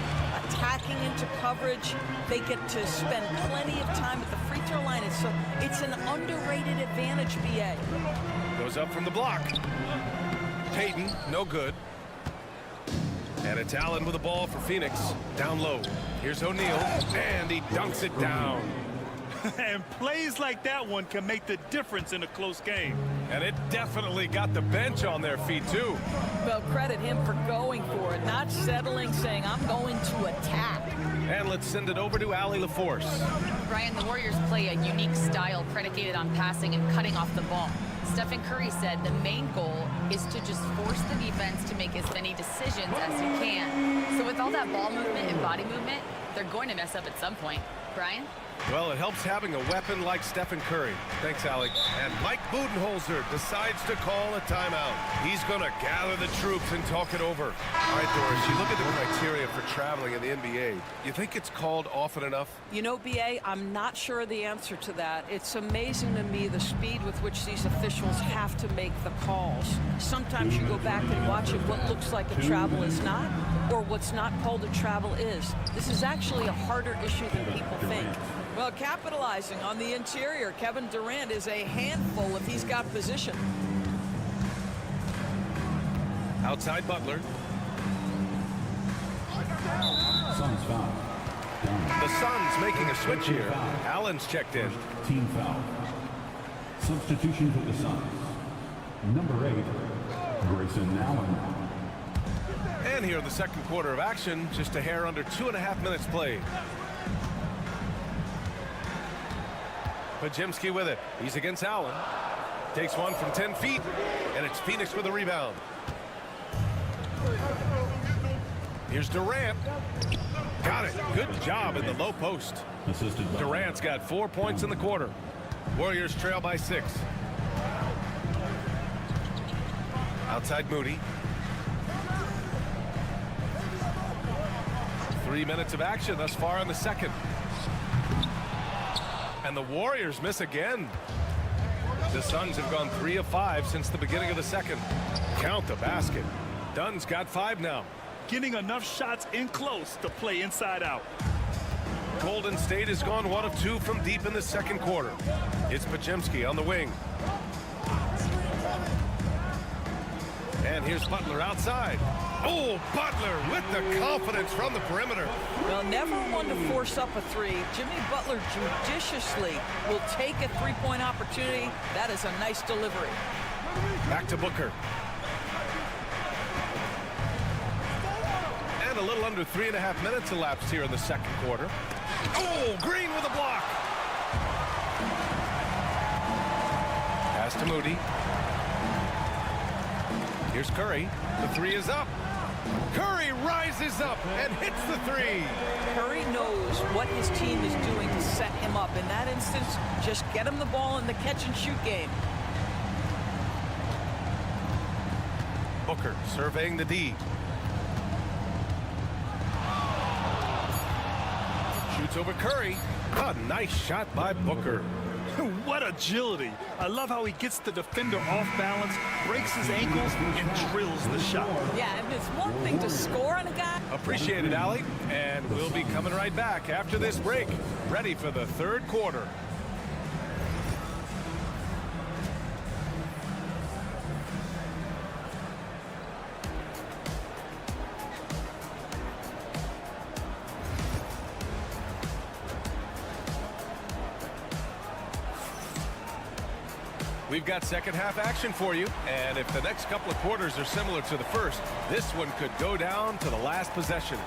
Attacking into coverage. They get to spend plenty of time at the free throw line. It's an underrated advantage, BA. Goes up from the block. Payton, no good. And it's Allen with the ball for Phoenix. Down low. Here's O'Neal, and he dunks it down. And plays like that one can make the difference in a close game. And it definitely got the bench on their feet, too. Well, credit him for going for it, not settling, saying, I'm going to attack. And let's send it over to Allie LaForce. Brian, the Warriors play a unique style predicated on passing and cutting off the ball. Stephen Curry said the main goal is to just force the defense to make as many decisions as you can. So with all that ball movement and body movement, they're going to mess up at some point. Brian? Well, it helps having a weapon like Stephen Curry. Thanks, Alec. And Mike Budenholzer decides to call a timeout. He's going to gather the troops and talk it over. All right, Doris, you look at the criteria for traveling in the NBA. You think it's called often enough? You know, BA, I'm not sure the answer to that. It's amazing to me the speed with which these officials have to make the calls. Sometimes you go back and watch it, what looks like a travel is not, or what's not called a travel is. This is actually a harder issue than people think. Well, capitalizing on the interior, Kevin Durant is a handful if he's got position. Outside Butler. Suns foul. The Suns making a switch here. Allen's checked in. Team foul. Substitution for the Suns. Number 8, Grayson Allen. And here in the second quarter of action, just a hair under 2.5 minutes played. Podziemski with it. He's against Allen. Takes one from 10 feet, and it's Phoenix with the rebound. Here's Durant. Got it. Good job in the low post. Assisted by Durant's got 4 points in the quarter. Warriors trail by 6. Outside Moody. 3 minutes of action thus far in the second. And the Warriors miss again. The Suns have gone 3 of 5 since the beginning of the second. Count the basket. Dunn's got 5 now. Getting enough shots in close to play inside out. Golden State has gone 1 of 2 from deep in the second quarter. It's Podziemski on the wing. And here's Butler outside. Oh, Butler with the confidence from the perimeter. Well, never one to force up a three. Jimmy Butler judiciously will take a three-point opportunity. That is a nice delivery. Back to Booker. And a little under 3.5 minutes elapsed here in the second quarter. Oh, Green with a block. Pass to Moody. Here's Curry. The three is up. Curry rises up and hits the three. Curry knows what his team is doing to set him up. In that instance, just get him the ball in the catch-and-shoot game. Booker surveying the D. Shoots over Curry. A nice shot by Booker. What agility. I love how he gets the defender off balance, breaks his ankles, and drills the shot. Yeah, and it's one thing to score on a guy. Appreciate it, Allie. And we'll be coming right back after this break. Ready for the third quarter. We've got second half action for you, and if the next couple of quarters are similar to the first, this one could go down to the last possession.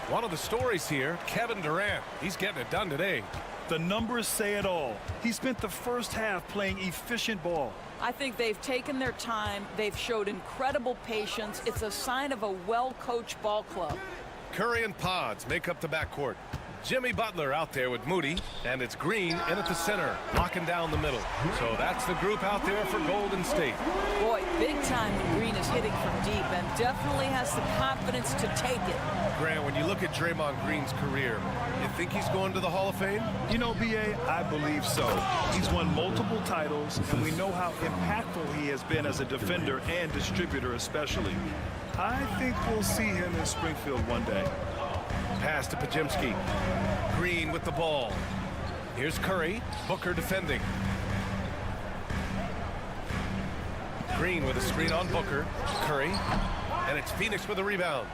One of the stories here, Kevin Durant. He's getting it done today. The numbers say it all. He spent the first half playing efficient ball. I think they've taken their time. They've showed incredible patience. It's a sign of a well-coached ball club. Curry and Pods make up the backcourt. Jimmy Butler out there with Moody, and it's Green in at the center, locking down the middle. So that's the group out there for Golden State. Boy, big time when Green is hitting from deep, and definitely has the confidence to take it. Grant, when you look at Draymond Green's career, you think he's going to the Hall of Fame? You know, B.A., I believe so. He's won multiple titles, and we know how impactful he has been as a defender and distributor especially. I think we'll see him in Springfield one day. Pass to Podziemski. Green with the ball. Here's Curry. Booker defending. Green with a screen on Booker. Curry. And it's Phoenix with a rebound.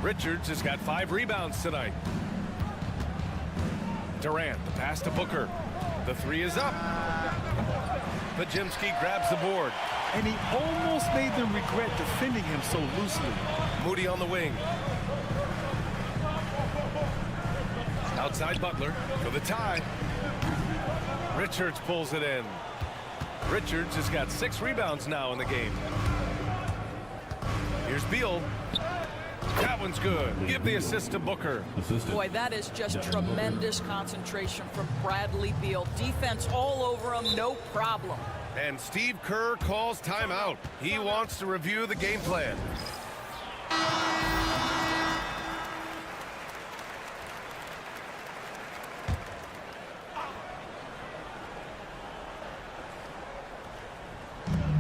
Richards has got 5 rebounds tonight. Durant, the pass to Booker. The three is up. Podziemski grabs the board. And he almost made them regret defending him so loosely. Moody on the wing. Outside Butler for the tie. Richards pulls it in. Richards has got 6 rebounds now in the game. Here's Beal. That one's good. Give the assist to Booker. Boy, that is just tremendous concentration from Bradley Beal. Defense all over him, no problem. And Steve Kerr calls timeout. He wants to review the game plan.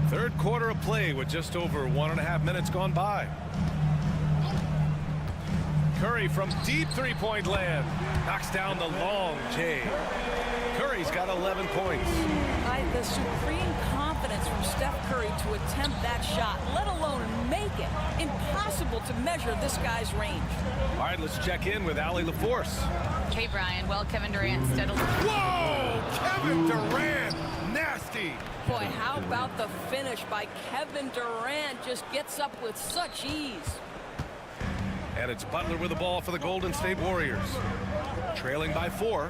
Third quarter of play with just over 1.5 minutes gone by. Curry from deep three-point land knocks down the long J. Curry's got 11 points. The supreme confidence from Steph Curry to attempt that shot, let alone make it. Impossible to measure this guy's range. All right, let's check in with Allie LaForce. Hey, Brian. Well, Kevin Durant steadily. Whoa! Kevin Durant! Nasty! Boy, how about the finish by Kevin Durant? Just gets up with such ease. And it's Butler with the ball for the Golden State Warriors. Trailing by 4.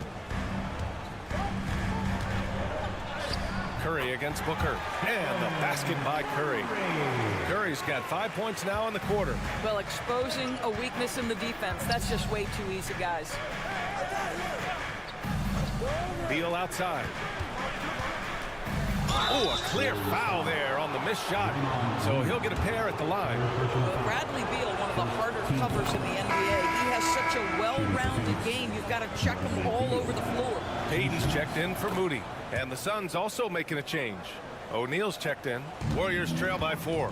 Curry against Booker. And the basket by Curry. Curry's got 5 points now in the quarter. Well, exposing a weakness in the defense, that's just way too easy, guys. Beal outside. Oh, a clear foul there on the missed shot. So he'll get a pair at the line. Well, Bradley Beal, one of the harder covers in the NBA. He has such a well-rounded game. You've got to check him all over the floor. Payton's checked in for Moody. And the Suns also making a change. O'Neal's checked in. Warriors trail by 4.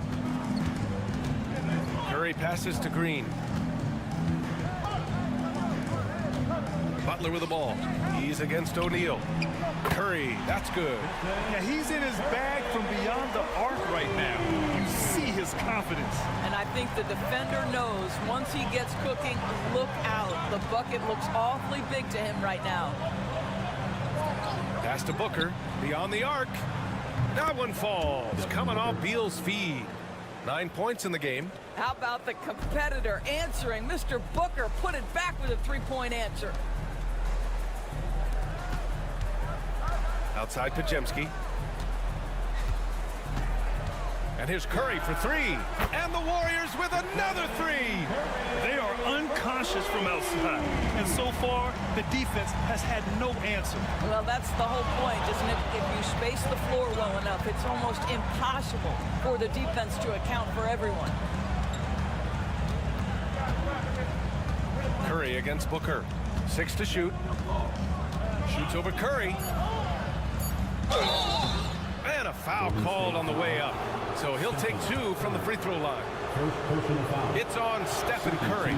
Curry passes to Green. Butler with the ball. He's against O'Neal. Curry, that's good. Yeah, he's in his bag from beyond the arc right now. You see his confidence. And I think the defender knows once he gets cooking, look out. The bucket looks awfully big to him right now. Pass to Booker, beyond the arc. That one falls, coming off Beal's feed. 9 points in the game. How about the competitor answering? Mr. Booker put it back with a three-point answer. Outside Podziemski. And here's Curry for three. And the Warriors with another three. They are unconscious from outside. And so far, the defense has had no answer. Well, that's the whole point, isn't it? If you space the floor well enough, it's almost impossible for the defense to account for everyone. Curry against Booker. 6 to shoot. Shoots over Curry. And a foul called on the way up. So he'll take 2 from the free throw line. It's on Stephen Curry.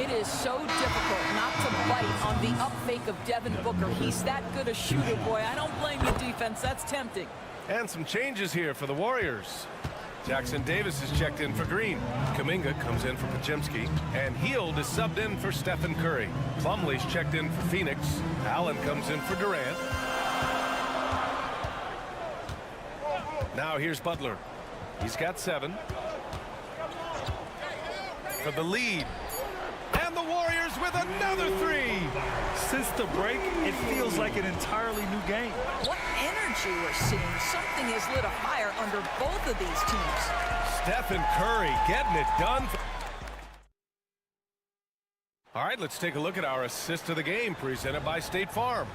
It is so difficult not to bite on the up fake of Devin Booker. He's that good a shooter, boy. I don't blame you, defense. That's tempting. And some changes here for the Warriors. Jackson Davis is checked in for Green. Kuminga comes in for Podziemski. And Hield is subbed in for Stephen Curry. Plumlee's checked in for Phoenix. Allen comes in for Durant. Now here's Butler. He's got 7. For the lead. And the Warriors with another 3. Since the break, it feels like an entirely new game. What energy we're seeing. Something has lit a fire under both of these teams. Stephen Curry getting it done. All right, let's take a look at our assist of the game presented by State Farm.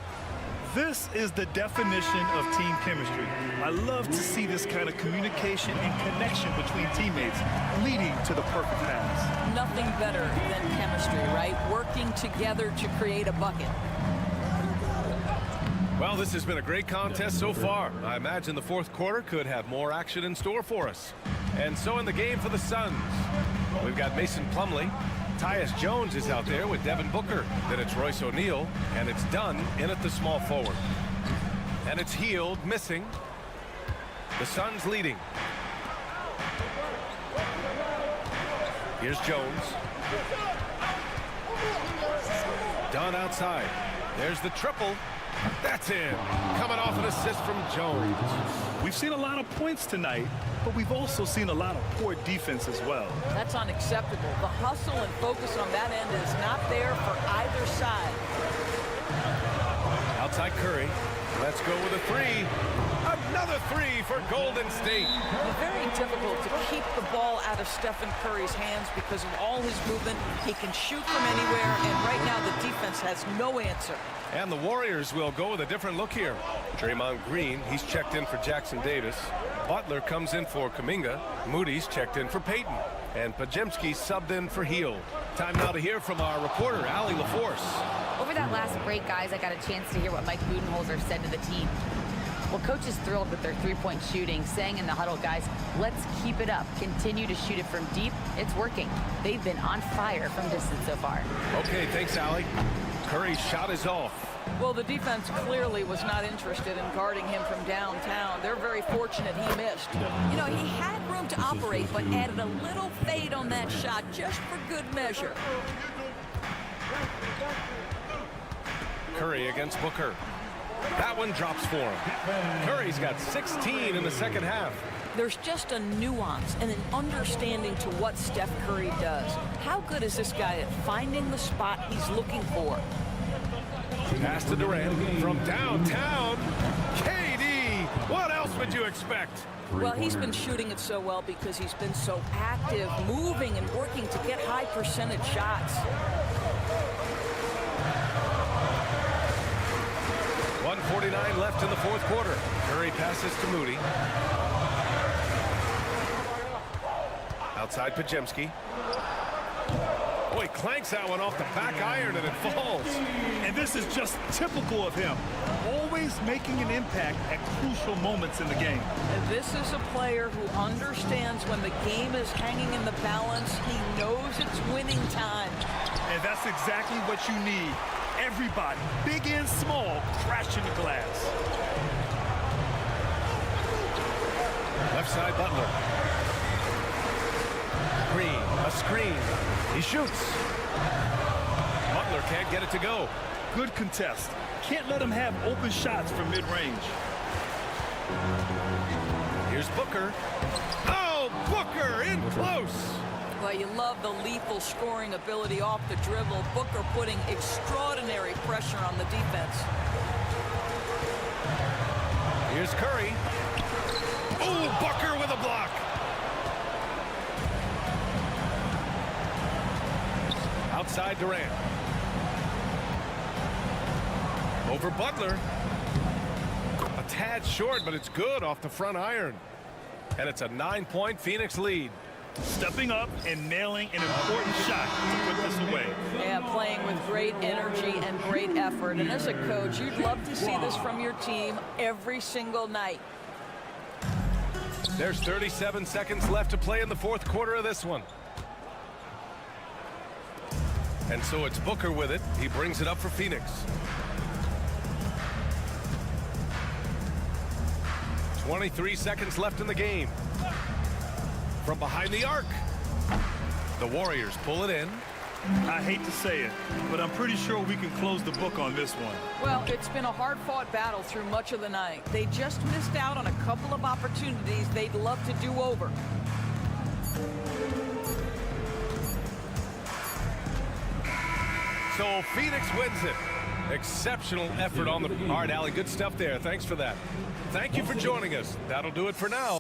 This is the definition of team chemistry. I love to see this kind of communication and connection between teammates leading to the perfect pass. Nothing better than chemistry, right? Working together to create a bucket. Well, this has been a great contest so far. I imagine the fourth quarter could have more action in store for us. And so in the game for the Suns, we've got Mason Plumlee. Tyus Jones is out there with Devin Booker. Then it's Royce O'Neal, and it's Dunn in at the small forward. And it's Hield missing. The Suns leading. Here's Jones. Dunn outside. There's the triple. That's in. Coming off an assist from Jones. We've seen a lot of points tonight, but we've also seen a lot of poor defense as well. That's unacceptable. The hustle and focus on that end is not there for either side. Outside Curry. Let's go with a 3. Another 3 for Golden State. Very difficult to keep the ball out of Stephen Curry's hands because of all his movement. He can shoot from anywhere, and right now the defense has no answer. And the Warriors will go with a different look here. Draymond Green, he's checked in for Jackson Davis. Butler comes in for Kuminga. Moody's checked in for Payton. And Podziemski subbed in for Hield. Time now to hear from our reporter, Allie LaForce. Over that last break, guys, I got a chance to hear what Mike Budenholzer said to the team. Well, coach is thrilled with their three-point shooting, saying in the huddle, guys, let's keep it up. Continue to shoot it from deep. It's working. They've been on fire from distance so far. Okay, thanks, Allie. Curry's shot is off. Well, the defense clearly was not interested in guarding him from downtown. They're very fortunate he missed. You know, he had room to operate, but added a little fade on that shot just for good measure. Curry against Booker. That one drops for him. Curry's got 16 in the second half. There's just a nuance and an understanding to what Steph Curry does. How good is this guy at finding the spot he's looking for? Pass to Durant from downtown. KD, what else would you expect? Well, he's been shooting it so well because he's been so active, moving and working to get high percentage shots. 1:49 left in the fourth quarter. Curry passes to Moody. Outside Podziemski. Oh, he clanks that one off the back iron and it falls. And this is just typical of him. Always making an impact at crucial moments in the game. And this is a player who understands when the game is hanging in the balance. He knows it's winning time. And that's exactly what you need. Everybody, big and small, crashing the glass. Left side, Butler. Green, a screen. He shoots. Butler can't get it to go. Good contest. Can't let him have open shots from mid-range. Here's Booker. Oh, Booker in close. Well, you love the lethal scoring ability off the dribble. Booker putting extraordinary pressure on the defense. Here's Curry. Oh, Booker with a block. outside Durant. Over Butler. A tad short, but it's good off the front iron. And it's a 9-point Phoenix lead. Stepping up and nailing an important shot to put this away. Yeah, playing with great energy and great effort. And as a coach, you'd love to see this from your team every single night. There's 37 seconds left to play in the fourth quarter of this one. And so it's Booker with it. He brings it up for Phoenix. 23 seconds left in the game. From behind the arc. The Warriors pull it in. I hate to say it, but I'm pretty sure we can close the book on this one. Well, it's been a hard-fought battle through much of the night. They just missed out on a couple of opportunities they'd love to do over. So Phoenix wins it. Exceptional effort on the... All right, Allie, good stuff there. Thanks for that. Thank you for joining us. That'll do it for now.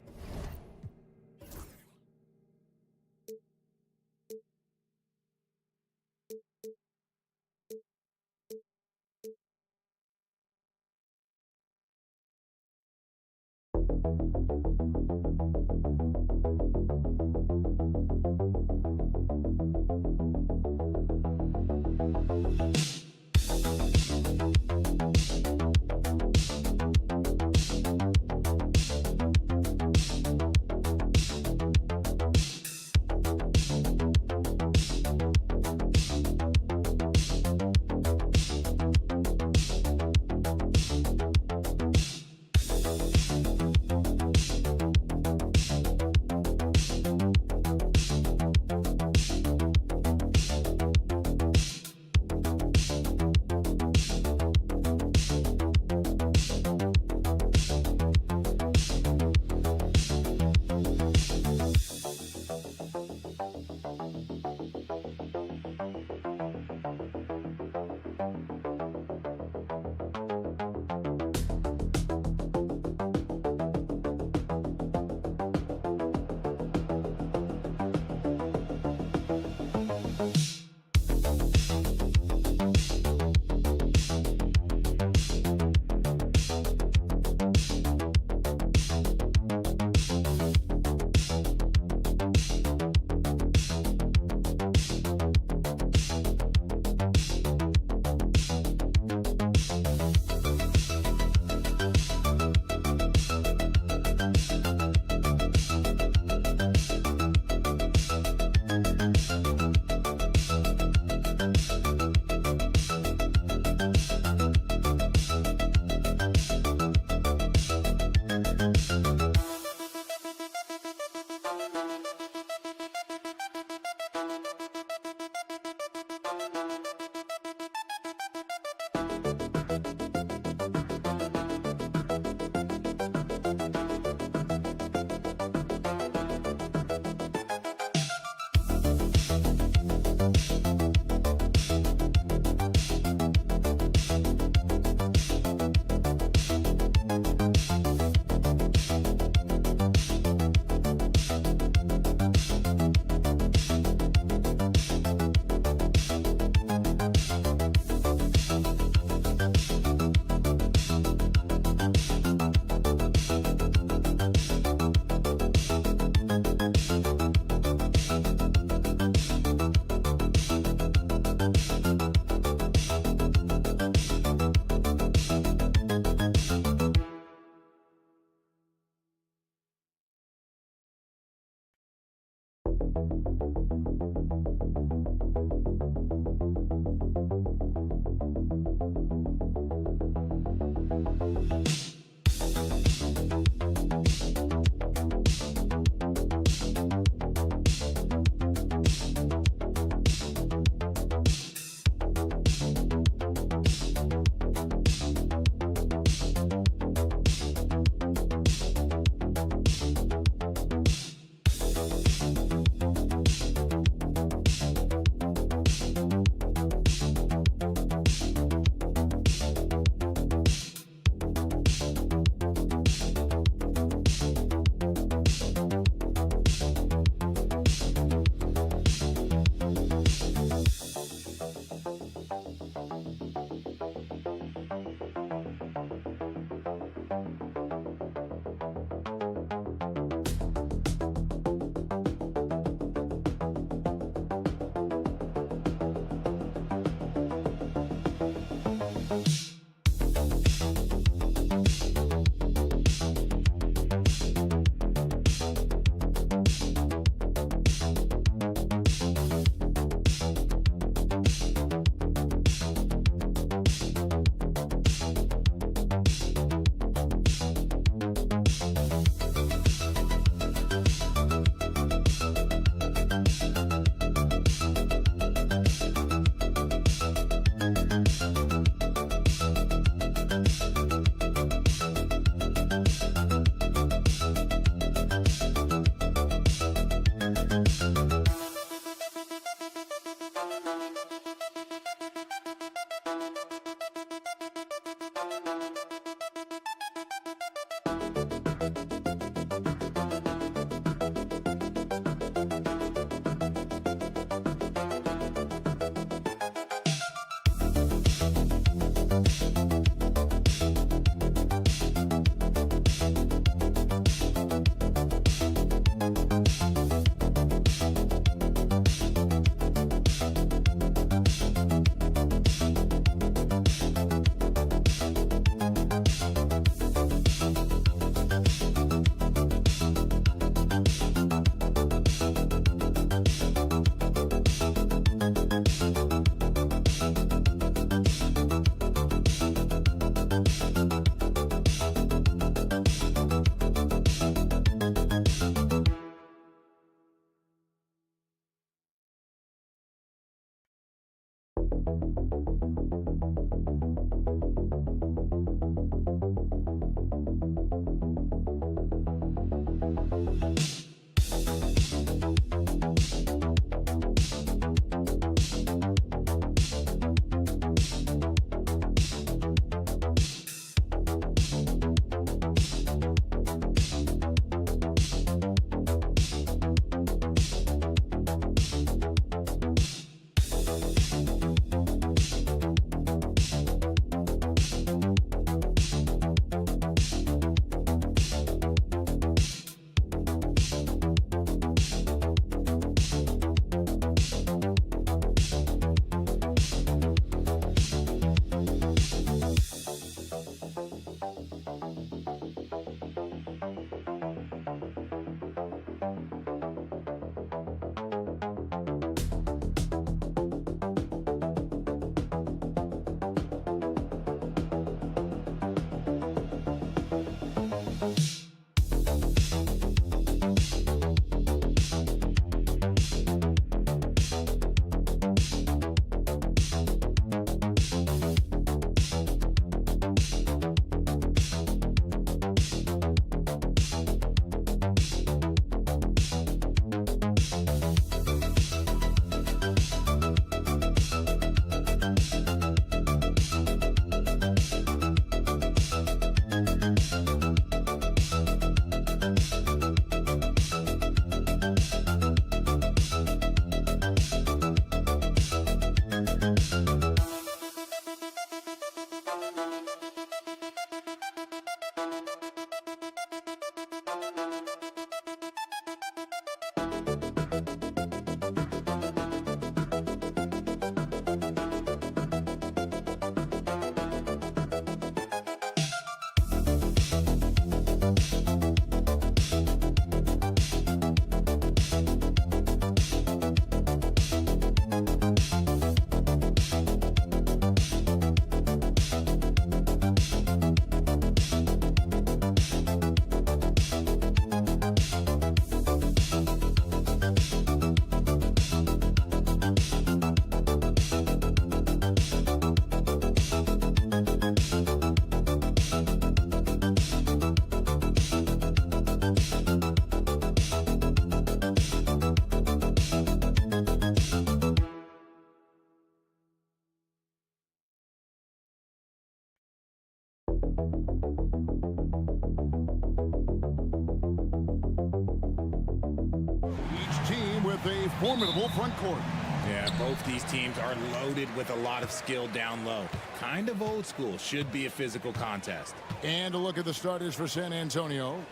Each team with a formidable front court. Yeah, both these teams are loaded with a lot of skill down low. Kind of old school. Should be a physical contest. And a look at the starters for San Antonio.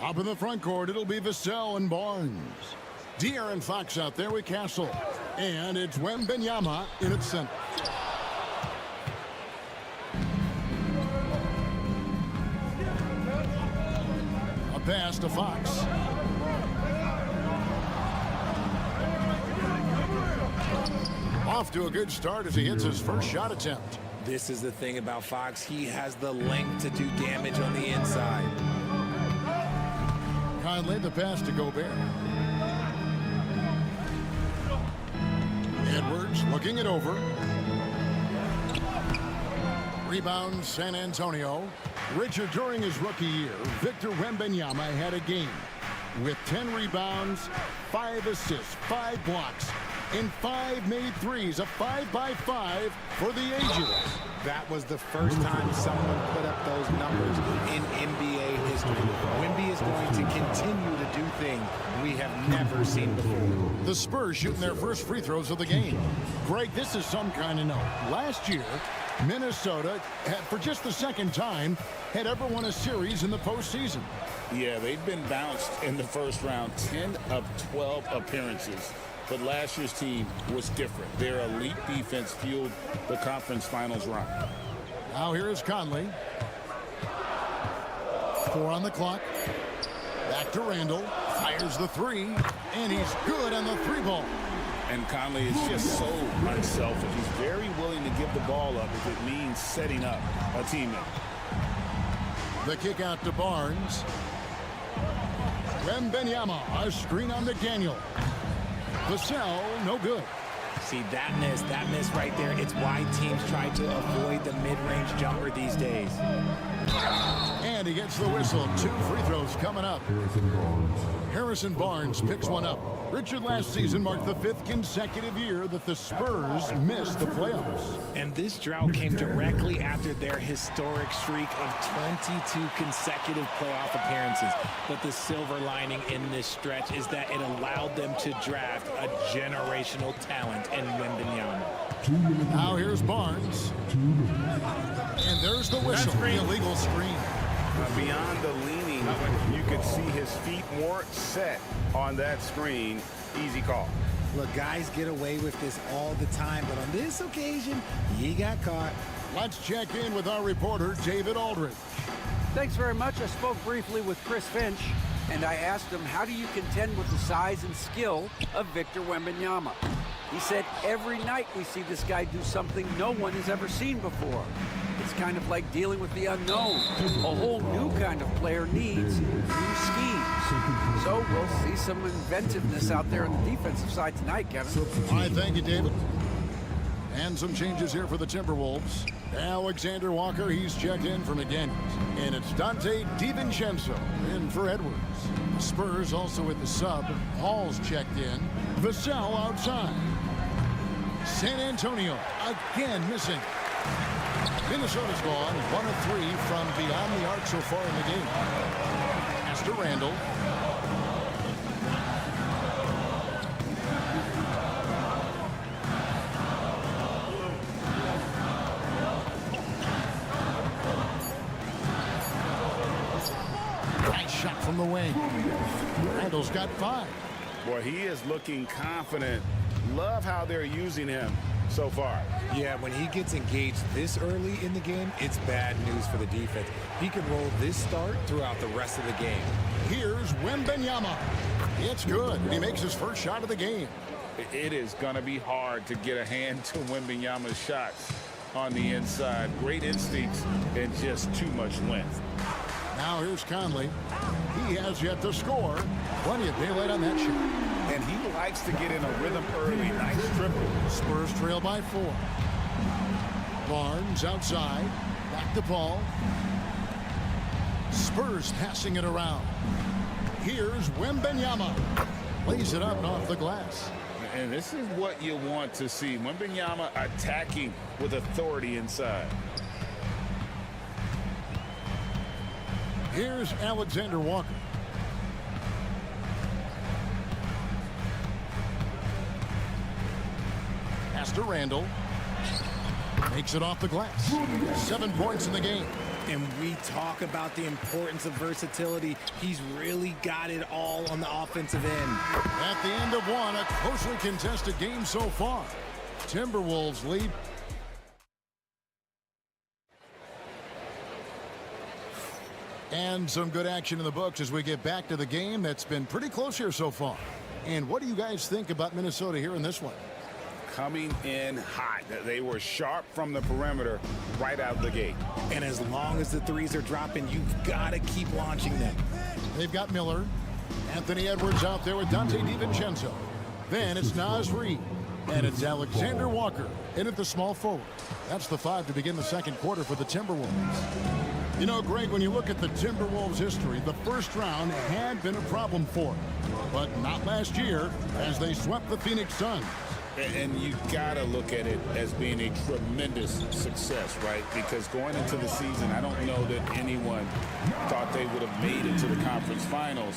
Up in the front court, it'll be Vassell and Barnes. De'Aaron Fox out there with Castle. And it's Wembanyama in its center. A pass to Fox. Off to a good start as he hits his first shot attempt. This is the thing about Fox. He has the length to do damage on the inside. Conley, the pass to Gobert. Edwards looking it over. Rebound San Antonio. Richard, during his rookie year, Victor Wembanyama had a game with 10 rebounds, 5 assists, 5 blocks, and 5 made threes, a 5-by-5 for the ages. That was the first time someone put up those numbers in NBA history. Wemby is going to continue to do things we have never seen before. The Spurs shooting their first free throws of the game. Greg, this is some kind of note. Last year, Minnesota, for just the second time, had ever won a series in the postseason. Yeah, they've been bounced in the first round, 10 of 12 appearances. But last year's team was different. Their elite defense fueled the conference finals run. Now here is Conley. 4 on the clock. Back to Randall. Fires the 3. And he's good on the 3-ball. And Conley is just so unselfish. He's very willing to give the ball up if it means setting up a teammate. The kick out to Barnes. Wembanyama, a screen on McDaniel. Vassell, no good. See, that miss right there, it's why teams try to avoid the mid-range jumper these days. And he gets the whistle. 2 free throws coming up. Harrison Barnes picks one up. Richard, last season marked the 5th consecutive year that the Spurs missed the playoffs. And this drought came directly after their historic streak of 22 consecutive playoff appearances. But the silver lining in this stretch is that it allowed them to draft a generational talent in Wembanyama. Now here's Barnes. And there's the whistle, the illegal screen. Beyond the leaning, you could see his feet more set on that screen. Easy call. Look, guys get away with this all the time, but on this occasion, he got caught. Let's check in with our reporter, David Aldridge. Thanks very much. I spoke briefly with Chris Finch, and I asked him, how do you contend with the size and skill of Victor Wembanyama? He said, every night we see this guy do something no one has ever seen before. It's kind of like dealing with the unknown. A whole new kind of player needs new schemes. So we'll see some inventiveness out there on the defensive side tonight, Kevin. All right, thank you, David. And some changes here for the Timberwolves. Alexander Walker, he's checked in for McDaniels. And it's Dante DiVincenzo in for Edwards. The Spurs also with the sub. Hall's checked in. Vassell outside. San Antonio again missing. Minnesota's gone 1 of 3 from beyond the arc so far in the game. Pass to Randall. Nice shot from the wing. Randall's got 5. Boy, he is looking confident. Love how they're using him so far. Yeah, when he gets engaged this early in the game, it's bad news for the defense. He can roll this start throughout the rest of the game. Here's Wembanyama. It's good. He makes his first shot of the game. It is going to be hard to get a hand to Wembanyama's shots on the inside. Great instincts and just too much length. Now here's Conley. He has yet to score. Plenty of daylight on that shot. And he likes to get in a rhythm early. Nice triple. Spurs trail by 4. Barnes outside. Back to Paul. Spurs passing it around. Here's Wembanyama. Lays it up and off the glass. And this is what you want to see. Wembanyama attacking with authority inside. Here's Alexander Walker. Pass to Randall. Makes it off the glass. 7 points in the game. And we talk about the importance of versatility. He's really got it all on the offensive end. At the end of one, a closely contested game so far. Timberwolves lead. And some good action in the books as we get back to the game that's been pretty close here so far. And what do you guys think about Minnesota here in this one? Coming in hot. They were sharp from the perimeter right out the gate. And as long as the threes are dropping, you've got to keep launching them. They've got Miller. Anthony Edwards out there with Dante DiVincenzo. Then it's Naz Reid. And it's Alexander Walker in at the small forward. That's the 5 to begin the second quarter for the Timberwolves. You know, Greg, when you look at the Timberwolves' history, the first round had been a problem for them. But not last year as they swept the Phoenix Suns. And you got to look at it as being a tremendous success, right? Because going into the season, I don't know that anyone thought they would have made it to the conference finals.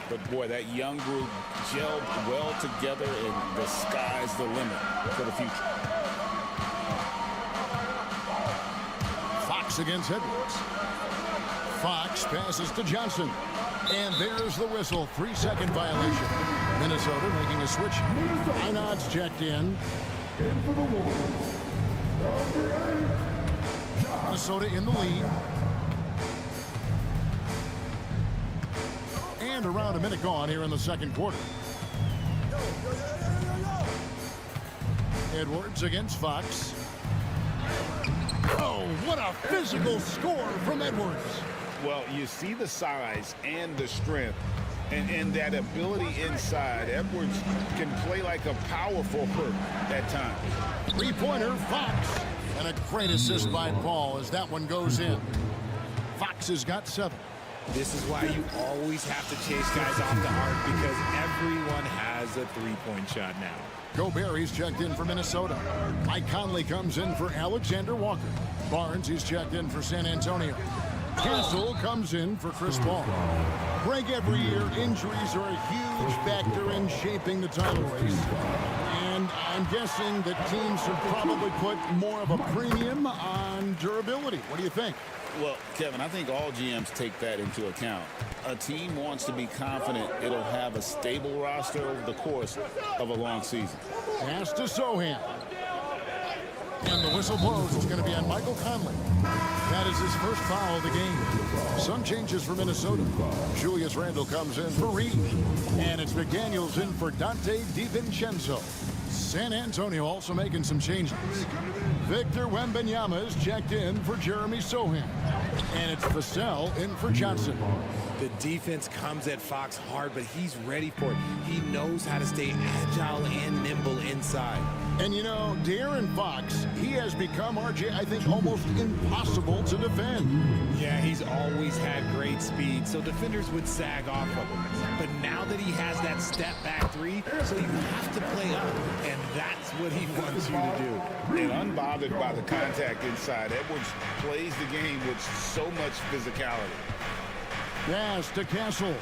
But, boy, that young group gelled well together, and the sky's the limit for the future. Fox against Edwards. Fox passes to Johnson. And there's the whistle. 3-second violation. Minnesota making a switch. Einad's checked in. Minnesota in the lead. And around a minute gone here in the second quarter. Edwards against Fox. Oh, what a physical score from Edwards. Well, you see the size and the strength and that ability inside. Edwards can play like a power forward at times. Three-pointer, Fox. And a great assist by Paul as that one goes in. Fox has got 7. This is why you always have to chase guys off the arc, because everyone has a three-point shot now. Gobert, he's checked in for Minnesota. Mike Conley comes in for Alexander Walker. Barnes, he's checked in for San Antonio. Castle comes in for Chris Paul. Greg, every year, injuries are a huge factor in shaping the title race. And I'm guessing that teams should probably put more of a premium on durability. What do you think? Well, Kevin, I think all GMs take that into account. A team wants to be confident it'll have a stable roster over the course of a long season. Pass to Sohan. And the whistle blows. It's going to be on Michael Conley. That is his first foul of the game. Some changes for Minnesota. Julius Randle comes in for Reed. And it's McDaniels in for Dante DiVincenzo. San Antonio also making some changes. Victor Wembanyama is checked in for Jeremy Sohan. And it's Vassell in for Johnson. The defense comes at Fox hard, but he's ready for it. He knows how to stay agile and nimble inside. And you know, De'Aaron Fox, he has become, RJ, I think, almost impossible to defend. Yeah, he's always had great speed, so defenders would sag off of him. But now that he has that step-back three, so you have to play up, and that's what he wants you to do. And unbothered by the contact inside, Edwards plays the game with so much physicality. Pass to Castle.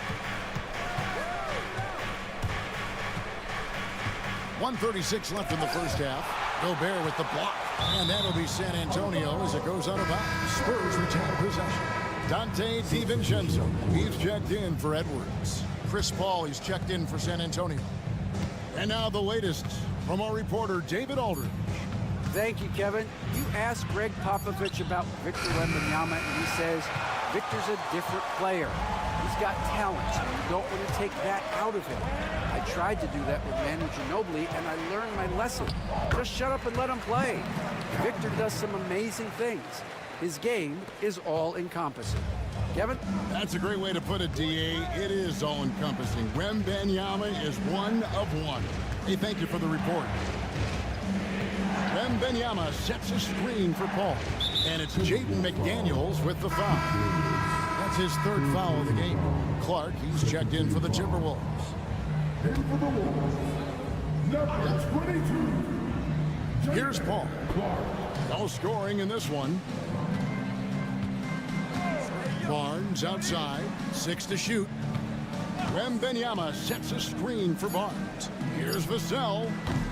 1:36 left in the first half. Gobert with the block. And that'll be San Antonio as it goes out of bounds. Spurs retain possession. Dante DiVincenzo. He's checked in for Edwards. Chris Paul, he's checked in for San Antonio. And now the latest from our reporter, David Aldridge. Thank you, Kevin. You asked Greg Popovich about Victor Wembanyama, and he says Victor's a different player. He's got talent, so you don't want to take that out of him. I tried to do that with Manu Ginobili, and I learned my lesson. Just shut up and let him play. Victor does some amazing things. His game is all-encompassing. Kevin? That's a great way to put it, D.A. It is all-encompassing. Wembanyama is one of one. Hey, thank you for the report. Wembanyama sets a screen for Paul. And it's Jaden McDaniels with the foul. That's his third foul of the game. Clark, he's checked in for the Timberwolves. Here's Paul. No scoring in this one. Barnes outside, 6 to shoot. Wembanyama sets a screen for Barnes. Here's Vassell.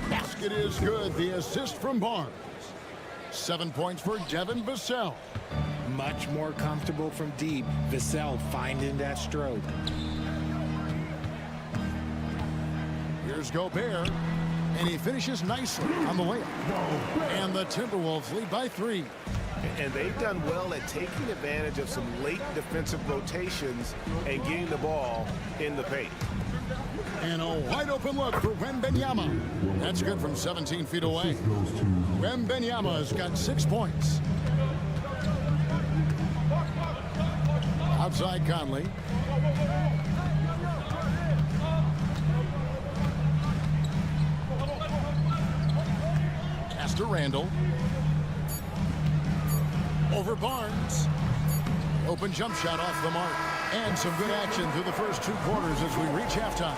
Basket is good. The assist from Barnes. 7 points for Devin Vassell. Much more comfortable from deep. Vassell finding that stroke. Here's Gobert, and he finishes nicely on the layup. And the Timberwolves lead by 3. And they've done well at taking advantage of some late defensive rotations and getting the ball in the paint. And a wide open look for Wembanyama. That's good from 17 feet away. Wembanyama's got 6 points. Outside Conley. Pass to Randall. Over Barnes. Open jump shot off the mark. And some good action through the first 2 quarters as we reach halftime.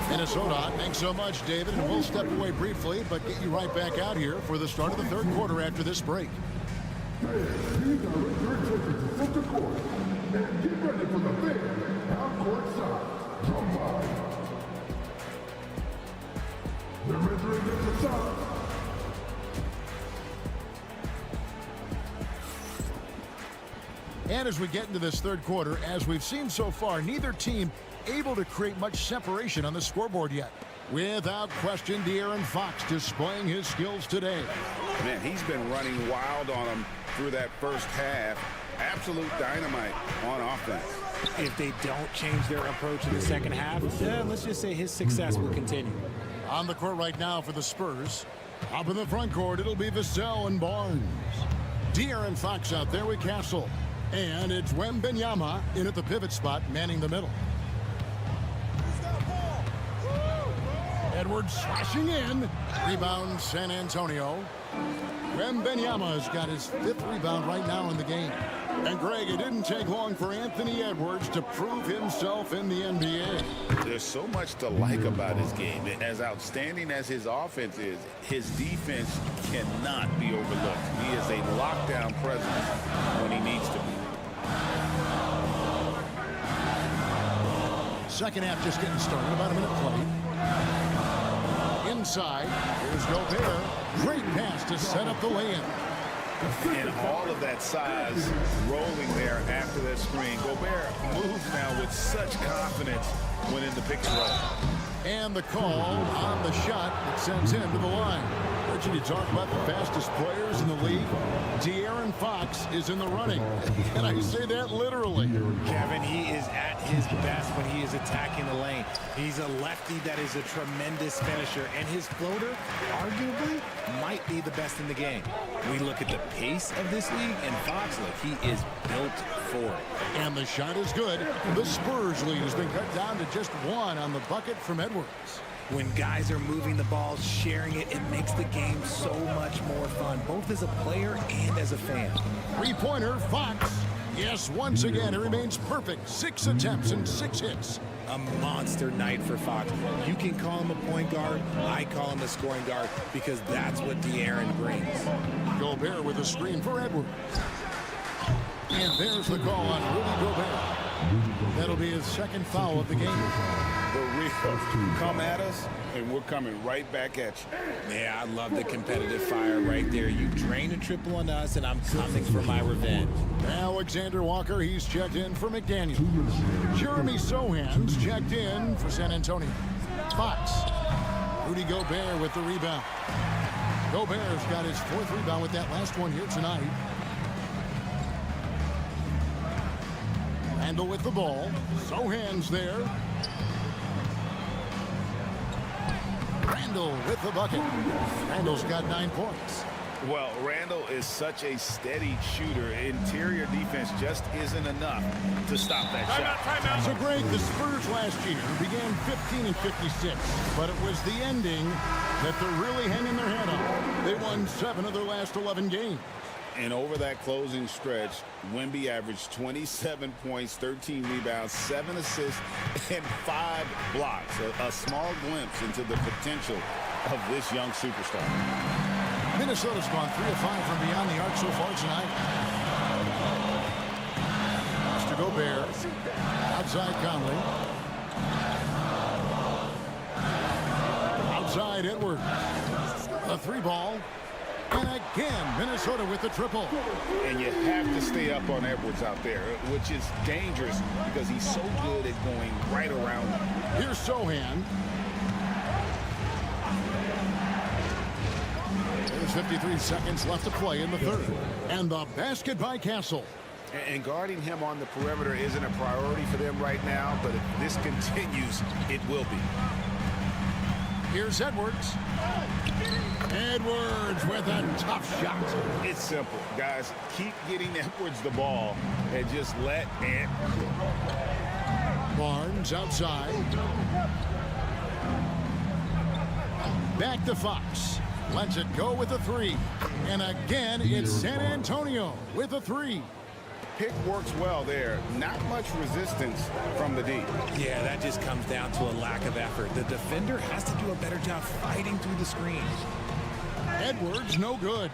Minnesota, thanks so much, David. And we'll step away briefly, but get you right back out here for the start of the 3rd quarter after this break. These are return tickets to center court. And get ready for the big half-court shot. Come by. They're measuring at the top. And as we get into this 3rd quarter, as we've seen so far, neither team able to create much separation on the scoreboard yet. Without question, De'Aaron Fox displaying his skills today. Man, he's been running wild on them through that first half. Absolute dynamite on offense. If they don't change their approach in the second half, let's just say his success will continue. On the court right now for the Spurs. Up in the front court, it'll be Vassell and Barnes. De'Aaron Fox out there with Castle. And it's Wembanyama in at the pivot spot, manning the middle. Edwards slashing in. Rebound, San Antonio. Wembanyama's got his 5th rebound right now in the game. And Greg, it didn't take long for Anthony Edwards to prove himself in the NBA. There's so much to like about his game. As outstanding as his offense is, his defense cannot be overlooked. He is a lockdown presence when he needs to be. Second half just getting started, about a minute played. Inside, here's Gobert. Great pass to set up the lay-in. And all of that size rolling there after that screen. Gobert moves now with such confidence when in the pick and roll. And the call on the shot that sends him to the line. Richard, you talk about the fastest players in the league. De'Aaron Fox is in the running. And I say that literally. Kevin, he is at his best when he is attacking the lane. He's a lefty that is a tremendous finisher, and his floater, arguably, might be the best in the game. We look at the pace of this league, and Fox, look, he is built for it. And the shot is good. The Spurs lead has been cut down to just 1 on the bucket from Edwards. When guys are moving the ball, sharing it, it makes the game so much more fun, both as a player and as a fan. 3-pointer, Fox. Yes, once again, it remains perfect. 6 attempts and 6 hits. A monster night for Fox. You can call him a point guard. I call him a scoring guard because that's what De'Aaron brings. Gobert with a screen for Edwards. And there's the call on Rudy Gobert. That'll be his 2nd foul of the game. The Rico, come at us, and we're coming right back at you. Yeah, I love the competitive fire right there. You drain a triple on us, and I'm coming for my revenge. Alexander Walker, he's checked in for McDaniel. Jeremy Sohan's checked in for San Antonio. Fox. Rudy Gobert with the rebound. Gobert's got his 4th rebound with that last one here tonight. Randall with the ball. Sohan's there. Randall with the bucket. Randall's got 9 points. Well, Randall is such a steady shooter. Interior defense just isn't enough to stop that shot. Timeout. So, Greg, the Spurs last year began 15-56, but it was the ending that they're really hanging their head on. They won 7 of their last 11 games. And over that closing stretch, Wemby averaged 27 points, 13 rebounds, 7 assists, and 5 blocks. A small glimpse into the potential of this young superstar. Minnesota's gone 3 of 5 from beyond the arc so far tonight. Gobert. Outside Conley. Outside Edwards. A 3-ball. And again, Minnesota with the triple. And you have to stay up on Edwards out there, which is dangerous because he's so good at going right around him. Here's Sohan. There's 53 seconds left to play in the third. And the basket by Castle. And guarding him on the perimeter isn't a priority for them right now, but if this continues, it will be. Here's Edwards. Edwards with a tough shot. It's simple, guys. Keep getting Edwards the ball and just let it. Barnes outside. Back to Fox. Lets it go with a 3. And again, it's San Antonio with a 3. Pick works well there. Not much resistance from the D. Yeah, that just comes down to a lack of effort. The defender has to do a better job fighting through the screen. Edwards, no good.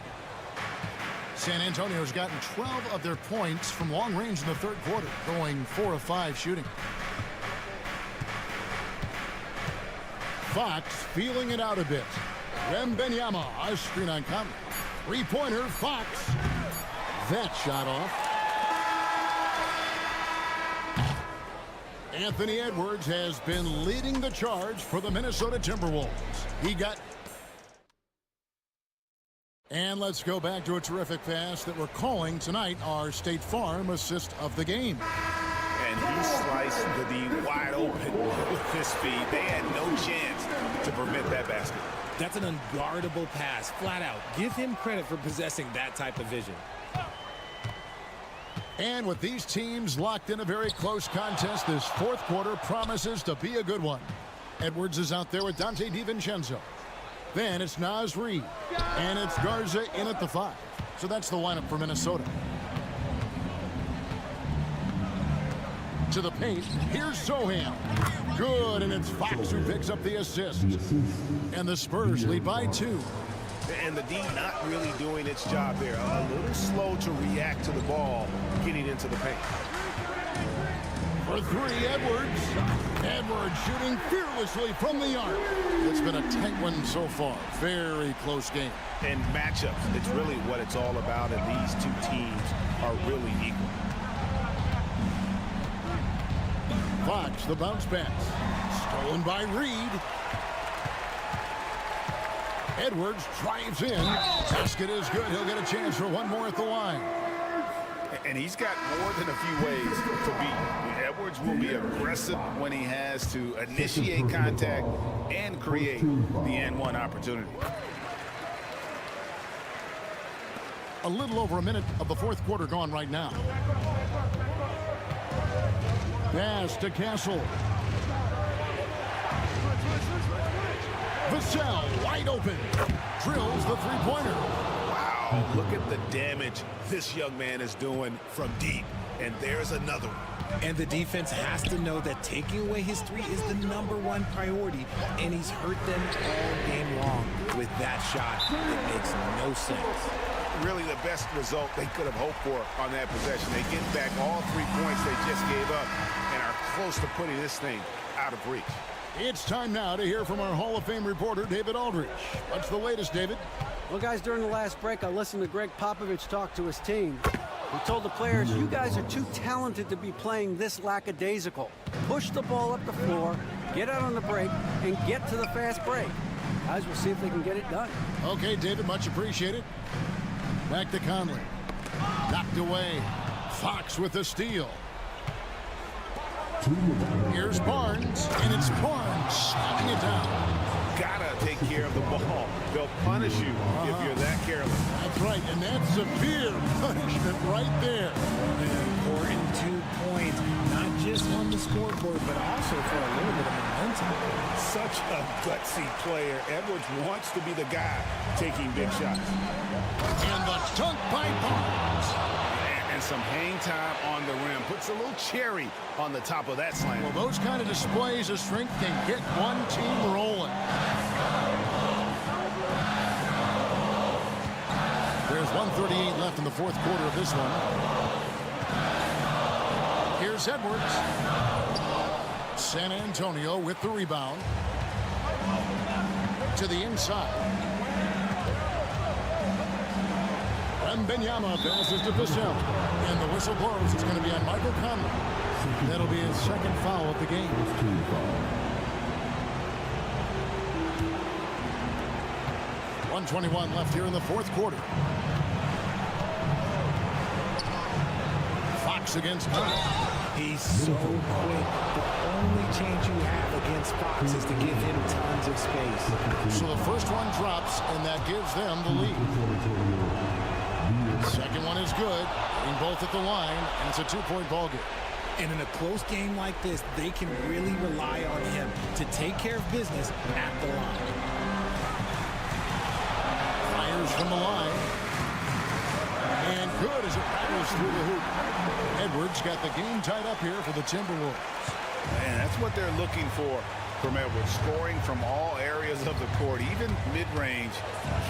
San Antonio's gotten 12 of their points from long range in the third quarter, going 4 of 5 shooting. Fox feeling it out a bit. Wembanyama, a screen on Conley. 3-pointer, Fox. That shot off. Anthony Edwards has been leading the charge for the Minnesota Timberwolves. He got... And let's go back to a terrific pass that we're calling tonight our State Farm assist of the game. And he sliced the D wide open with his speed. They had no chance to prevent that basket. That's an unguardable pass, flat out. Give him credit for possessing that type of vision. And with these teams locked in a very close contest, this fourth quarter promises to be a good one. Edwards is out there with Dante DiVincenzo. Then it's Naz Reid. And it's Garza in at the 5. So that's the lineup for Minnesota. To the paint. Here's Sohan. Good, and it's Fox who picks up the assist. And the Spurs lead by 2. And the D not really doing its job there. A little slow to react to the ball getting into the paint. For 3, Edwards. Edwards shooting fearlessly from the arc. It's been a tight one so far. Very close game. And matchups, it's really what it's all about, and these two teams are really equal. Fox, the bounce pass. Stolen by Reid. Edwards drives in. Basket is good. He'll get a chance for one more at the line. And he's got more than a few ways to beat. Edwards will be aggressive when he has to initiate contact and create the and-one opportunity. A little over a minute of the fourth quarter gone right now. Pass to Castle. Vassell wide open. Drills the 3-pointer. Wow, look at the damage this young man is doing from deep. And there's another one. And the defense has to know that taking away his 3 is the #1 priority. And he's hurt them all game long with that shot. It makes no sense. Really the best result they could have hoped for on that possession. They get back all 3 points they just gave up and are close to putting this thing out of reach. It's time now to hear from our Hall of Fame reporter, David Aldridge. What's the latest, David? Well, guys, during the last break, I listened to Greg Popovich talk to his team. He told the players, you guys are too talented to be playing this lackadaisical. Push the ball up the floor, get out on the break, and get to the fast break. Guys, we'll see if they can get it done. Okay, David, much appreciated. Back to Conley. Knocked away. Fox with the steal. Here's Barnes, and it's Barnes slamming it down. Gotta take care of the ball. They'll punish you if you're that careless. That's right, and that's severe punishment right there. An important 2 points, not just on the scoreboard, but also for a little bit of momentum. Such a gutsy player. Edwards wants to be the guy taking big shots. And the dunk by Barnes. And some hang time on the rim. Puts a little cherry on the top of that slam. Well, those kind of displays of strength can get one team rolling. There's 1:38 left in the fourth quarter of this one. Here's Edwards. San Antonio with the rebound. To the inside. Wembanyama passes to Vassell. And the whistle blows. It's going to be on Michael Conley. That'll be his second foul of the game. 1:21 left here in the fourth quarter. Fox against Conley. He's so quick. The only change you have against Fox is to give him tons of space. So the first one drops, and that gives them the lead. Second one is good. Being both at the line, and it's a two-point ball game. And in a close game like this, they can really rely on him to take care of business at the line. Fires from the line. And good as it rattles through the hoop. Edwards got the game tied up here for the Timberwolves. Man, that's what they're looking for from Edwards. Scoring from all areas of the court, even mid-range,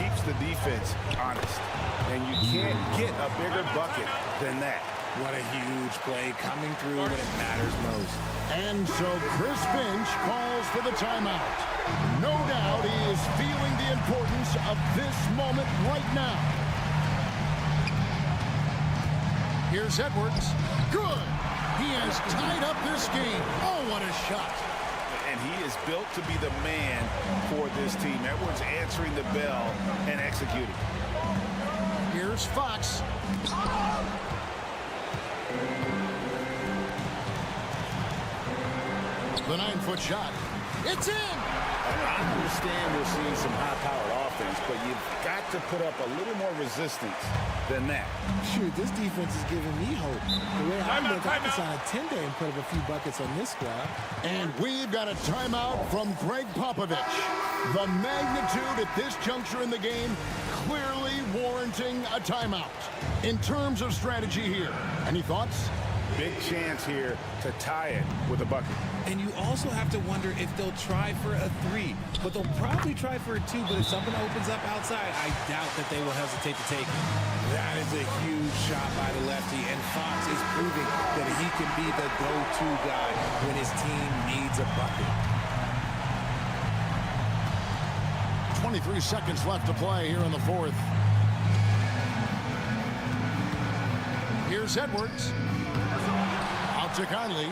keeps the defense honest. And you can't get a bigger bucket than that. What a huge play coming through when it matters most. And so Chris Finch calls for the timeout. No doubt he is feeling the importance of this moment right now. Here's Edwards. Good. He has tied up this game. Oh, what a shot. And he is built to be the man for this team. Edwards answering the bell and executing. Here's Fox. The 9-foot shot. It's in! I understand we're seeing some high-powered offense, but you've got to put up a little more resistance than that. Shoot, this defense is giving me hope. The way I look, I can sign a 10-day and put up a few buckets on this squad. And we've got a timeout from Greg Popovich. The magnitude at this juncture in the game clearly warranting a timeout. In terms of strategy here, any thoughts? Big chance here to tie it with a bucket. And you also have to wonder if they'll try for a 3. But they'll probably try for a 2. But if something opens up outside, I doubt that they will hesitate to take it. That is a huge shot by the lefty. And Fox is proving that he can be the go-to guy when his team needs a bucket. 23 seconds left to play here in the fourth. Here's Edwards. Out to Conley.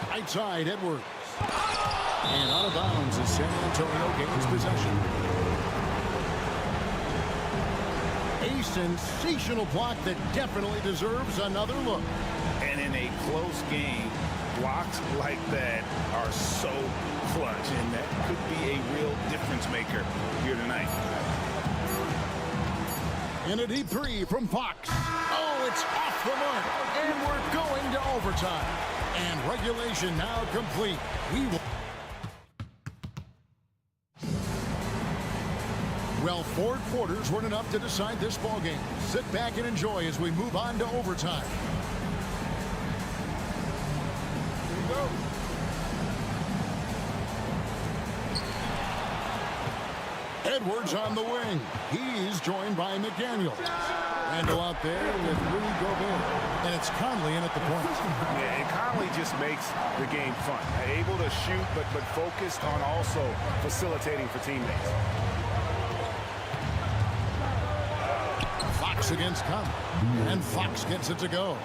Right side, Edwards. And out of bounds as San Antonio gains possession. A sensational block that definitely deserves another look. And in a close game, blocks like that are so clutch, and that could be a real difference maker here tonight. And a deep three from Fox. Oh, it's off the mark. And we're going to overtime. And regulation now complete. We will. Well, 4 quarters weren't enough to decide this ballgame. Sit back and enjoy as we move on to overtime. Here we go. Edwards on the wing. He's joined by McDaniel. Randall out there with Rudy Gobert. And it's Conley in at the point. Yeah, and Conley just makes the game fun. Able to shoot, but focused on also facilitating for teammates. Fox against Conley. And Fox gets it to go.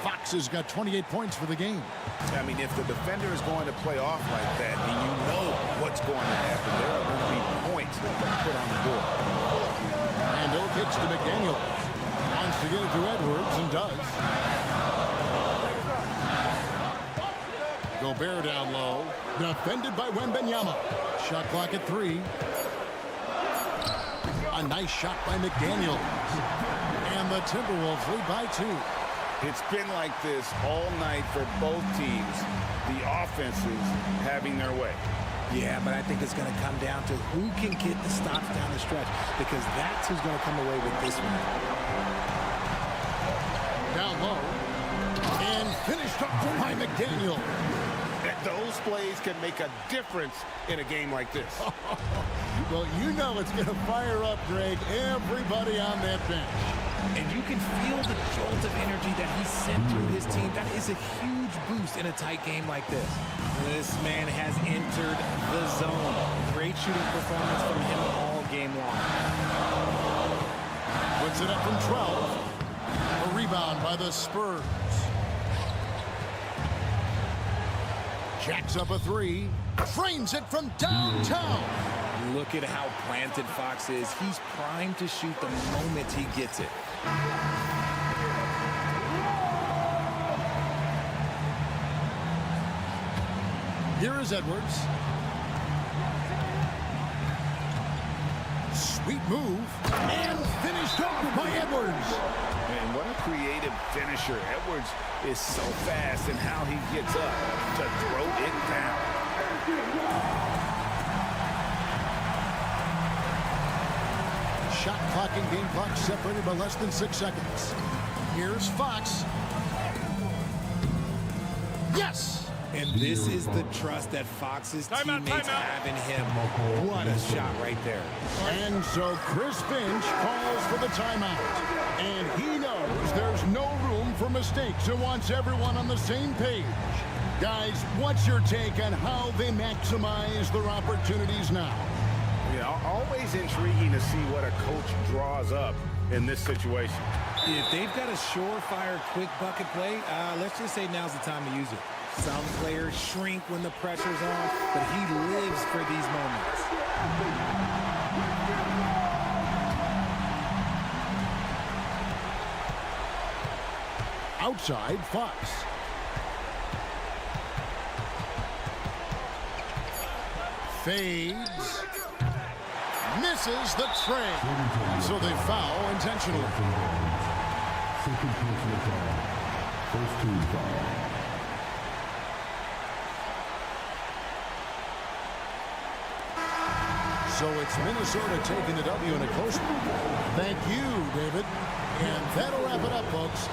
Fox has got 28 points for the game. I mean, if the defender is going to play off like that, then you know what's going to happen. There are going to be points that are put on the board. And no pitch to McDaniel. Wants to get it to Edwards and does. Gobert down low. Defended by Wembanyama. Shot clock at 3. A nice shot by McDaniel. And the Timberwolves lead by 2. It's been like this all night for both teams. The offenses having their way. Yeah, but I think it's going to come down to who can get the stops down the stretch, because that's who's going to come away with this one. Down low. And finished up by McDaniel. Those plays can make a difference in a game like this. Well, you know it's going to fire up, Greg, everybody on that bench. And you can feel the jolt of energy that he sent through his team. That is a huge boost in a tight game like this. This man has entered the zone. Great shooting performance from him all game long. Puts it up from 12. A rebound by the Spurs. Jacks up a three. Frames it from downtown. Look at how planted Fox is. He's primed to shoot the moment he gets it. Here is Edwards. Sweet move. And finished off by Edwards. Man, what a creative finisher. Edwards is so fast in how he gets up to throw it down. Shot clock and game clock separated by less than 6 seconds. Here's Fox. Yes! And this is the trust that Fox's teammates have in him. What a shot right there. And so Chris Finch calls for the timeout. And he knows there's no room for mistakes and wants everyone on the same page. Guys, what's your take on how they maximize their opportunities now? Yeah, always intriguing to see what a coach draws up in this situation. If they've got a surefire quick bucket play, let's just say now's the time to use it. Some players shrink when the pressure's on, but he lives for these moments. Outside, Fox. Fades. Misses the tray. So they foul intentionally. Second personal foul. First team foul. So it's Minnesota taking the W in a close one. Thank you, David. And that'll wrap it up, folks.